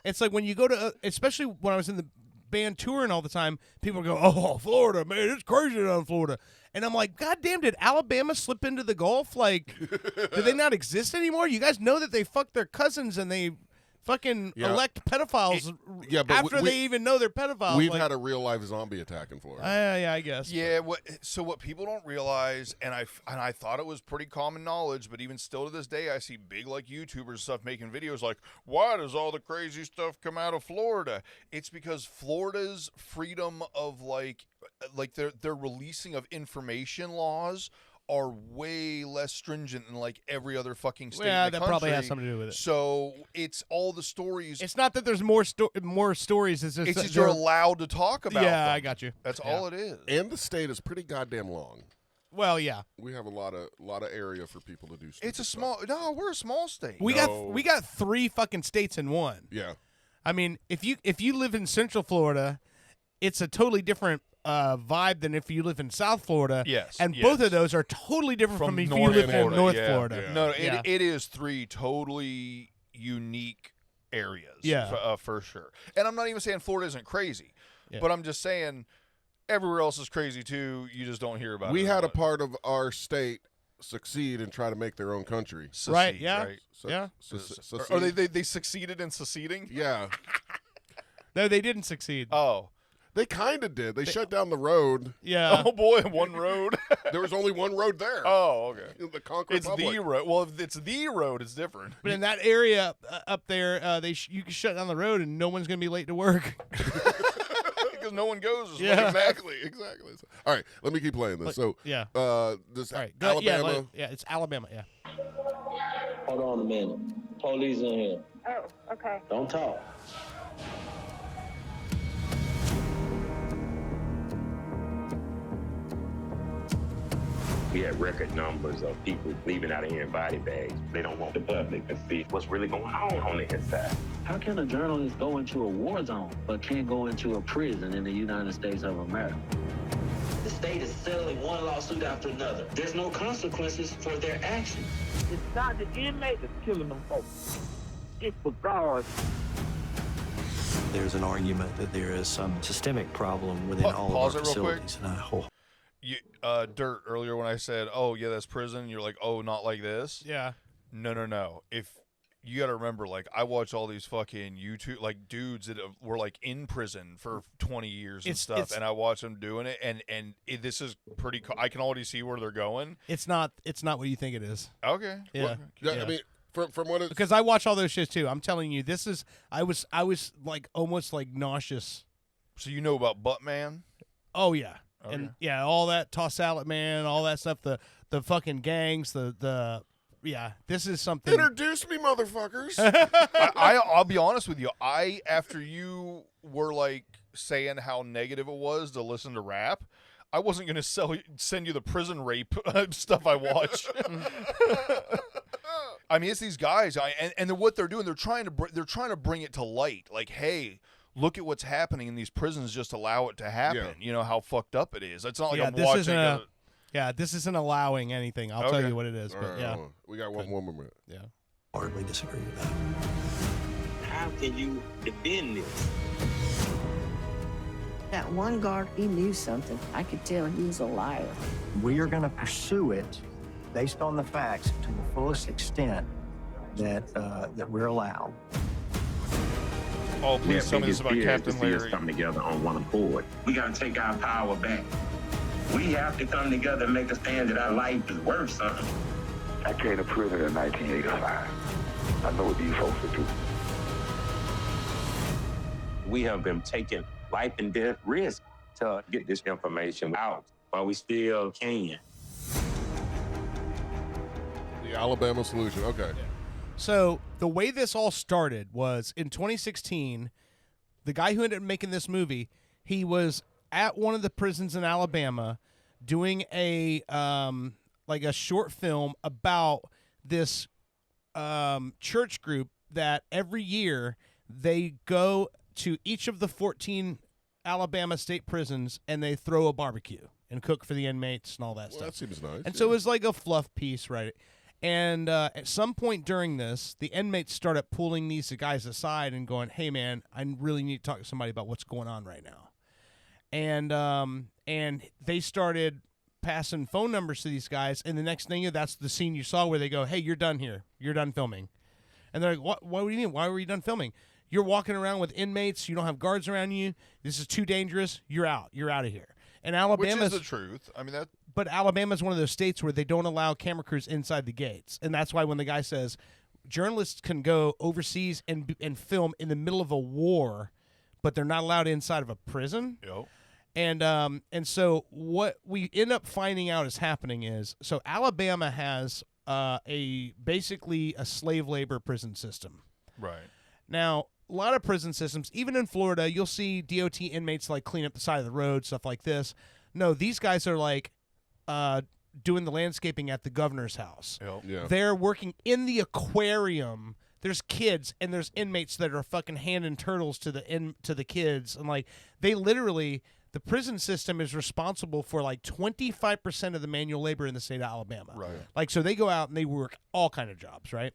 it's like when you go to, especially when I was in the band touring all the time, people go, "Oh, Florida, man, it's crazy down in Florida," and I'm like, "God damn, did Alabama slip into the Gulf? Like, do they not exist anymore? You guys know that they fuck their cousins and they." Fucking elect pedophiles after they even know they're pedophiles. We've had a real life zombie attack in Florida. Yeah, I guess. Yeah. What people don't realize, and I thought it was pretty common knowledge, but even still to this day, I see big like YouTubers and stuff making videos like, "Why does all the crazy stuff come out of Florida?" It's because Florida's freedom of like their releasing of information laws are way less stringent than like every other fucking state in the country. That probably has something to do with it. So it's all the stories. It's not that there's more stories. It's just you're allowed to talk about. Yeah, them. I got you. That's all it is. And the state is pretty goddamn long. Well, yeah. We have a lot of area for people to do stuff. It's a small. No, we're a small state. We got 3 fucking states in one. Yeah. I mean, if you live in Central Florida, it's a totally different vibe than if you live in South Florida. Yes. And both of those are totally different from if you live in North Florida. Yeah. No, it is 3 totally unique areas. Yeah. For sure. And I'm not even saying Florida isn't crazy, but I'm just saying everywhere else is crazy too. You just don't hear about it. We had a part of our state succeed and try to make their own country. Secede, right, yeah. Right? Yeah. Or they succeeded in seceding? Yeah. No, they didn't succeed. Oh. They kind of did. They shut down the road. Yeah. Oh, boy, one road. There was only one road there. Oh, okay. The Conquer Republic. The road. Well, if it's the road, it's different. But in that area up there, you can shut down the road and no one's going to be late to work. Because no one goes. Yeah, exactly. All right, let me keep playing this. So, yeah. This All right, Alabama. Yeah, it's Alabama. Yeah. Hold on a minute. Police in here. Oh, okay. Don't talk. We had record numbers of people leaving out of here in body bags. They don't want the public to see what's really going on the inside. How can a journalist go into a war zone but can't go into a prison in the United States of America? The state is settling one lawsuit after another. There's no consequences for their actions. It's not the inmate that's killing them folks. It's the guards. There's an argument that there is some systemic problem within all of our facilities, and I hope. Dirt, earlier when I said, "Oh yeah, that's prison," you're like, "Oh, not like this." Yeah. No. If you got to remember, like I watch all these fucking YouTube like dudes that were like in prison for 20 years and stuff, and I watch them doing it, and this is pretty. I can already see where they're going. It's not what you think it is. Okay. Yeah. Well, I mean, from what it's because I watch all those shits too. I'm telling you, this is I was like almost like nauseous. So you know about Buttman? Oh yeah. Okay. And yeah, all that Toss Salad Man, all that stuff, the fucking gangs, this is something. Introduce me, motherfuckers. I'll be honest with you. After you were like saying how negative it was to listen to rap, I wasn't going to send you the prison rape stuff I watch. I mean, it's these guys, and what they're doing, they're trying to bring it to light. Like, hey, look at what's happening in these prisons. Just allow it to happen. Yeah. You know how fucked up it is. It's not like I'm watching. This isn't allowing anything. I'll tell you what it is. But we got one more minute. Yeah. Hardly disagree with that. How can you defend this? That one guard, he knew something. I could tell he was a liar. We are going to pursue it based on the facts to the fullest extent that we're allowed. Oh, please tell me this about Captain Larry. Come together on one accord. We got to take our power back. We have to come together and make a stand that our life is worth something. I came to prison in 1985. I know what you folks will do. We have been taking life and death risk to get this information out while we still can. The Alabama solution. Okay. Yeah. So the way this all started was in 2016, the guy who ended up making this movie, he was at one of the prisons in Alabama doing a like a short film about this church group that every year they go to each of the 14 Alabama state prisons and they throw a barbecue and cook for the inmates and all that stuff. That seems nice. And so it was like a fluff piece, right? And at some point during this, the inmates started pulling these guys aside and going, "Hey, man, I really need to talk to somebody about what's going on right now." And they started passing phone numbers to these guys, and the next thing, that's the scene you saw where they go, "Hey, you're done here. You're done filming." And they're like, what do you mean? Why were you done filming? You're walking around with inmates. You don't have guards around you. This is too dangerous. You're out. You're out of here. And Alabama's, which is the truth. I mean, that. But Alabama's one of those states where they don't allow camera crews inside the gates, and that's why when the guy says journalists can go overseas and film in the middle of a war, but they're not allowed inside of a prison. Yep. And so what we end up finding out is happening is, so Alabama has basically a slave labor prison system. Right. Now, a lot of prison systems, even in Florida, you'll see DOT inmates like clean up the side of the road, stuff like this. No, these guys are like doing the landscaping at the governor's house. Yep. Yeah. They're working in the aquarium. There's kids and there's inmates that are fucking handing turtles to the kids, and like they literally, the prison system is responsible for like 25% of the manual labor in the state of Alabama. Right. Like, so they go out and they work all kind of jobs, right?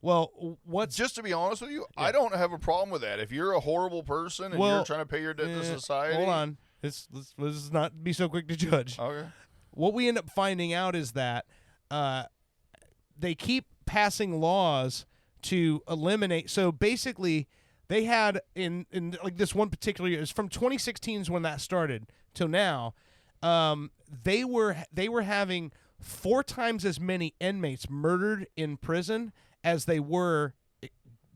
Well, just to be honest with you, I don't have a problem with that. If you're a horrible person and you're trying to pay your debt to society, hold on, let's not be so quick to judge. Okay. What we end up finding out is that they keep passing laws to eliminate. So basically, they had in like this one particular year, it's from 2016 is when that started till now. They were having 4 times as many inmates murdered in prison as they were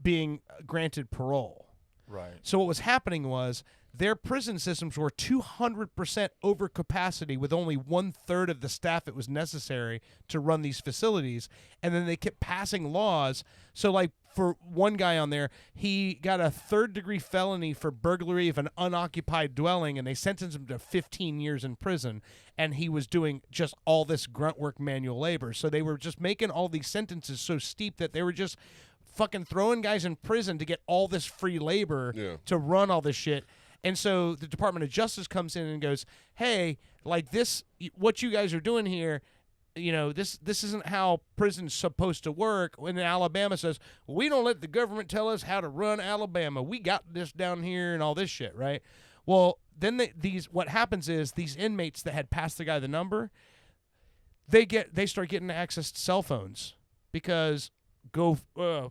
being granted parole. Right. So what was happening was their prison systems were 200% over capacity with only 1/3 of the staff that was necessary to run these facilities. And then they kept passing laws. So like for one guy on there, he got a 3rd-degree felony for burglary of an unoccupied dwelling, and they sentenced him to 15 years in prison. And he was doing just all this grunt work manual labor. So they were just making all these sentences so steep that they were just fucking throwing guys in prison to get all this free labor to run all this shit. And so the Department of Justice comes in and goes, "Hey, like this, what you guys are doing here, you know, this isn't how prison's supposed to work." When Alabama says, "We don't let the government tell us how to run Alabama. We got this down here," and all this shit, right? Well, then what happens is these inmates that had passed the guy the number, they start getting access to cell phones because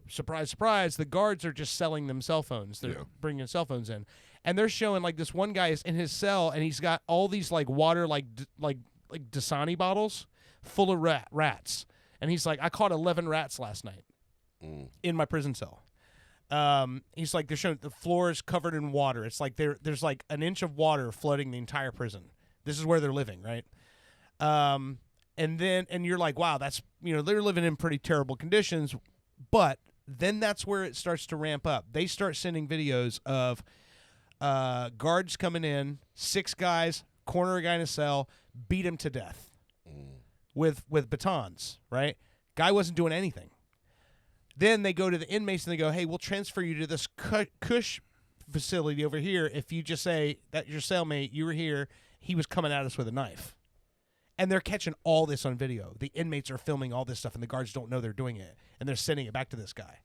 surprise, surprise, the guards are just selling them cell phones. They're bringing cell phones in, and they're showing like this one guy is in his cell and he's got all these like water like Dasani bottles full of rats, and he's like, "I caught 11 rats last night in my prison cell." He's like, they're showing the floor is covered in water. It's like there's like an inch of water flooding the entire prison. This is where they're living, right? And you're like, wow, that's, they're living in pretty terrible conditions. But then that's where it starts to ramp up. They start sending videos of guards coming in, 6 guys, corner a guy in a cell, beat him to death with batons, right? Guy wasn't doing anything. Then they go to the inmates and they go, "Hey, we'll transfer you to this cush facility over here if you just say that your cellmate, you were here, he was coming at us with a knife." And they're catching all this on video. The inmates are filming all this stuff, and the guards don't know they're doing it, and they're sending it back to this guy.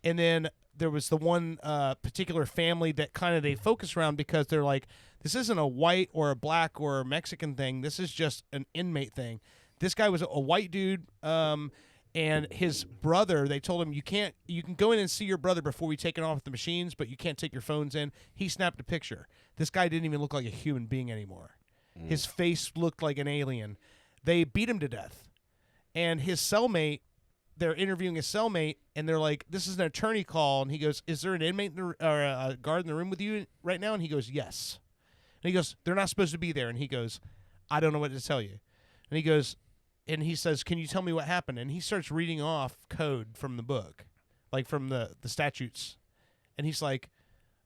And then there was the one particular family that kind of they focus around because they're like, this isn't a white or a black or a Mexican thing. This is just an inmate thing. This guy was a white dude, and his brother, they told him, you can go in and see your brother before we take it off the machines, but you can't take your phones in. He snapped a picture. This guy didn't even look like a human being anymore. His face looked like an alien. They beat him to death. And his cellmate, they're interviewing his cellmate, and they're like, this is an attorney call. And he goes, is there an inmate or a guard in the room with you right now? And he goes, yes. And he goes, they're not supposed to be there. And he goes, I don't know what to tell you. And he goes, and he says, can you tell me what happened? And he starts reading off code from the book, like from the statutes. And he's like,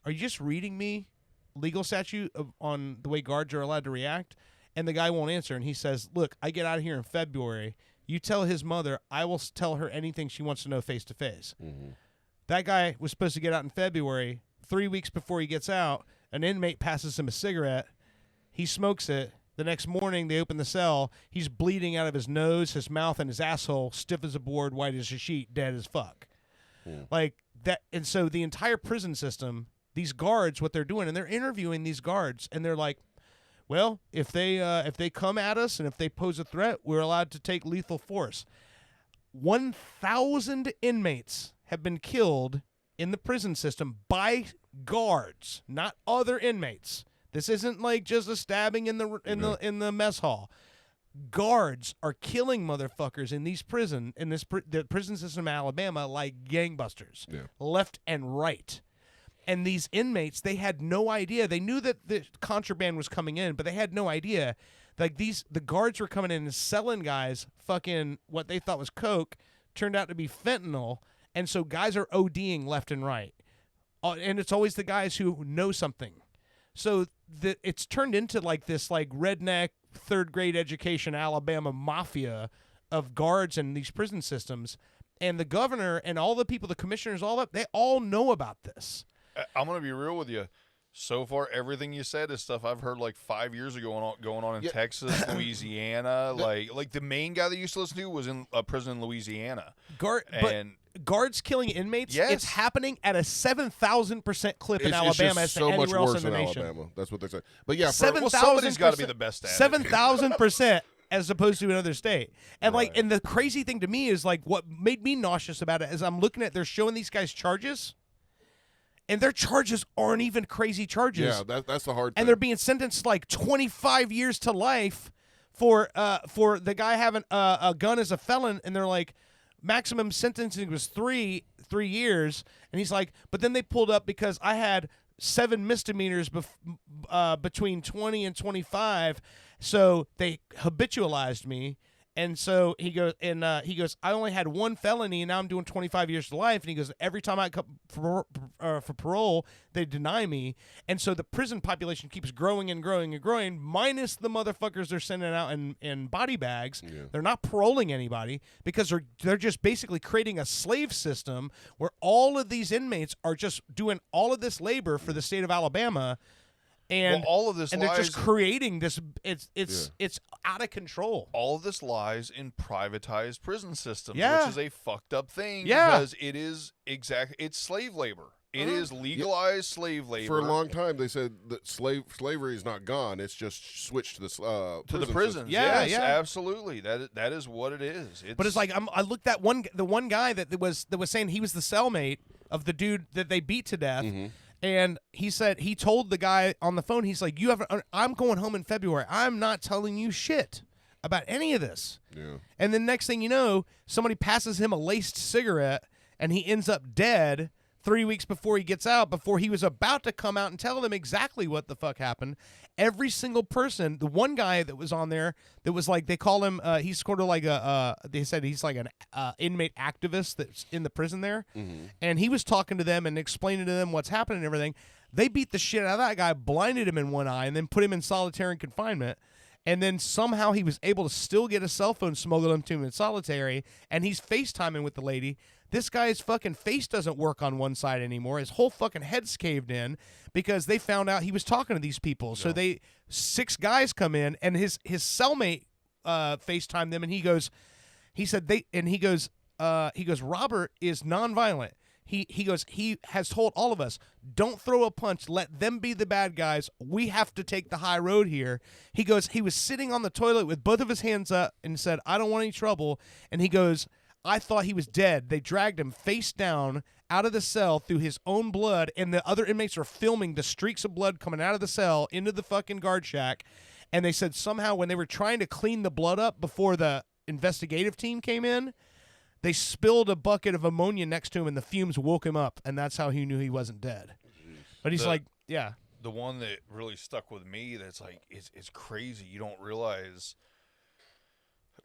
are you just reading me legal statute on the way guards are allowed to react? And the guy won't answer. And he says, look, I get out of here in February. You tell his mother, I will tell her anything she wants to know face to face. That guy was supposed to get out in February. 3 weeks before he gets out, an inmate passes him a cigarette. He smokes it. The next morning, they open the cell. He's bleeding out of his nose, his mouth, and his asshole, stiff as a board, white as a sheet, dead as fuck. Like that. And so the entire prison system, these guards, what they're doing, and they're interviewing these guards, and they're like, well, if they come at us and if they pose a threat, we're allowed to take lethal force. 1,000 inmates have been killed in the prison system by guards, not other inmates. This isn't like just a stabbing in the mess hall. Guards are killing motherfuckers in these the prison system in Alabama like gangbusters, left and right. And these inmates, they had no idea. They knew that the contraband was coming in, but they had no idea. Like the guards were coming in and selling guys fucking what they thought was coke, turned out to be fentanyl, and so guys are ODing left and right. And it's always the guys who know something. So it's turned into like this like redneck third grade education Alabama mafia of guards and these prison systems. And the governor and all the people, the commissioners, all that, they all know about this. I'm going to be real with you. So far, everything you said is stuff I've heard like 5 years ago going on in Texas, Louisiana. Like the main guy that used to listen to was in a prison in Louisiana. Guards killing inmates, yes. It's happening at a 7,000% clip in Alabama as so anywhere else much in the worse nation. Alabama. That's what they say. But yeah, somebody's got to be the best at it. 7,000%. As opposed to another state. And and the crazy thing to me is like what made me nauseous about it is I'm looking at, they're showing these guys charges, and their charges aren't even crazy charges. Yeah, that's the hard thing. And they're being sentenced like 25 years to life for the guy having a gun as a felon, and they're like, maximum sentencing was three years, and he's like, but then they pulled up because I had 7 misdemeanors between 20 and 25, so they habitualized me. And so he goes, I only had 1 felony, and now I'm doing 25 years to life. And he goes, every time I come for parole, they deny me. And so the prison population keeps growing and growing and growing, minus the motherfuckers they're sending out in body bags. Yeah. They're not paroling anybody because they're just basically creating a slave system where all of these inmates are just doing all of this labor for the state of Alabama. And all of this, and they're just creating this. It's out of control. All of this lies in privatized prison systems, Yeah. which is a fucked up thing. Yeah. Because it is it's slave labor. It is legalized slave labor. For a long time, they said that slavery is not gone. It's just switched to the prisons. Yeah, yes, yeah, absolutely. That is what it is. But it's like I looked at the one guy that was saying he was the cellmate of the dude that they beat to death. Mm-hmm. And he said he told the guy on the phone, he's like, I'm going home in February. I'm not telling you shit about any of this. Yeah. And then next thing you know, somebody passes him a laced cigarette, and he ends up dead 3 weeks before he gets out, before he was about to come out and tell them exactly what the fuck happened. Every single person, the one guy that was on there that was like, they call him, he's sort of like they said he's like an inmate activist that's in the prison there. Mm-hmm. And he was talking to them and explaining to them what's happening and everything. They beat the shit out of that guy, blinded him in one eye, and then put him in solitary confinement. And then somehow he was able to still get a cell phone smuggled into him in solitary, and he's FaceTiming with the lady. This guy's fucking face doesn't work on one side anymore. His whole fucking head's caved in because they found out he was talking to these people. So 6 guys come in, and his cellmate FaceTimed them, and he goes, Robert is nonviolent. he goes, he has told all of us, don't throw a punch, let them be the bad guys. We have to take the high road here. He goes, he was sitting on the toilet with both of his hands up and said, I don't want any trouble. And he goes, I thought he was dead. They dragged him face down out of the cell through his own blood, and the other inmates were filming the streaks of blood coming out of the cell into the fucking guard shack. And they said somehow when they were trying to clean the blood up before the investigative team came in, they spilled a bucket of ammonia next to him, and the fumes woke him up, and that's how he knew he wasn't dead. But he's like, yeah. The one that really stuck with me that's like, it's crazy. You don't realize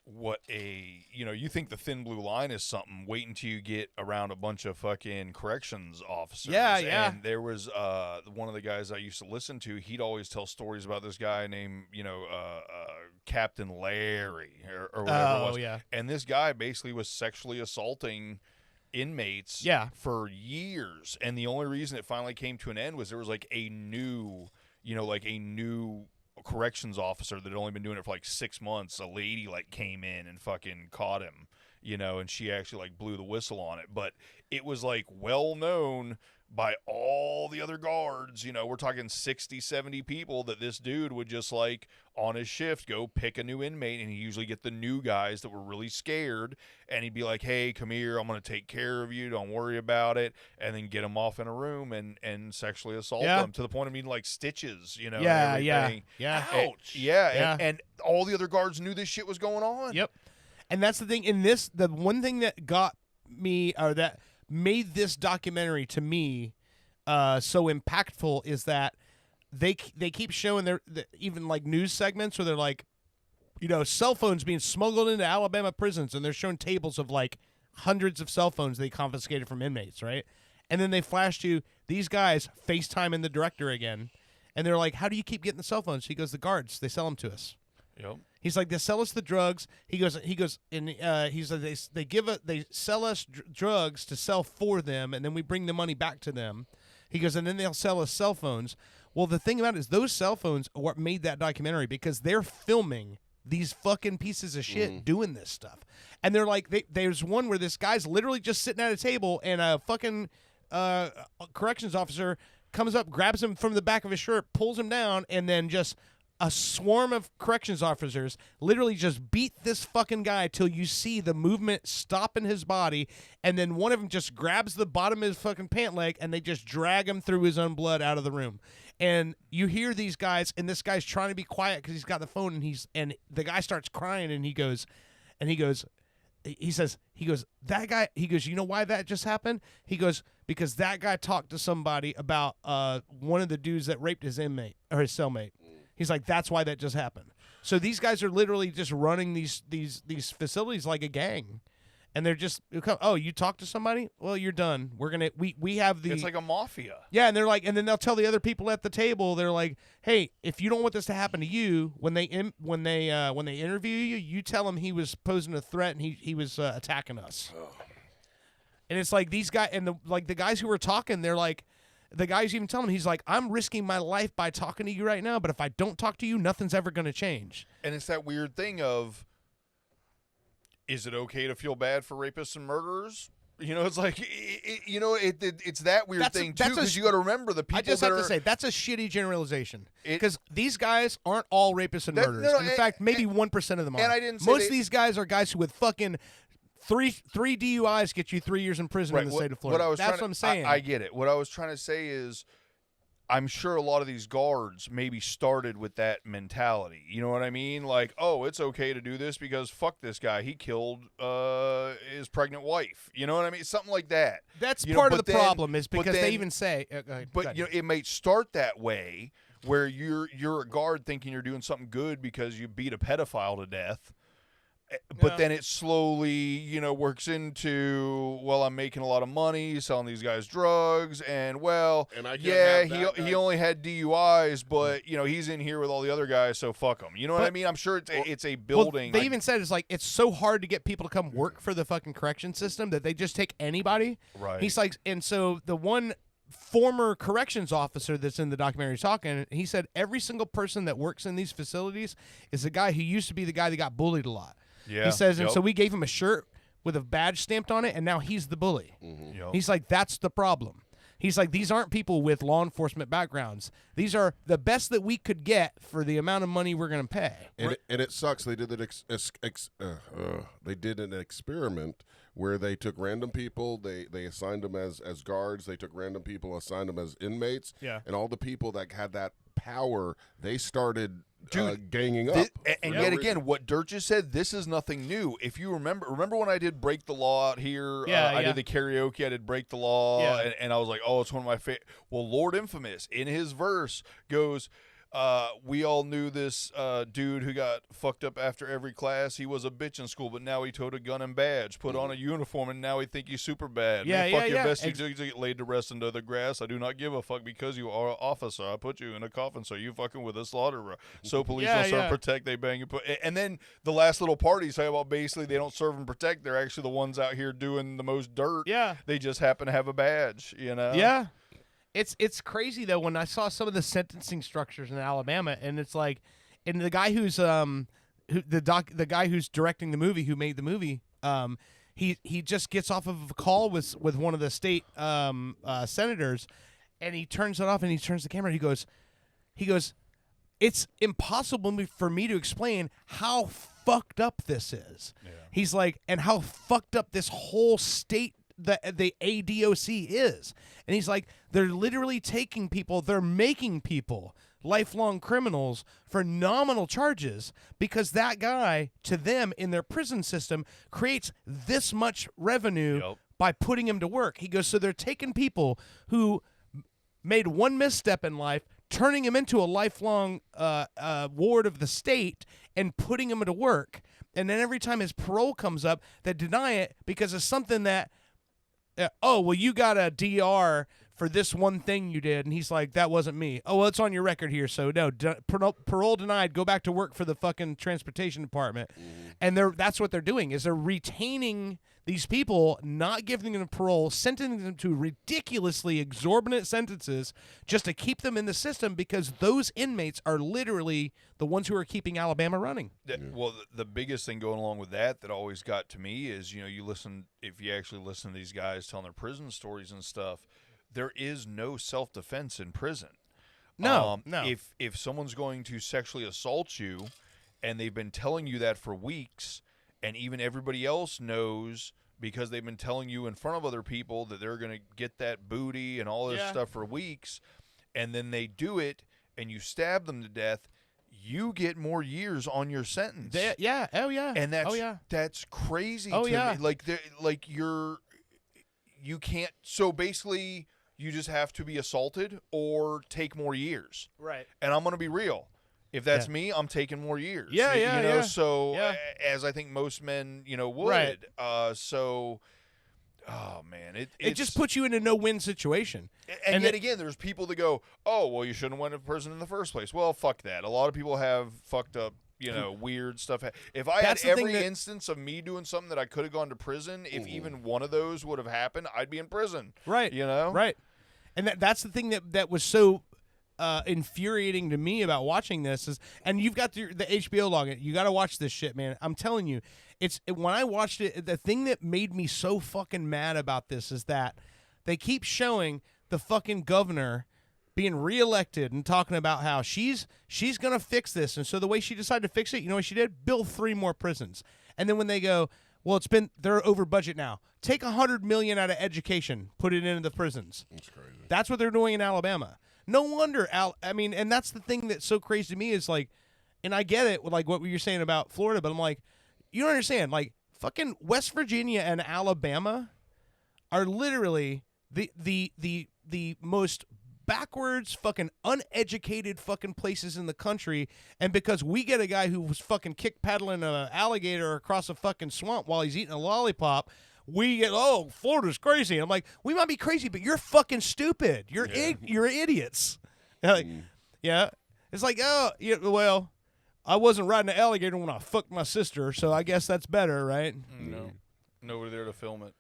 what you think the thin blue line is something. Wait until you get around a bunch of fucking corrections officers. Yeah. And there was one of the guys I used to listen to. He'd always tell stories about this guy named Captain Larry or whatever it was. Yeah. And this guy basically was sexually assaulting inmates for years. And the only reason it finally came to an end was there was like a new corrections officer that had only been doing it for like 6 months. A lady like came in and fucking caught him, and she actually like blew the whistle on it. But it was like well known by all the other guards, we're talking 60, 70 people, that this dude would just like on his shift go pick a new inmate, and he usually get the new guys that were really scared, and he'd be like, hey, come here, I'm going to take care of you, don't worry about it, and then get them off in a room and sexually assault them to the point of needing like stitches, Yeah. Ouch. And all the other guards knew this shit was going on. Yep. And that's the thing in this, the one thing that got me, or that made this documentary to me so impactful, is that they keep showing their even like news segments where they're like, cell phones being smuggled into Alabama prisons, and they're showing tables of like hundreds of cell phones they confiscated from inmates, right? And then they flash to these guys FaceTiming the director again, and they're like, how do you keep getting the cell phones? He goes, the guards, they sell them to us. Yep. He's like, they sell us the drugs. He goes, and he's like, they sell us drugs to sell for them, and then we bring the money back to them. He goes, and then they'll sell us cell phones. Well, the thing about it is those cell phones are what made that documentary, because they're filming these fucking pieces of shit doing this stuff. And they're like, there's one where this guy's literally just sitting at a table, and a fucking corrections officer comes up, grabs him from the back of his shirt, pulls him down, and then just a swarm of corrections officers literally just beat this fucking guy till you see the movement stop in his body, and then one of them just grabs the bottom of his fucking pant leg, and they just drag him through his own blood out of the room. And you hear these guys, and this guy's trying to be quiet because he's got the phone, and the guy starts crying, and he goes, that guy, he goes, you know why that just happened? He goes, because that guy talked to somebody about one of the dudes that raped his inmate or his cellmate. He's like, that's why that just happened. So these guys are literally just running these facilities like a gang, and they're just, oh, you talked to somebody? Well, you're done. We're gonna we have the. It's like a mafia. Yeah, and they're like, and then they'll tell the other people at the table, they're like, hey, if you don't want this to happen to you, when they interview you, you tell them he was posing a threat and he was attacking us. Oh. And it's like these guys, and the guys who were talking, they're like. The guy's even telling him, he's like, I'm risking my life by talking to you right now, but if I don't talk to you, nothing's ever going to change. And it's that weird thing of, is it okay to feel bad for rapists and murderers? It's like, it's that weird thing, too, because you got to remember the people to say, that's a shitty generalization. Because these guys aren't all rapists and murderers. In fact, maybe 1% of them are. And I didn't say most of these guys are guys who with fucking... Three DUIs get you 3 years in prison in the state of Florida. That's what I'm saying. I get it. What I was trying to say is, I'm sure a lot of these guards maybe started with that mentality. You know what I mean? Like, oh, it's okay to do this because fuck this guy. He killed his pregnant wife. You know what I mean? Something like that. That's part of the problem is because they even say. But it may start that way where you're a guard thinking you're doing something good because you beat a pedophile to death. But then it slowly, works into, well, I'm making a lot of money selling these guys drugs, and he only had DUIs, but he's in here with all the other guys, so fuck him. You know what I mean? I'm sure it's a building. Well, they even said it's so hard to get people to come work for the fucking correction system that they just take anybody. Right. He's like, and so the one former corrections officer that's in the documentary talking, he said every single person that works in these facilities is a guy who used to be the guy that got bullied a lot. Yeah, he says, and so we gave him a shirt with a badge stamped on it, and now he's the bully. Yep. He's like, that's the problem. He's like, these aren't people with law enforcement backgrounds. These are the best that we could get for the amount of money we're going to pay. And it sucks. They did they did an experiment where they took random people, they assigned them as guards. They took random people, assigned them as inmates. Yeah. And all the people that had that power, they started ganging up. And yet again, what Dirt just said, this is nothing new. If you remember when I did Break the Law out here, I did the karaoke, I did Break the Law, and I was like, oh, it's one of my favorite. Well, Lord Infamous, in his verse, goes, we all knew this dude who got fucked up after every class. He was a bitch in school, but now he towed a gun and badge, put on a uniform, and now he think he's super bad. Fuck your vest, you get laid to rest under the grass. I do not give a fuck because you are an officer. I put you in a coffin, so you fucking with a slaughterer. So police don't serve and protect, they bang you. And then the last little party say about basically they don't serve and protect. They're actually the ones out here doing the most dirt. Yeah. They just happen to have a badge, you know? Yeah. It's crazy though when I saw some of the sentencing structures in Alabama, and it's like, and the guy who's the guy who's directing the movie, who made the movie, he just gets off of a call with one of the state senators, and he turns it off and he turns the camera. And he goes, it's impossible for me to explain how fucked up this is. Yeah. He's like, and how fucked up this whole state the ADOC is. And he's like, they're literally taking people, they're making people lifelong criminals for nominal charges because that guy, to them, in their prison system, creates this much revenue by putting him to work. He goes, so they're taking people who made one misstep in life, turning him into a lifelong ward of the state and putting him to work. And then every time his parole comes up, they deny it because of something that, oh, well, you got a DR for this one thing you did. And he's like, that wasn't me. Oh, well, it's on your record here. So, no, parole denied. Go back to work for the fucking transportation department. And that's what they're doing, is they're retaining these people, not giving them parole, sentencing them to ridiculously exorbitant sentences just to keep them in the system because those inmates are literally the ones who are keeping Alabama running. Well, the biggest thing going along with that always got to me is, you know, if you actually listen to these guys telling their prison stories and stuff, there is no self-defense in prison. No. If someone's going to sexually assault you and they've been telling you that for weeks, and even everybody else knows because they've been telling you in front of other people that they're going to get that booty and all this stuff for weeks, and then they do it and you stab them to death, you get more years on your sentence. And that's crazy to me. You can't, so basically you just have to be assaulted or take more years. Right. And I'm going to be real. If that's me, I'm taking more years. So as I think most men, would. Right. Oh man, it just puts you in a no-win situation. And yet again, there's people that go, "Oh, well, you shouldn't have went to prison in the first place." Well, fuck that. A lot of people have fucked up, weird stuff. If I had every instance of me doing something that I could have gone to prison, if even one of those would have happened, I'd be in prison. Right. Right. And that's the thing that was so infuriating to me about watching this is, and you've got the HBO login. You got to watch this shit, man. I'm telling you, when I watched it, the thing that made me so fucking mad about this is that they keep showing the fucking governor being reelected and talking about how she's gonna fix this, and so the way she decided to fix it, you know what she did? Build 3 more prisons. And then when they go, well, they're over budget now. Take $100 million out of education, put it into the prisons. That's crazy. That's what they're doing in Alabama. No wonder, and that's the thing that's so crazy to me is like, and I get it with like what you're saying about Florida, but I'm like, you don't understand. Like, fucking West Virginia and Alabama are literally the most backwards, fucking uneducated fucking places in the country, and because we get a guy who was fucking kick paddling an alligator across a fucking swamp while he's eating a lollipop, we get, oh, Florida's crazy. I'm like, we might be crazy, but you're fucking stupid. You're idiots. Like, it's like, oh, well, I wasn't riding an alligator when I fucked my sister, so I guess that's better, right? No, nobody there to film it.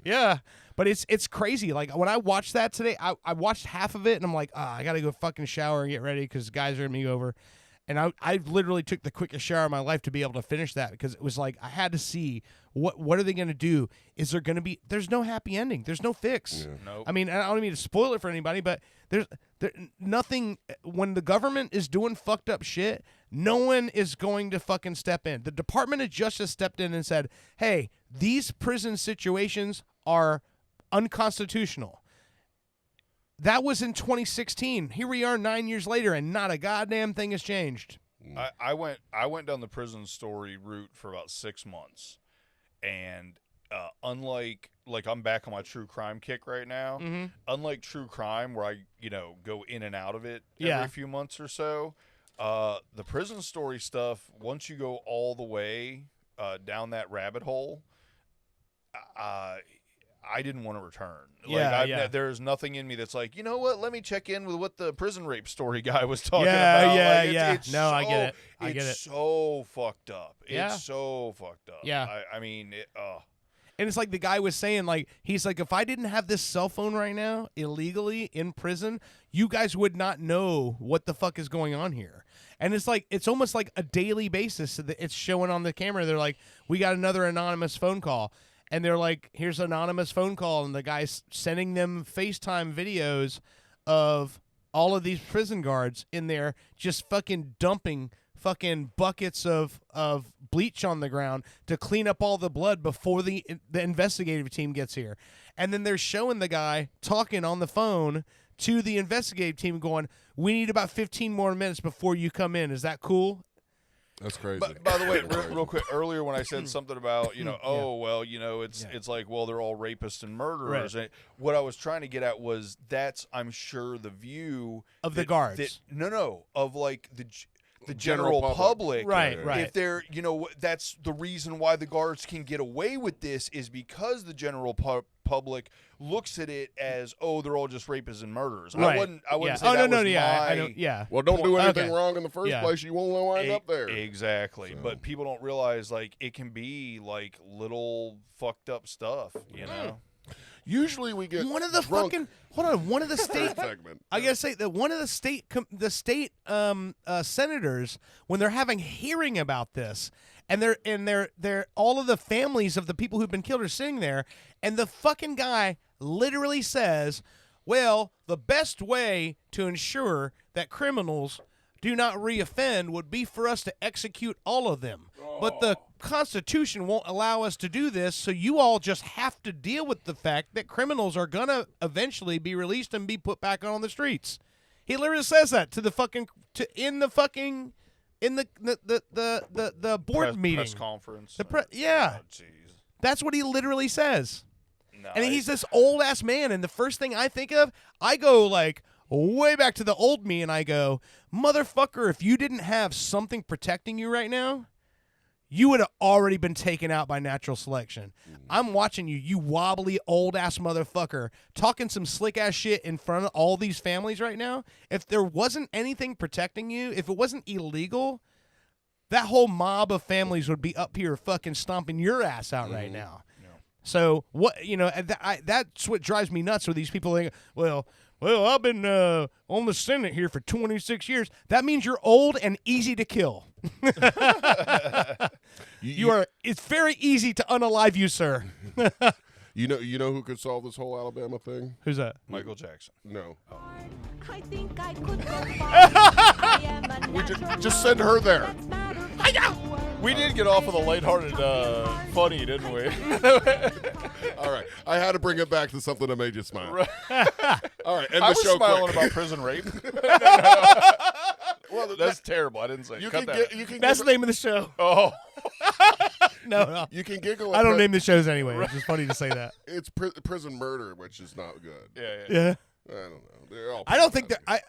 Yeah, but it's crazy. Like, when I watched that today, I watched half of it, and I'm like, I got to go fucking shower and get ready because guys are going to be over. And I literally took the quickest shower of my life to be able to finish that because it was like I had to see what are they going to do? Is there going to be? There's no happy ending. There's no fix. Yeah. Nope. I mean, I don't mean to spoil it for anybody, but there's nothing. When the government is doing fucked up shit, no one is going to fucking step in. The Department of Justice stepped in and said, "Hey, these prison situations are unconstitutional." That was in 2016. Here we are 9 years later, and not a goddamn thing has changed. I went down the prison story route for about 6 months, and unlike I'm back on my true crime kick right now. Mm-hmm. Unlike true crime, where I go in and out of it Yeah. every few months or so, the prison story stuff. Once you go all the way down that rabbit hole, I didn't want to return. There's nothing in me that's like, you know what? Let me check in with what the prison rape story guy was talking about. I get it. I get it. It's so fucked up. Yeah. It's so fucked up. Yeah. I mean, And it's like the guy was saying, like, he's like, if I didn't have this cell phone right now illegally in prison, you guys would not know what the fuck is going on here. And it's like, it's almost like a daily basis that it's showing on the camera. They're like, we got another anonymous phone call. And they're like, here's an anonymous phone call. And the guy's sending them FaceTime videos of all of these prison guards in there just fucking dumping fucking buckets of bleach on the ground to clean up all the blood before the investigative team gets here. And then they're showing the guy talking on the phone to the investigative team going, we need about 15 more minutes before you come in. Is that cool? That's crazy. But by the way, real quick, earlier when I said something about, it's like, well, they're all rapists and murderers. Right. And what I was trying to get at was that's, I'm sure, the view of the guards. Of like the general public. Right. If they're, that's the reason why the guards can get away with this is because the general public looks at it as, oh, they're all just rapists and murderers. Right. I wouldn't say that was Well, don't do anything Okay. wrong in the first place. You won't wind up there. Exactly. So. But people don't realize, like, it can be, like, little fucked up stuff, you know? Usually we get one of the drunk. fucking one of the state segment. I gotta say that one of the state senators, when they're having hearing about this, and they're all of the families of the people who've been killed are sitting there, and the fucking guy literally says, well, the best way to ensure that criminals do not reoffend would be for us to execute all of them. But the Constitution won't allow us to do this, so you all just have to deal with the fact that criminals are going to eventually be released and be put back on the streets. He literally says that to the fucking in the board meeting. Press conference. Yeah. Oh, jeez. That's what he literally says. No, and he's this old ass man, and the first thing I think of, I go like way back to the old me, and I go, motherfucker, if you didn't have something protecting you right now, you would have already been taken out by natural selection. I'm watching you, you wobbly old ass motherfucker, talking some slick ass shit in front of all these families right now. If there wasn't anything protecting you, if it wasn't illegal, that whole mob of families would be up here fucking stomping your ass out right now. So what that's what drives me nuts with these people. Think, well, I've been on the Senate here for 26 years. That means you're old and easy to kill. It's very easy to unalive you, sir. You know who could solve this whole Alabama thing? Who's that? Michael Jackson. No. I think I could go far. I am a natural Just send her there. We did get off of the lighthearted funny, didn't we? All right. I had to bring it back to something that made you smile. Right. All right. End I the was show smiling quick. about prison rape. Well, that's terrible. I didn't say. You Cut can that. get. You can. That's the name of the show. Oh. No. You can giggle. I don't name the shows anyway. It's just funny to say that. It's prison murder, which is not good. Yeah. I don't know. They're all. I don't think that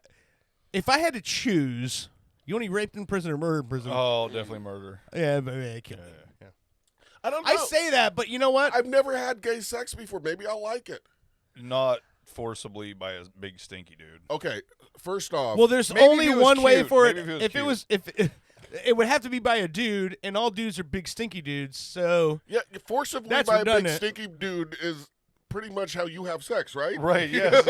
if I had to choose, you only raped in prison or murdered in prison? Oh, definitely murder. Yeah, but yeah. I don't know. I say that, but you know what? I've never had gay sex before. Maybe I'll like it. Not forcibly by a big stinky dude. Okay. First off, Well, there's Maybe only if it was one way cute. for it. Maybe if If it was, if it would have to be by a dude, and all dudes are big stinky dudes. So yeah, forcibly That's by a big redundant. stinky dude is pretty much how you have sex, right? Right. Yes.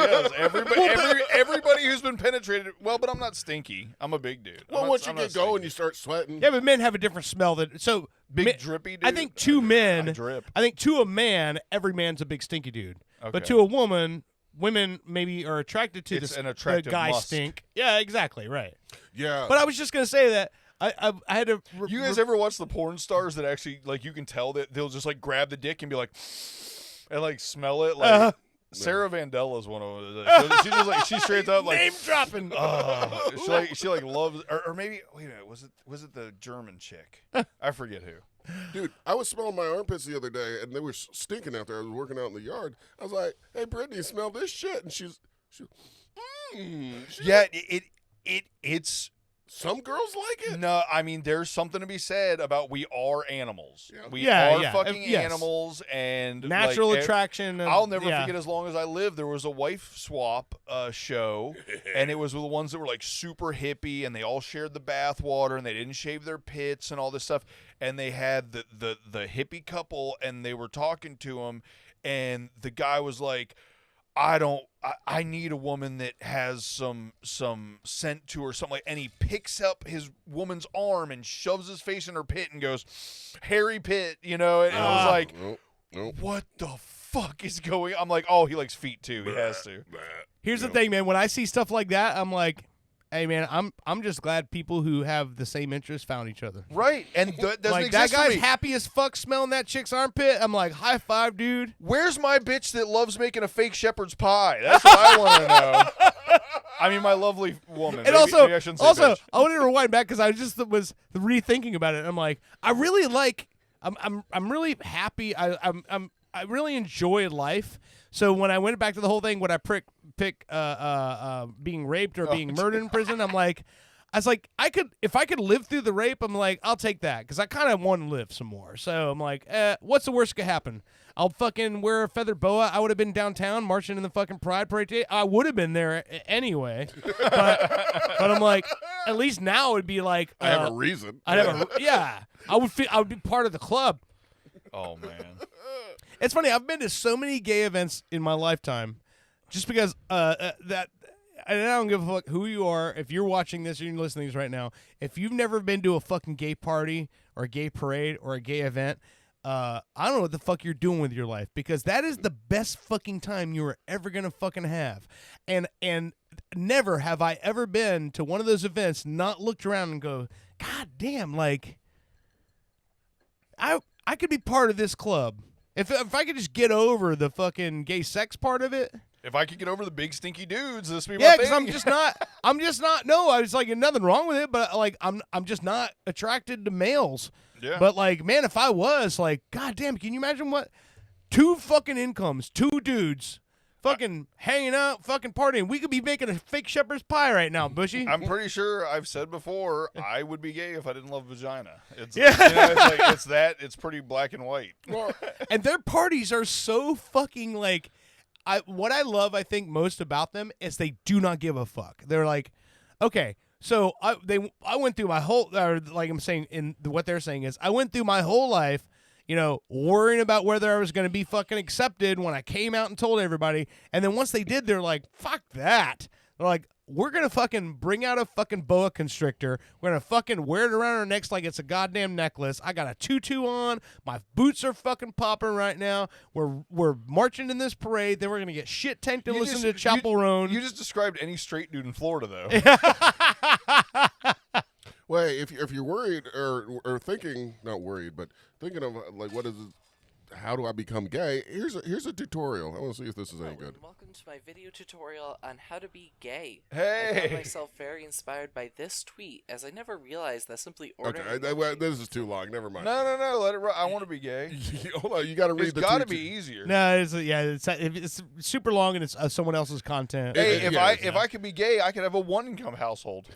Everybody who's been penetrated. Well, but I'm not stinky. I'm a big dude. Well, once you get going, you start sweating. Yeah, but men have a different smell. Big drippy dude. I think to a man, every man's a big stinky dude. Okay. But to a woman, women maybe are attracted to It's an the attractive guy musk. stink. Yeah, exactly. Right. Yeah. But I was just gonna say that I had to. You guys ever watch the porn stars that actually like you can tell that they'll just like grab the dick and be like and like smell it like. Sarah Vandella is one of them. She just like she straight up like name dropping. She loves or maybe wait a minute was it the German chick? I forget who. Dude, I was smelling my armpits the other day, and they were stinking out there. I was working out in the yard. I was like, "Hey, Brittany, smell this shit," and she's yeah, it's. Some girls like it. No, I mean, there's something to be said about we are animals. Yeah. We are fucking yes. animals, and natural attraction. I'll never forget as long as I live. There was a wife swap show, and it was the ones that were like super hippie, and they all shared the bath water, and they didn't shave their pits and all this stuff. And they had the hippie couple, and they were talking to him, and the guy was like, I need a woman that has some scent to her, something like, and he picks up his woman's arm and shoves his face in her pit and goes, hairy pit, and I was like, nope. What the fuck is going on? I'm like, oh, he likes feet too. He has to. Here's the thing, man. When I see stuff like that, I'm like, hey, man, I'm just glad people who have the same interests found each other. Right, and that doesn't like exist that guy's for me. happy as fuck smelling that chick's armpit. I'm like, high five, dude. Where's my bitch that loves making a fake shepherd's pie? That's what I want to know. I mean, my lovely woman. And maybe also, I shouldn't say bitch. I wanted to rewind back because I was rethinking about it. I'm like, I really like. I'm really happy. I really enjoy life. So when I went back to the whole thing, would I pick being raped or being murdered in prison? I was like, if I could live through the rape, I'm like, I'll take that because I kind of want to live some more. So I'm like, what's the worst that could happen? I'll fucking wear a feather boa. I would have been downtown marching in the fucking Pride Parade. I would have been there anyway. but I'm like, at least now it would be like I have a reason. I would be part of the club. Oh man. It's funny. I've been to so many gay events in my lifetime, just because that. And I don't give a fuck who you are. If you're watching this or you're listening to this right now, if you've never been to a fucking gay party or a gay parade or a gay event, I don't know what the fuck you're doing with your life, because that is the best fucking time you are ever gonna fucking have. And never have I ever been to one of those events, not looked around and go, God damn, like I could be part of this club. If I could just get over the fucking gay sex part of it. If I could get over the big stinky dudes, this would be Yeah, my because thing. I'm just not. No, I was like, nothing wrong with it, but like, I'm just not attracted to males. Yeah. But like, man, if I was like, God damn, can you imagine what? 2 fucking incomes, 2 dudes, fucking hanging out, fucking partying. We could be making a fake shepherd's pie right now, Bushey. I'm pretty sure I've said before I would be gay if I didn't love vagina. It's, it's pretty black and white. And their parties are so fucking like. What I love, I think, most about them is they do not give a fuck. They're like, okay, so I went through my whole, like I'm saying, what they're saying is, I went through my whole life, worrying about whether I was going to be fucking accepted when I came out and told everybody. And then once they did, they're like, fuck that. They're like, we're going to fucking bring out a fucking boa constrictor. We're going to fucking wear it around our necks like it's a goddamn necklace. I got a tutu on. My boots are fucking popping right now. We're marching in this parade. Then we're going to get shit tanked and listen to Chapel Roan. You just described any straight dude in Florida, though. Wait, if you're worried or thinking, not worried, but thinking of like what is it? How do I become gay? Here's a tutorial. I want to see if this is any good. Welcome to my video tutorial on how to be gay. Hey! I found myself very inspired by this tweet, as I never realized that simply ordering... Okay, this is too long. Never mind. No, let it run. I want to be gay. Hold on, you got to read the tweet. It's got to be easier. No, it's super long and it's someone else's content. Hey, if I could be gay, I could have a one-income household.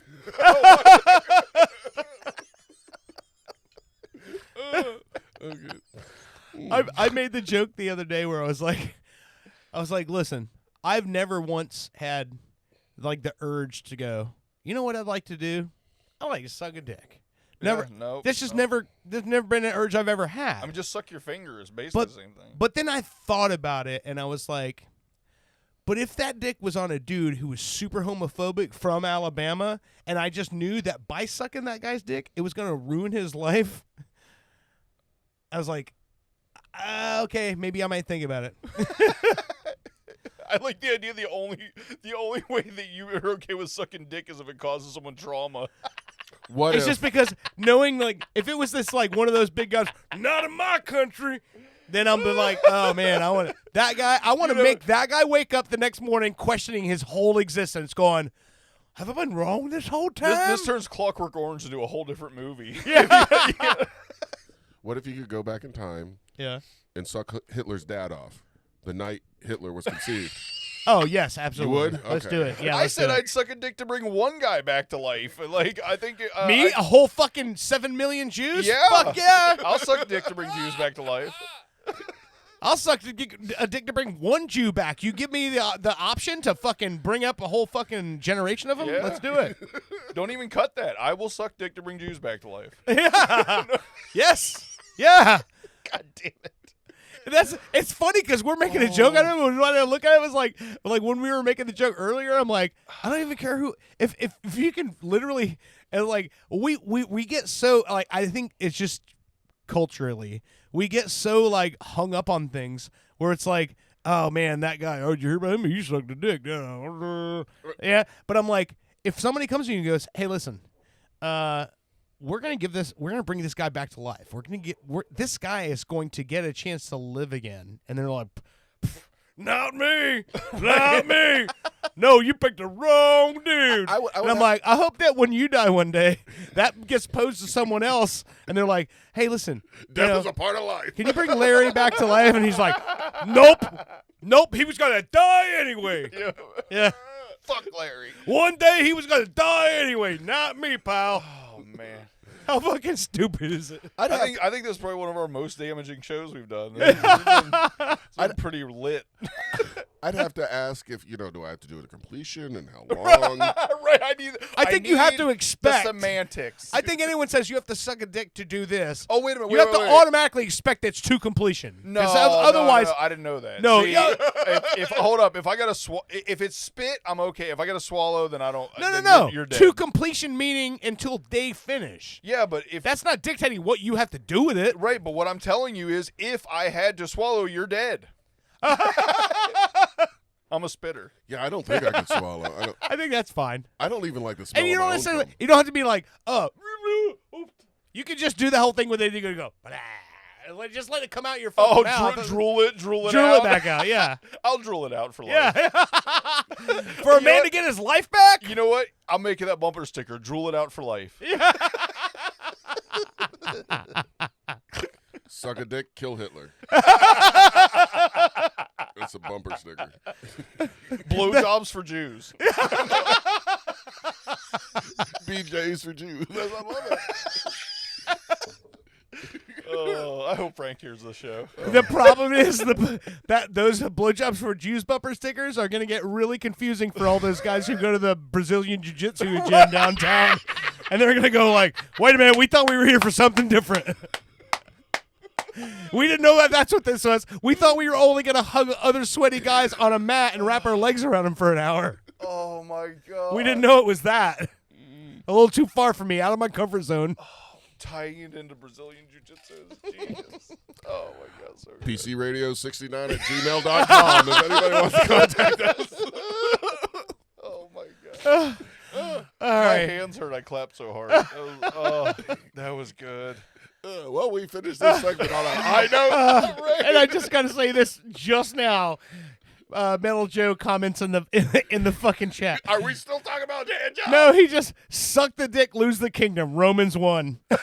Okay. I made the joke the other day where I was like, listen, I've never once had like the urge to go, you know what I'd like to do? I like to suck a dick. Never. Yeah, nope, This just never. There's never been an urge I've ever had. I mean, just suck your finger is basically the same thing. But then I thought about it, and I was like, but if that dick was on a dude who was super homophobic from Alabama, and I just knew that by sucking that guy's dick, it was going to ruin his life, I was like, okay, maybe I might think about it. I like the idea the only way that you are okay with sucking dick is if it causes someone trauma. What it's just because knowing, like, if it was this, like, one of those big guys, not in my country, then I'm like, oh man, I want to make that guy wake up the next morning questioning his whole existence, going, have I been wrong this whole time? This turns Clockwork Orange into a whole different movie. Yeah. What if you could go back in time? Yeah. And suck Hitler's dad off the night Hitler was conceived? Oh yes, absolutely. You would? Let's Okay. do it. Yeah. I said I'd suck a dick to bring one guy back to life. Like, I think me, a whole fucking 7 million Jews. Yeah. Fuck yeah. I'll suck a dick to bring Jews back to life. I'll suck a dick to bring one Jew back. You give me the option to fucking bring up a whole fucking generation of them? Yeah. Let's do it. Don't even cut that. I will suck dick to bring Jews back to life. Yeah. Yes. Yeah. God damn it. It's funny because we're making a joke out of it. When I look at it, it was like when we were making the joke earlier, I'm like, I don't even care who. If you can literally, and like we get so, like, I think it's just culturally we get so, like, hung up on things where it's like, oh man, that guy, oh, did you hear about him? He sucked a dick. Yeah. But I'm like, if somebody comes to you and goes, hey, listen, we're gonna bring this guy back to life. This guy is going to get a chance to live again. And they're like, not me, not me. No, you picked the wrong dude. And I'm like, I hope that when you die one day, that gets posed to someone else, and they're like, hey, listen, Death is a part of life. can you bring Larry back to life? And he's like, nope, he was gonna die anyway. Yeah. Fuck Larry. One day he was gonna die anyway, not me, pal. Oh man. How fucking stupid is it? I think this is probably one of our most damaging shows we've done. It's been pretty lit. I'd have to ask if, do I have to do it a completion and how long? Right. I think you have to expect the semantics. I think anyone says you have to suck a dick to do this. Oh, wait a minute. You have to automatically expect it's to completion. No, otherwise, no, I didn't know that. No, See, hold up. If I got to if it's spit, I'm okay. If I got to swallow, then I don't. No. You're dead. To completion meaning until they finish. Yeah, but if that's not dictating what you have to do with it. Right, but what I'm telling you is, if I had to swallow, you're dead. I'm a spitter. Yeah, I don't think I can swallow. I think that's fine. I don't even like the smell. And you of don't my own necessarily, cum. you don't have to be like, you can just do the whole thing with it. You're gonna go, just let it come out your fucking mouth. Drool it out. Drool it back out. Yeah, I'll drool it out for life. Yeah, for a man to get his life back. You know what? I'm making that bumper sticker. Drool it out for life. Yeah. Suck a dick, kill Hitler. That's a bumper sticker. Blowjobs for Jews. BJ's for Jews. I love it. Oh, I hope Frank hears this show. The problem is that those blowjobs for Jews bumper stickers are going to get really confusing for all those guys who go to the Brazilian Jiu-Jitsu gym downtown, and they're going to go like, "Wait a minute, we thought we were here for something different. We didn't know that's what this was. We thought we were only going to hug other sweaty guys on a mat and wrap our legs around them for an hour. Oh my god! We didn't know it was that. A little too far for me, out of my comfort zone." Tying it into Brazilian Jiu-Jitsu is genius. Oh my god, so good. PCRadio69@gmail.com if anybody wants to contact us. Oh my god. All right. My hands hurt. I clapped so hard. That was good. Well, we finished this segment on a high note. And I just got to say this just now. Metal Joe comments in the fucking chat. Are we still talking about hand jobs? No, he just suck the dick, lose the kingdom. Romans 1. I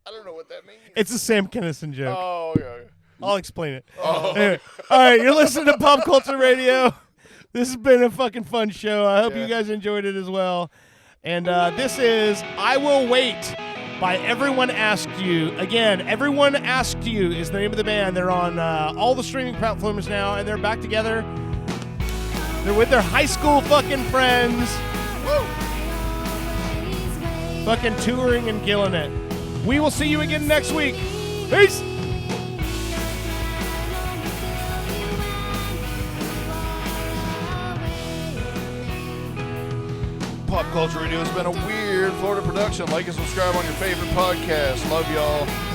don't know what that means. It's a Sam Kinison joke. Oh, yeah. I'll explain it. Oh. Anyway, all right, you're listening to Pop Culture Radio. This has been a fucking fun show. I hope you guys enjoyed it as well. And this is I Will Wait by Everyone Asked You. Again, Everyone Asked You is the name of the band. They're on all the streaming platforms now, and they're back together. They're with their high school fucking friends. Woo! fucking touring and killing it. We will see you again next week. Peace. Pop Culture Radio has been a weird Florida production. Like and subscribe on your favorite podcast. Love y'all.